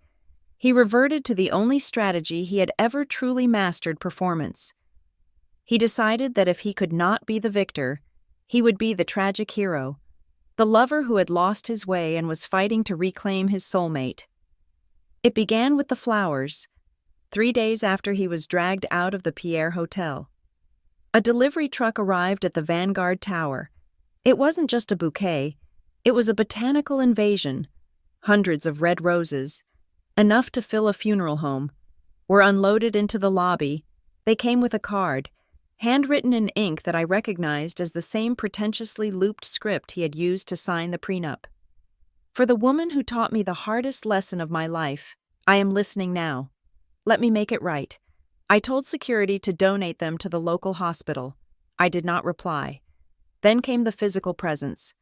he reverted to the only strategy he had ever truly mastered: performance. He decided that if he could not be the victor, he would be the tragic hero, the lover who had lost his way and was fighting to reclaim his soulmate. It began with the flowers, 3 days after he was dragged out of the Pierre Hotel. A delivery truck arrived at the Vanguard Tower. It wasn't just a bouquet, it was a botanical invasion. Hundreds of red roses, enough to fill a funeral home, were unloaded into the lobby. They came with a card, handwritten in ink that I recognized as the same pretentiously looped script he had used to sign the prenup. For the woman who taught me the hardest lesson of my life, I am listening now. Let me make it right. I told security to donate them to the local hospital. I did not reply. Then came the physical presence.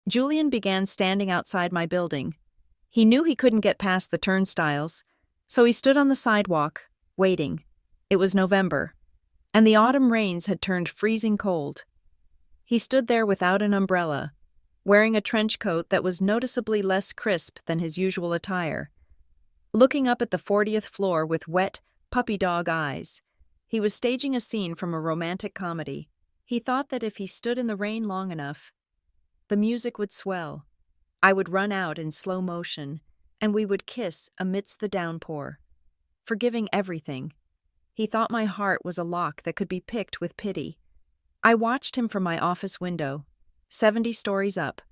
Julian began standing outside my building. He knew he couldn't get past the turnstiles, so he stood on the sidewalk, waiting. It was November, and the autumn rains had turned freezing cold. He stood there without an umbrella, wearing a trench coat that was noticeably less crisp than his usual attire. Looking up at the 40th floor with wet, puppy dog eyes, he was staging a scene from a romantic comedy. He thought that if he stood in the rain long enough, the music would swell. I would run out in slow motion, and we would kiss amidst the downpour, forgiving everything. He thought my heart was a lock that could be picked with pity. I watched him from my office window, 70 stories up.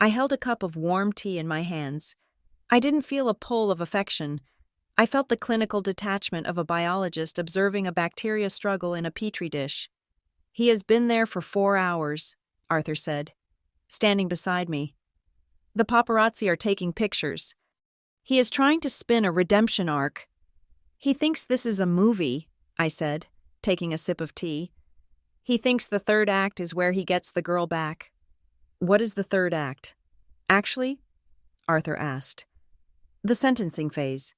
I held a cup of warm tea in my hands. I didn't feel a pull of affection. I felt the clinical detachment of a biologist observing a bacteria struggle in a petri dish. He has been there for 4 hours, Arthur said, standing beside me. The paparazzi are taking pictures. He is trying to spin a redemption arc. He thinks this is a movie, I said, taking a sip of tea. He thinks the third act is where he gets the girl back. What is the third act? Actually? Arthur asked. The sentencing phase,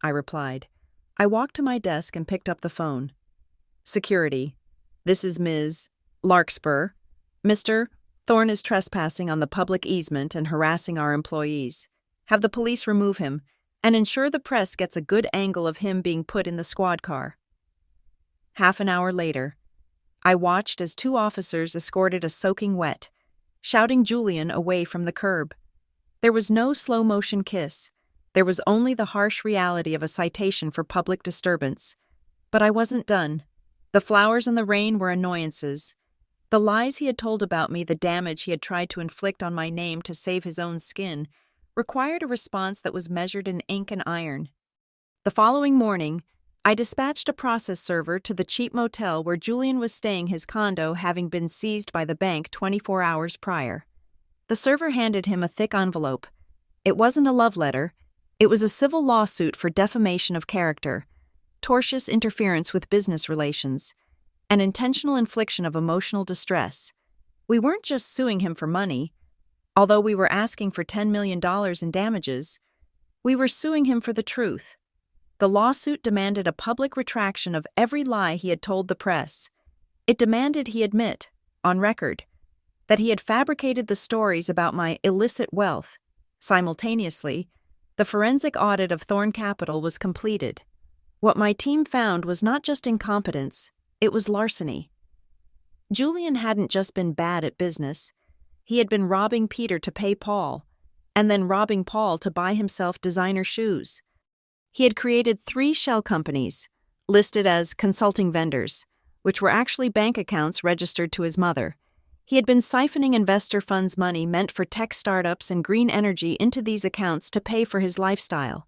I replied. I walked to my desk and picked up the phone. Security. This is Ms. Larkspur. Mr. Thorne is trespassing on the public easement and harassing our employees. Have the police remove him and ensure the press gets a good angle of him being put in the squad car. Half an hour later, I watched as 2 officers escorted a soaking wet, shouting Julian away from the curb. There was no slow-motion kiss. There was only the harsh reality of a citation for public disturbance. But I wasn't done. The flowers and the rain were annoyances. The lies he had told about me, the damage he had tried to inflict on my name to save his own skin, required a response that was measured in ink and iron. The following morning, I dispatched a process server to the cheap motel where Julian was staying, his condo having been seized by the bank 24 hours prior. The server handed him a thick envelope. It wasn't a love letter. It was a civil lawsuit for defamation of character, tortious interference with business relations, and intentional infliction of emotional distress. We weren't just suing him for money. Although we were asking for $10 million in damages, we were suing him for the truth. The lawsuit demanded a public retraction of every lie he had told the press. It demanded he admit, on record, that he had fabricated the stories about my illicit wealth. Simultaneously, the forensic audit of Thorne Capital was completed. What my team found was not just incompetence, it was larceny. Julian hadn't just been bad at business. He had been robbing Peter to pay Paul, and then robbing Paul to buy himself designer shoes. He had created 3 shell companies, listed as consulting vendors, which were actually bank accounts registered to his mother. He had been siphoning investor funds' money meant for tech startups and green energy into these accounts to pay for his lifestyle.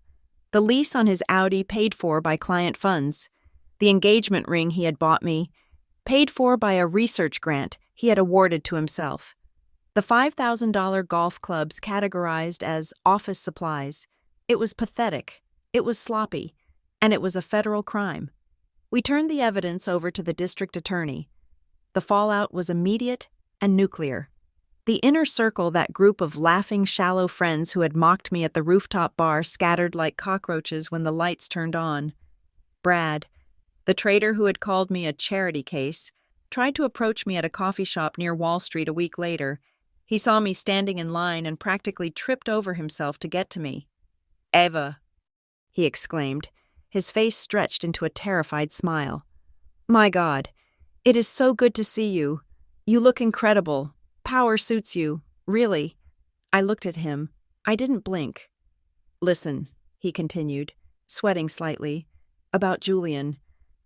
The lease on his Audi paid for by client funds. The engagement ring he had bought me, paid for by a research grant he had awarded to himself. The $5,000 golf clubs categorized as office supplies. It was pathetic, it was sloppy, and it was a federal crime. We turned the evidence over to the district attorney. The fallout was immediate and nuclear. The inner circle, that group of laughing, shallow friends who had mocked me at the rooftop bar, scattered like cockroaches when the lights turned on. Brad, the trader who had called me a charity case, tried to approach me at a coffee shop near Wall Street a week later. He saw me standing in line and practically tripped over himself to get to me. "Eva," he exclaimed, his face stretched into a terrified smile. "My God, it is so good to see you. You look incredible. Power suits you, really." I looked at him. I didn't blink. "Listen," he continued, sweating slightly, "about Julian.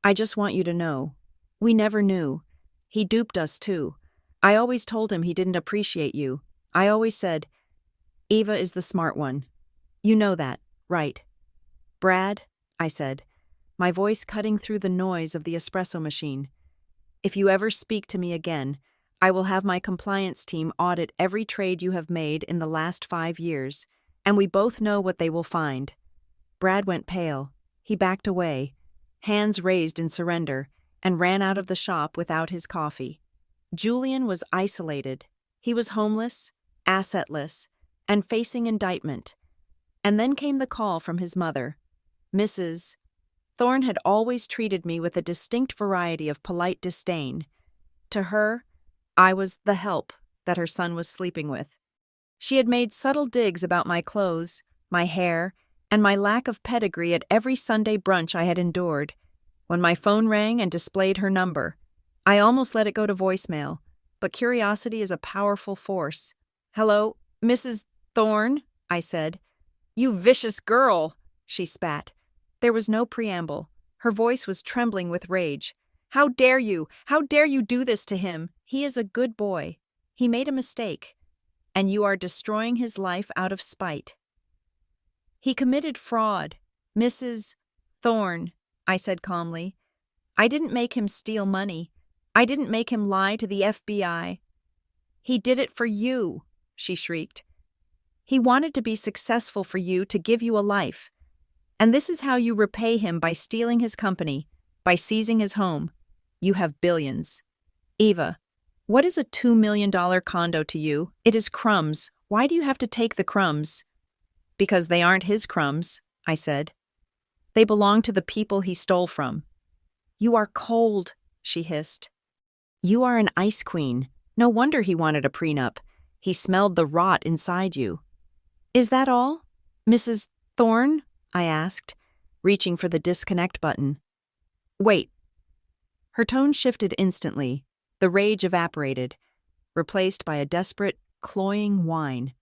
I just want you to know. We never knew. He duped us too. I always told him he didn't appreciate you. I always said, Eva is the smart one. You know that, right?" "Brad," I said, my voice cutting through the noise of the espresso machine, "if you ever speak to me again, I will have my compliance team audit every trade you have made in the last 5 years, and we both know what they will find." Brad went pale. He backed away, hands raised in surrender, and ran out of the shop without his coffee. Julian was isolated. He was homeless, assetless, and facing indictment. And then came the call from his mother. Mrs. Thorne had always treated me with a distinct variety of polite disdain. To her, I was the help that her son was sleeping with. She had made subtle digs about my clothes, my hair, and my lack of pedigree at every Sunday brunch I had endured. When my phone rang and displayed her number, I almost let it go to voicemail, but curiosity is a powerful force. "Hello, Mrs. Thorne," I said. "You vicious girl," she spat. There was no preamble. Her voice was trembling with rage. "How dare you? How dare you do this to him? He is a good boy. He made a mistake, and you are destroying his life out of spite." "He committed fraud, Mrs. Thorne," I said calmly. "I didn't make him steal money. I didn't make him lie to the FBI." He did it for you, she shrieked. He wanted to be successful for you, to give you a life. And this is how you repay him: by stealing his company, by seizing his home. You have billions. Eva, what is a $2 million condo to you? It is crumbs. Why do you have to take the crumbs? Because they aren't his crumbs, I said. They belong to the people he stole from. You are cold, she hissed. You are an ice queen. No wonder he wanted a prenup. He smelled the rot inside you. Is that all, Mrs. Thorne? I asked, reaching for the disconnect button. Wait. Her tone shifted instantly. The rage evaporated, replaced by a desperate, cloying whine.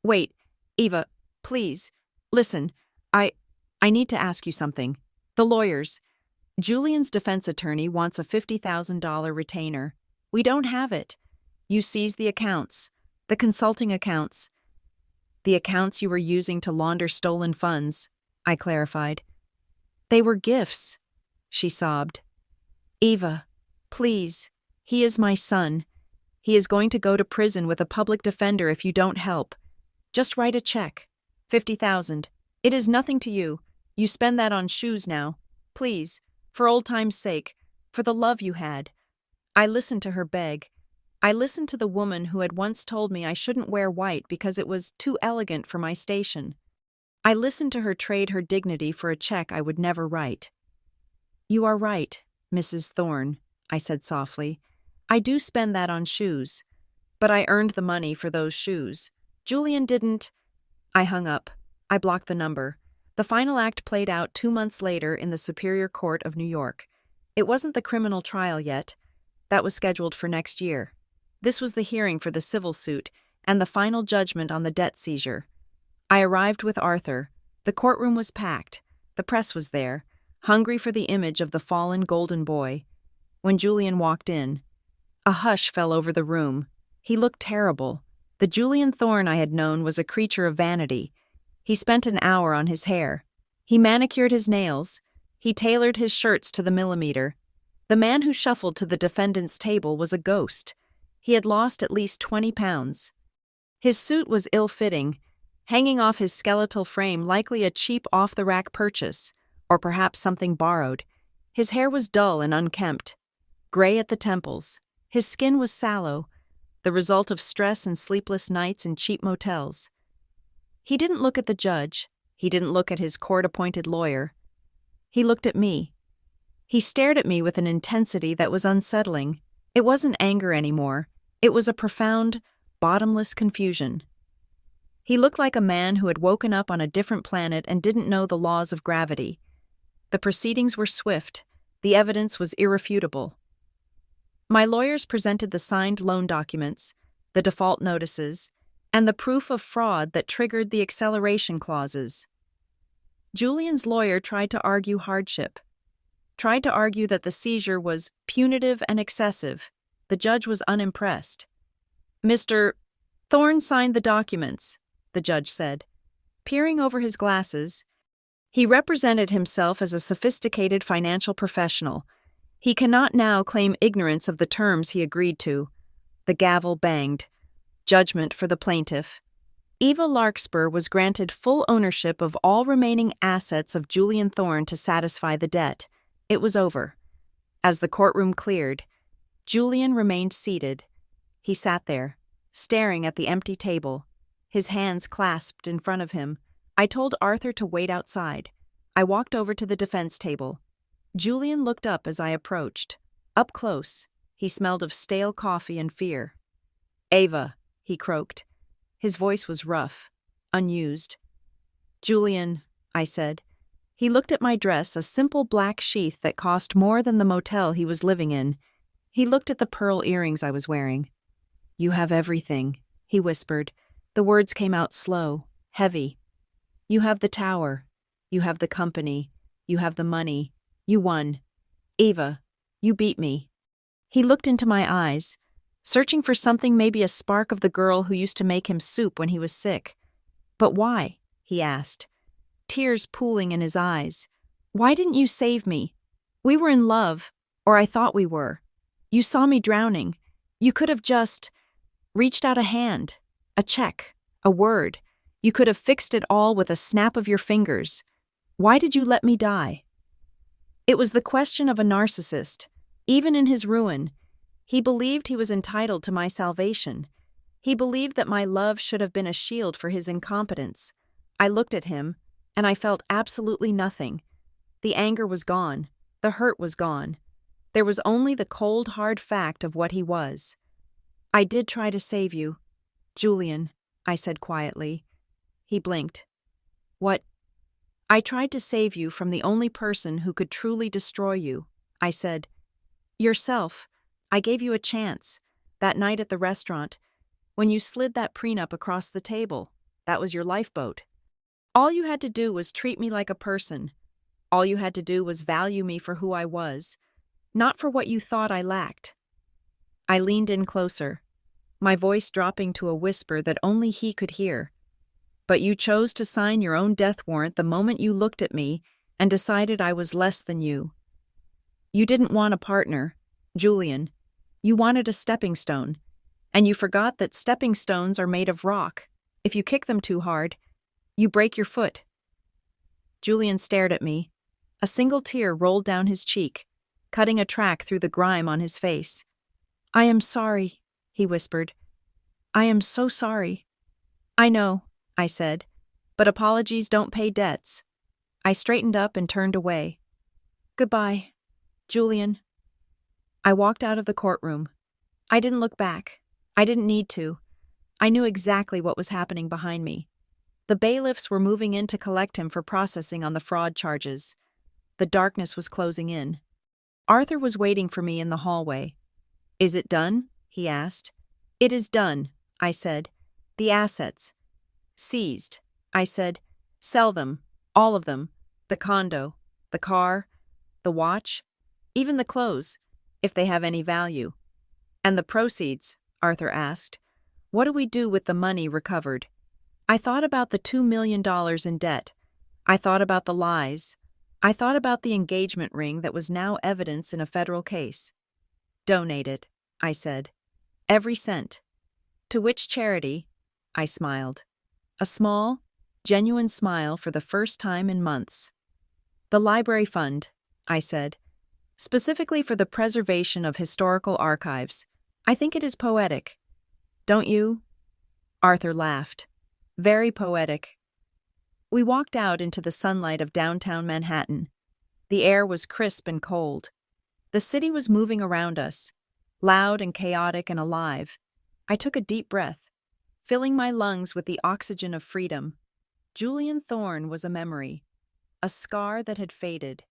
Wait, Eva, please, listen. I need to ask you something. The lawyers. Julian's defense attorney wants a $50,000 retainer. We don't have it. You seized the accounts, the consulting accounts. The accounts you were using to launder stolen funds, I clarified. They were gifts, she sobbed. Eva, please, he is my son. He is going to go to prison with a public defender if you don't help. Just write a check. $50,000. It is nothing to you. You spend that on shoes now. Please, for old time's sake, for the love you had. I listened to her beg. I listened to the woman who had once told me I shouldn't wear white because it was too elegant for my station. I listened to her trade her dignity for a check I would never write. You are right, Mrs. Thorne, I said softly. I do spend that on shoes. But I earned the money for those shoes. Julian didn't. I hung up. I blocked the number. The final act played out 2 months later in the Superior Court of New York. It wasn't the criminal trial yet. That was scheduled for next year. This was the hearing for the civil suit and the final judgment on the debt seizure. I arrived with Arthur. The courtroom was packed. The press was there, hungry for the image of the fallen golden boy. When Julian walked in, a hush fell over the room. He looked terrible. The Julian Thorne I had known was a creature of vanity. He spent an hour on his hair. He manicured his nails. He tailored his shirts to the millimeter. The man who shuffled to the defendant's table was a ghost. He had lost at least 20 pounds. His suit was ill-fitting, hanging off his skeletal frame, likely a cheap off-the-rack purchase, or perhaps something borrowed. His hair was dull and unkempt, gray at the temples. His skin was sallow, the result of stress and sleepless nights in cheap motels. He didn't look at the judge. He didn't look at his court-appointed lawyer. He looked at me. He stared at me with an intensity that was unsettling. It wasn't anger anymore. It was a profound, bottomless confusion. He looked like a man who had woken up on a different planet and didn't know the laws of gravity. The proceedings were swift. The evidence was irrefutable. My lawyers presented the signed loan documents, the default notices, and the proof of fraud that triggered the acceleration clauses. Julian's lawyer tried to argue hardship, tried to argue that the seizure was punitive and excessive. The judge was unimpressed. Mr. Thorne signed the documents, the judge said. Peering over his glasses, he represented himself as a sophisticated financial professional. He cannot now claim ignorance of the terms he agreed to. The gavel banged. Judgment for the plaintiff. Eva Larkspur was granted full ownership of all remaining assets of Julian Thorne to satisfy the debt. It was over. As the courtroom cleared, Julian remained seated. He sat there, staring at the empty table, his hands clasped in front of him. I told Arthur to wait outside. I walked over to the defense table. Julian looked up as I approached. Up close, he smelled of stale coffee and fear. Ava, he croaked. His voice was rough, unused. Julian, I said. He looked at my dress, a simple black sheath that cost more than the motel he was living in. He looked at the pearl earrings I was wearing. You have everything, he whispered. The words came out slow, heavy. You have the tower. You have the company. You have the money. You won. Eva, you beat me. He looked into my eyes, searching for something, maybe a spark of the girl who used to make him soup when he was sick. But why? He asked, tears pooling in his eyes. Why didn't you save me? We were in love, or I thought we were. You saw me drowning. You could have just... Reached out a hand, a check, a word. You could have fixed it all with a snap of your fingers. Why did you let me die? It was the question of a narcissist. Even in his ruin, he believed he was entitled to my salvation. He believed that my love should have been a shield for his incompetence. I looked at him, and I felt absolutely nothing. The anger was gone. The hurt was gone. There was only the cold, hard fact of what he was. I did try to save you, Julian, I said quietly. He blinked. What? I tried to save you from the only person who could truly destroy you, I said. Yourself. I gave you a chance. That night at the restaurant, when you slid that prenup across the table, that was your lifeboat. All you had to do was treat me like a person. All you had to do was value me for who I was, not for what you thought I lacked. I leaned in closer, my voice dropping to a whisper that only he could hear. But you chose to sign your own death warrant the moment you looked at me and decided I was less than you. You didn't want a partner, Julian. You wanted a stepping stone, and you forgot that stepping stones are made of rock. If you kick them too hard, you break your foot. Julian stared at me. A single tear rolled down his cheek, cutting a track through the grime on his face. I am sorry, he whispered. I am so sorry. I know, I said, but apologies don't pay debts. I straightened up and turned away. Goodbye, Julian. I walked out of the courtroom. I didn't look back. I didn't need to. I knew exactly what was happening behind me. The bailiffs were moving in to collect him for processing on the fraud charges. The darkness was closing in. Arthur was waiting for me in the hallway. Is it done? He asked. It is done, I said. The assets. Seized, I said. Sell them, all of them. The condo, the car, the watch, even the clothes, if they have any value. And the proceeds, Arthur asked. What do we do with the money recovered? I thought about the $2 million in debt. I thought about the lies. I thought about the engagement ring that was now evidence in a federal case. Donate it, I said. Every cent. To which charity? I smiled. A small, genuine smile for the first time in months. The library fund, I said. Specifically for the preservation of historical archives. I think it is poetic. Don't you? Arthur laughed. Very poetic. We walked out into the sunlight of downtown Manhattan. The air was crisp and cold. The city was moving around us, loud and chaotic and alive. I took a deep breath, filling my lungs with the oxygen of freedom. Julian Thorne was a memory, a scar that had faded.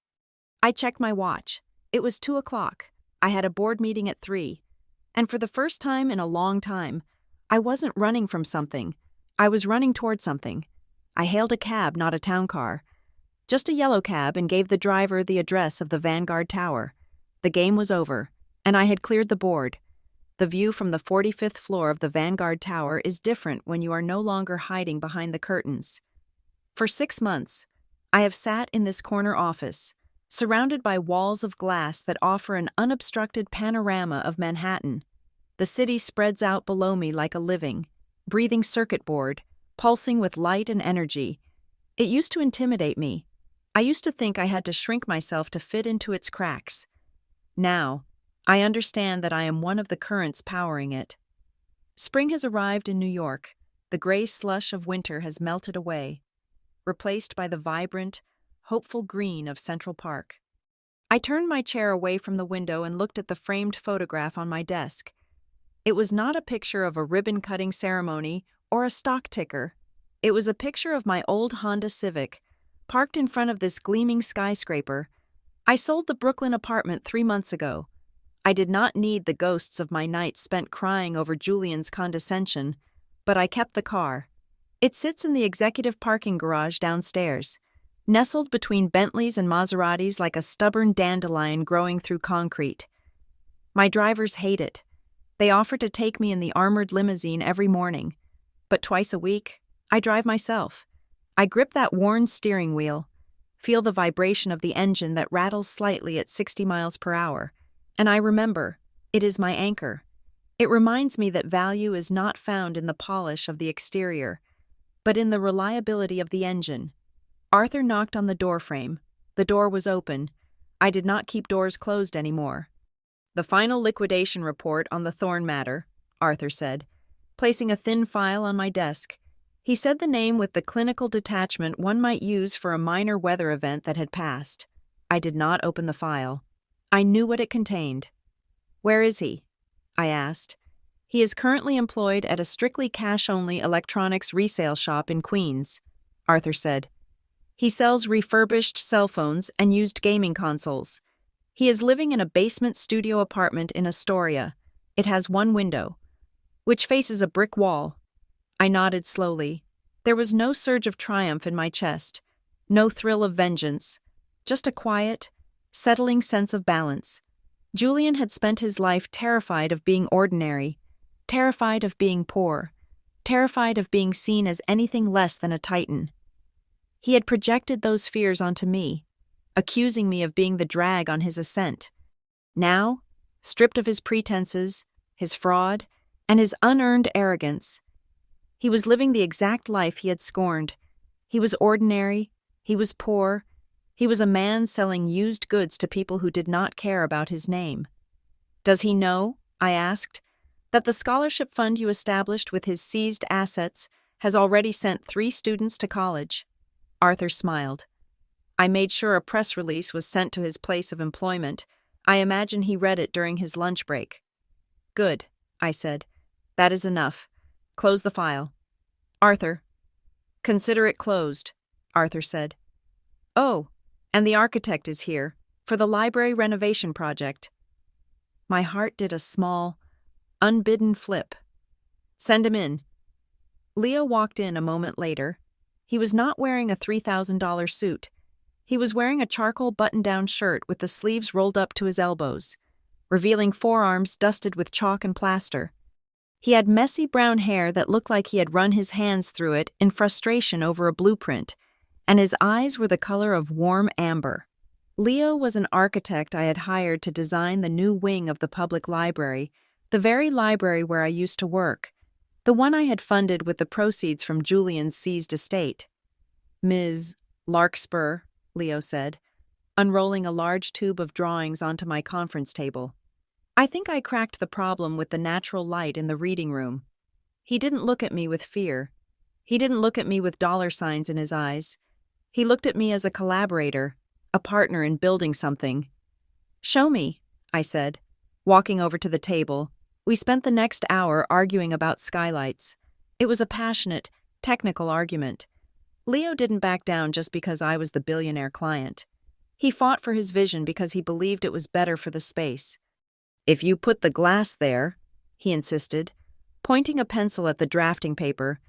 I checked my watch. It was 2:00. I had a board meeting at 3, and for the first time in a long time, I wasn't running from something. I was running toward something. I hailed a cab, not a town car. Just a yellow cab, and gave the driver the address of the Vanguard Tower. The game was over, and I had cleared the board. The view from the 45th floor of the Vanguard Tower is different when you are no longer hiding behind the curtains. For 6 months, I have sat in this corner office, surrounded by walls of glass that offer an unobstructed panorama of Manhattan. The city spreads out below me like a living, breathing circuit board, pulsing with light and energy. It used to intimidate me. I used to think I had to shrink myself to fit into its cracks. Now, I understand that I am one of the currents powering it. Spring has arrived in New York. The gray slush of winter has melted away, replaced by the vibrant, hopeful green of Central Park. I turned my chair away from the window and looked at the framed photograph on my desk. It was not a picture of a ribbon-cutting ceremony or a stock ticker. It was a picture of my old Honda Civic, parked in front of this gleaming skyscraper. I sold the Brooklyn apartment 3 months ago. I did not need the ghosts of my nights spent crying over Julian's condescension, but I kept the car. It sits in the executive parking garage downstairs, nestled between Bentleys and Maseratis like a stubborn dandelion growing through concrete. My drivers hate it. They offer to take me in the armored limousine every morning, but twice a week, I drive myself. I grip that worn steering wheel, feel the vibration of the engine that rattles slightly at 60 miles per hour, and I remember, it is my anchor. It reminds me that value is not found in the polish of the exterior, but in the reliability of the engine. Arthur knocked on the doorframe. The door was open. I did not keep doors closed anymore. "The final liquidation report on the Thorn matter," Arthur said, placing a thin file on my desk. He said the name with the clinical detachment one might use for a minor weather event that had passed. I did not open the file. I knew what it contained. "Where is he?" I asked. "He is currently employed at a strictly cash-only electronics resale shop in Queens," Arthur said. "He sells refurbished cell phones and used gaming consoles. He is living in a basement studio apartment in Astoria. It has one window, which faces a brick wall." I nodded slowly. There was no surge of triumph in my chest, no thrill of vengeance, just a quiet, settling sense of balance. Julian had spent his life terrified of being ordinary, terrified of being poor, terrified of being seen as anything less than a titan. He had projected those fears onto me, accusing me of being the drag on his ascent. Now, stripped of his pretenses, his fraud, and his unearned arrogance, he was living the exact life he had scorned. He was ordinary, he was poor, he was a man selling used goods to people who did not care about his name. "Does he know," I asked, "that the scholarship fund you established with his seized assets has already sent 3 students to college?" Arthur smiled. "I made sure a press release was sent to his place of employment. I imagine he read it during his lunch break." "Good," I said. "That is enough. Close the file." "Arthur." "Consider it closed," Arthur said. "Oh, and the architect is here, for the library renovation project." My heart did a small, unbidden flip. "Send him in." Leo walked in a moment later. He was not wearing a $3,000 suit. He was wearing a charcoal button-down shirt with the sleeves rolled up to his elbows, revealing forearms dusted with chalk and plaster. He had messy brown hair that looked like he had run his hands through it in frustration over a blueprint, and his eyes were the color of warm amber. Leo was an architect I had hired to design the new wing of the public library, the very library where I used to work, the one I had funded with the proceeds from Julian's seized estate. "Ms. Larkspur," Leo said, unrolling a large tube of drawings onto my conference table. I think I cracked the problem with the natural light in the reading room. He didn't look at me with fear. He didn't look at me with dollar signs in his eyes. He looked at me as a collaborator, a partner in building something. "Show me," I said, walking over to the table. We spent the next hour arguing about skylights. It was a passionate, technical argument. Leo didn't back down just because I was the billionaire client. He fought for his vision because he believed it was better for the space. "If you put the glass there," he insisted, pointing a pencil at the drafting paper,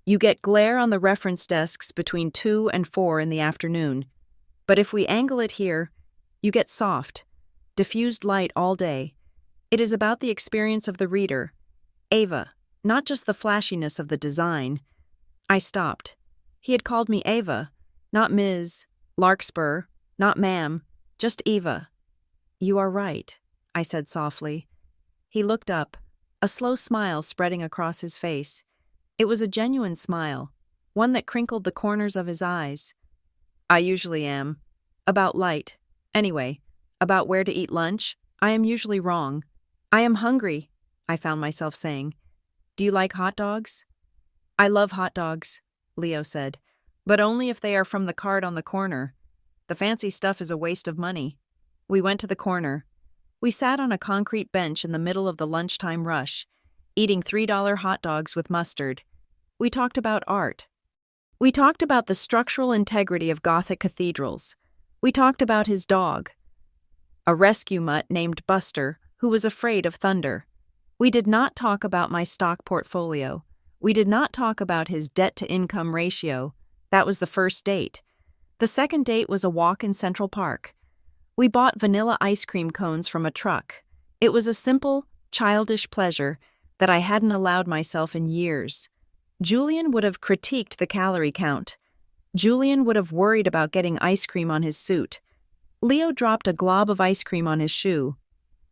"you get glare on the reference desks between 2 and 4 in the afternoon. But if we angle it here, you get soft, diffused light all day. It is about the experience of the reader. Ava, not just the flashiness of the design." I stopped. He had called me Ava, not Ms. Larkspur, not ma'am, just Eva. "You are right," I said softly. He looked up, a slow smile spreading across his face. It was a genuine smile, one that crinkled the corners of his eyes. "I usually am. About light. Anyway, about where to eat lunch, I am usually wrong. I am hungry," I found myself saying. "Do you like hot dogs?" "I love hot dogs," Leo said, "but only if they are from the cart on the corner. The fancy stuff is a waste of money." We went to the corner. We sat on a concrete bench in the middle of the lunchtime rush, eating $3 hot dogs with mustard. We talked about art. We talked about the structural integrity of Gothic cathedrals. We talked about his dog, a rescue mutt named Buster, who was afraid of thunder. We did not talk about my stock portfolio. We did not talk about his debt-to-income ratio. That was the first date. The second date was a walk in Central Park. We bought vanilla ice cream cones from a truck. It was a simple, childish pleasure that I hadn't allowed myself in years. Julian would have critiqued the calorie count. Julian would have worried about getting ice cream on his suit. Leo dropped a glob of ice cream on his shoe,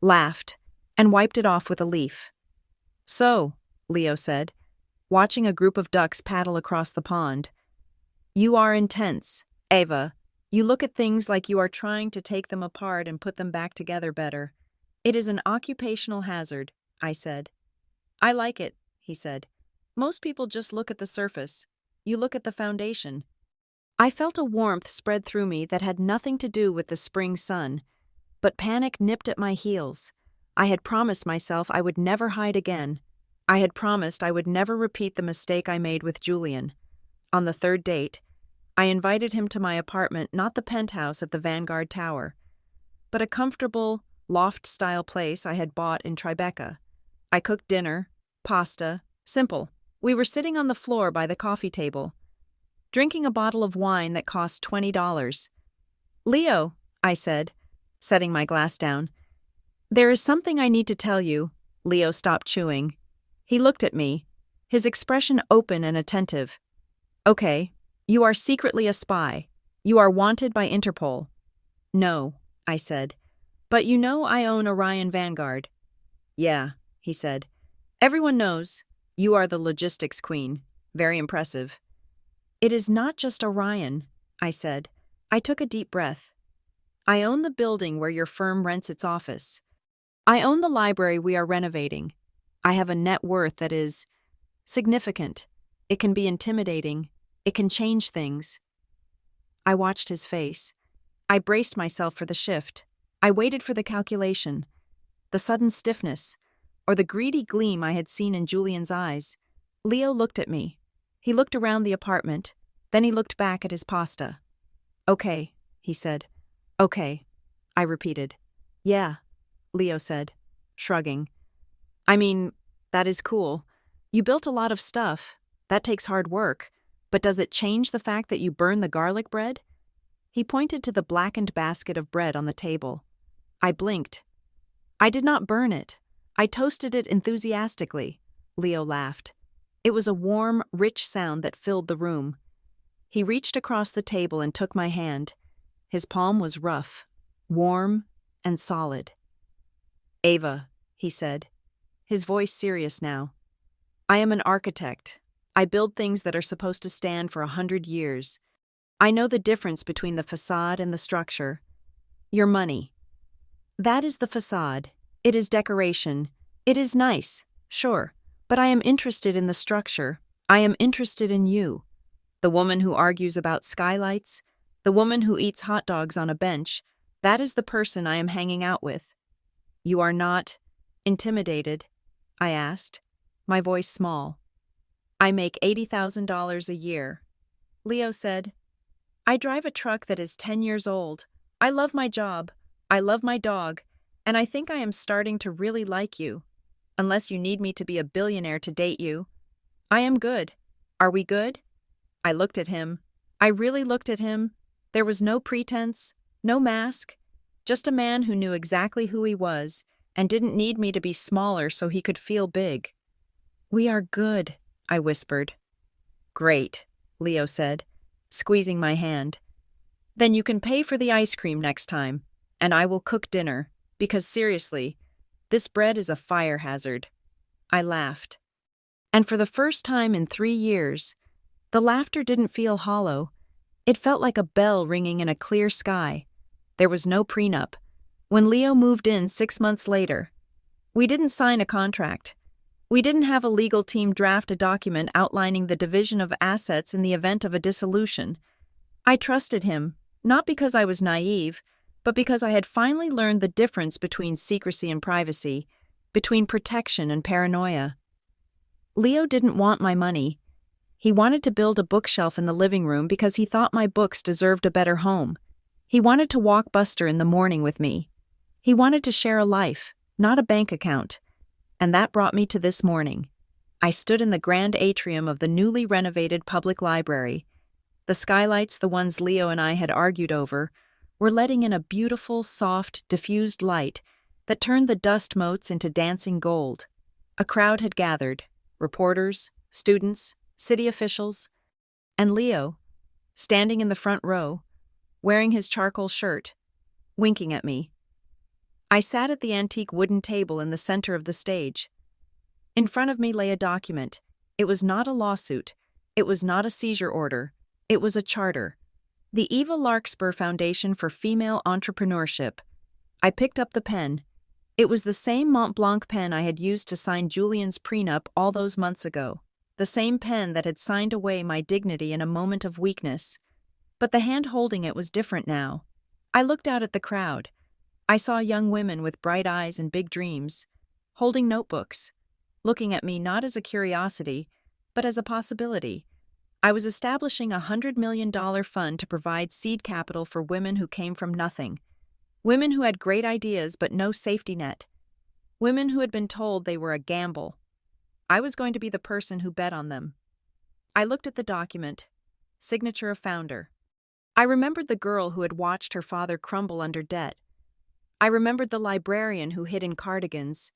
laughed, and wiped it off with a leaf. So, Leo said, watching a group of ducks paddle across the pond. You are intense, Ava. You look at things like you are trying to take them apart and put them back together better. It is an occupational hazard, I said. I like it, he said. Most people just look at the surface. You look at the foundation. I felt a warmth spread through me that had nothing to do with the spring sun, but panic nipped at my heels. I had promised myself I would never hide again. I had promised I would never repeat the mistake I made with Julian. On the third date, I invited him to my apartment, not the penthouse at the Vanguard Tower, but a comfortable, loft-style place I had bought in Tribeca. I cooked dinner, pasta, simple. We were sitting on the floor by the coffee table, drinking a bottle of wine that cost $20. Leo, I said, setting my glass down. There is something I need to tell you. Leo stopped chewing. He looked at me, his expression open and attentive. Okay, you are secretly a spy. You are wanted by Interpol. No, I said. But you know I own Orion Vanguard. Yeah, he said. Everyone knows. You are the logistics queen. Very impressive. It is not just Orion, I said. I took a deep breath. I own the building where your firm rents its office. I own the library we are renovating. I have a net worth that is significant. It can be intimidating. It can change things. I watched his face. I braced myself for the shift. I waited for the calculation, the sudden stiffness, or the greedy gleam I had seen in Julian's eyes. Leo looked at me. He looked around the apartment, then he looked back at his pasta. Okay, he said. Okay, I repeated. Yeah, Leo said, shrugging. I mean, that is cool. You built a lot of stuff. That takes hard work. But does it change the fact that you burn the garlic bread? He pointed to the blackened basket of bread on the table. I blinked. I did not burn it. I toasted it enthusiastically. Leo laughed. It was a warm, rich sound that filled the room. He reached across the table and took my hand. His palm was rough, warm, and solid. Ava, he said, his voice serious now. I am an architect. I build things that are supposed to stand for 100 years. I know the difference between the facade and the structure. Your money. That is the facade. It is decoration. It is nice, sure, but I am interested in the structure. I am interested in you. The woman who argues about skylights, the woman who eats hot dogs on a bench, that is the person I am hanging out with. You are not intimidated? I asked, my voice small. I make $80,000 a year. Leo said, I drive a truck that is 10 years old. I love my job. I love my dog. And I think I am starting to really like you. Unless you need me to be a billionaire to date you. I am good. Are we good? I looked at him. I really looked at him. There was no pretense, no mask. Just a man who knew exactly who he was and didn't need me to be smaller so he could feel big. We are good, I whispered. Great, Leo said, squeezing my hand. Then you can pay for the ice cream next time, and I will cook dinner, because seriously, this bread is a fire hazard. I laughed. And for the first time in 3 years, the laughter didn't feel hollow. It felt like a bell ringing in a clear sky. There was no prenup. When Leo moved in 6 months later, we didn't sign a contract. We didn't have a legal team draft a document outlining the division of assets in the event of a dissolution. I trusted him, not because I was naive, but because I had finally learned the difference between secrecy and privacy, between protection and paranoia. Leo didn't want my money. He wanted to build a bookshelf in the living room because he thought my books deserved a better home. He wanted to walk Buster in the morning with me. He wanted to share a life, not a bank account. And that brought me to this morning. I stood in the grand atrium of the newly renovated public library. The skylights, the ones Leo and I had argued over, were letting in a beautiful, soft, diffused light that turned the dust motes into dancing gold. A crowd had gathered, reporters, students, city officials, and Leo, standing in the front row, wearing his charcoal shirt, winking at me. I sat at the antique wooden table in the center of the stage. In front of me lay a document. It was not a lawsuit. It was not a seizure order. It was a charter. The Eva Larkspur Foundation for Female Entrepreneurship. I picked up the pen. It was the same Mont Blanc pen I had used to sign Julian's prenup all those months ago. The same pen that had signed away my dignity in a moment of weakness. But the hand holding it was different now. I looked out at the crowd. I saw young women with bright eyes and big dreams, holding notebooks, looking at me not as a curiosity, but as a possibility. I was establishing a $100 million fund to provide seed capital for women who came from nothing. Women who had great ideas but no safety net. Women who had been told they were a gamble. I was going to be the person who bet on them. I looked at the document. Signature of founder. I remembered the girl who had watched her father crumble under debt. I remembered the librarian who hid in cardigans.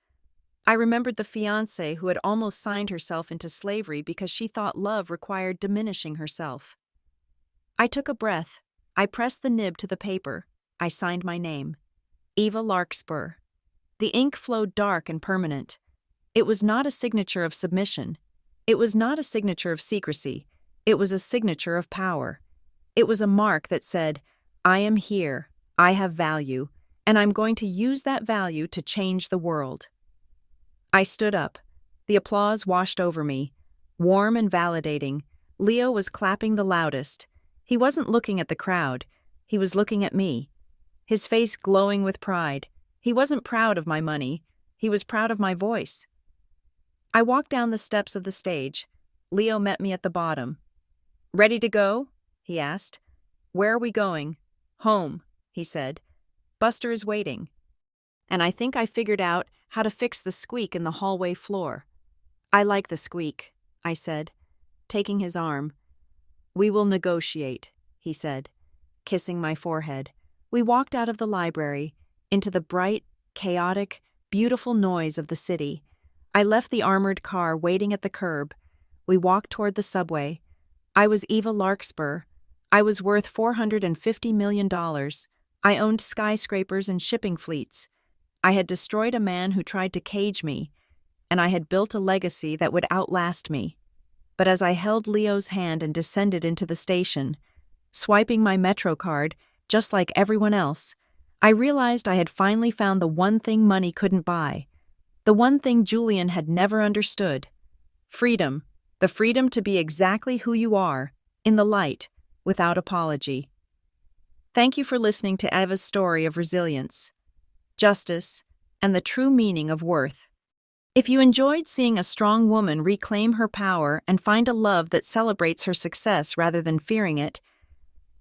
I remembered the fiancé who had almost signed herself into slavery because she thought love required diminishing herself. I took a breath. I pressed the nib to the paper. I signed my name. Eva Larkspur. The ink flowed dark and permanent. It was not a signature of submission. It was not a signature of secrecy. It was a signature of power. It was a mark that said, I am here, I have value, and I'm going to use that value to change the world. I stood up. The applause washed over me. Warm and validating, Leo was clapping the loudest. He wasn't looking at the crowd. He was looking at me. His face glowing with pride. He wasn't proud of my money. He was proud of my voice. I walked down the steps of the stage. Leo met me at the bottom. Ready to go? He asked. Where are we going? Home, he said. Buster is waiting. And I think I figured out how to fix the squeak in the hallway floor. I like the squeak, I said, taking his arm. We will negotiate, he said, kissing my forehead. We walked out of the library, into the bright, chaotic, beautiful noise of the city. I left the armored car waiting at the curb. We walked toward the subway. I was Eva Larkspur. I was worth $450 million. I owned skyscrapers and shipping fleets. I had destroyed a man who tried to cage me, and I had built a legacy that would outlast me. But as I held Leo's hand and descended into the station, swiping my Metro card, just like everyone else, I realized I had finally found the one thing money couldn't buy, the one thing Julian had never understood. Freedom, the freedom to be exactly who you are, in the light, without apology. Thank you for listening to Eva's story of resilience, justice, and the true meaning of worth. If you enjoyed seeing a strong woman reclaim her power and find a love that celebrates her success rather than fearing it,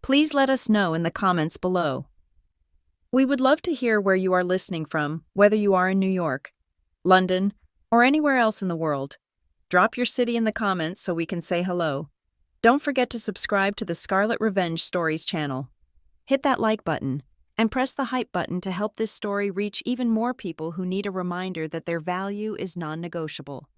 please let us know in the comments below. We would love to hear where you are listening from, whether you are in New York, London, or anywhere else in the world. Drop your city in the comments so we can say hello. Don't forget to subscribe to the Scarlet Revenge Stories channel. Hit that like button and press the hype button to help this story reach even more people who need a reminder that their value is non-negotiable.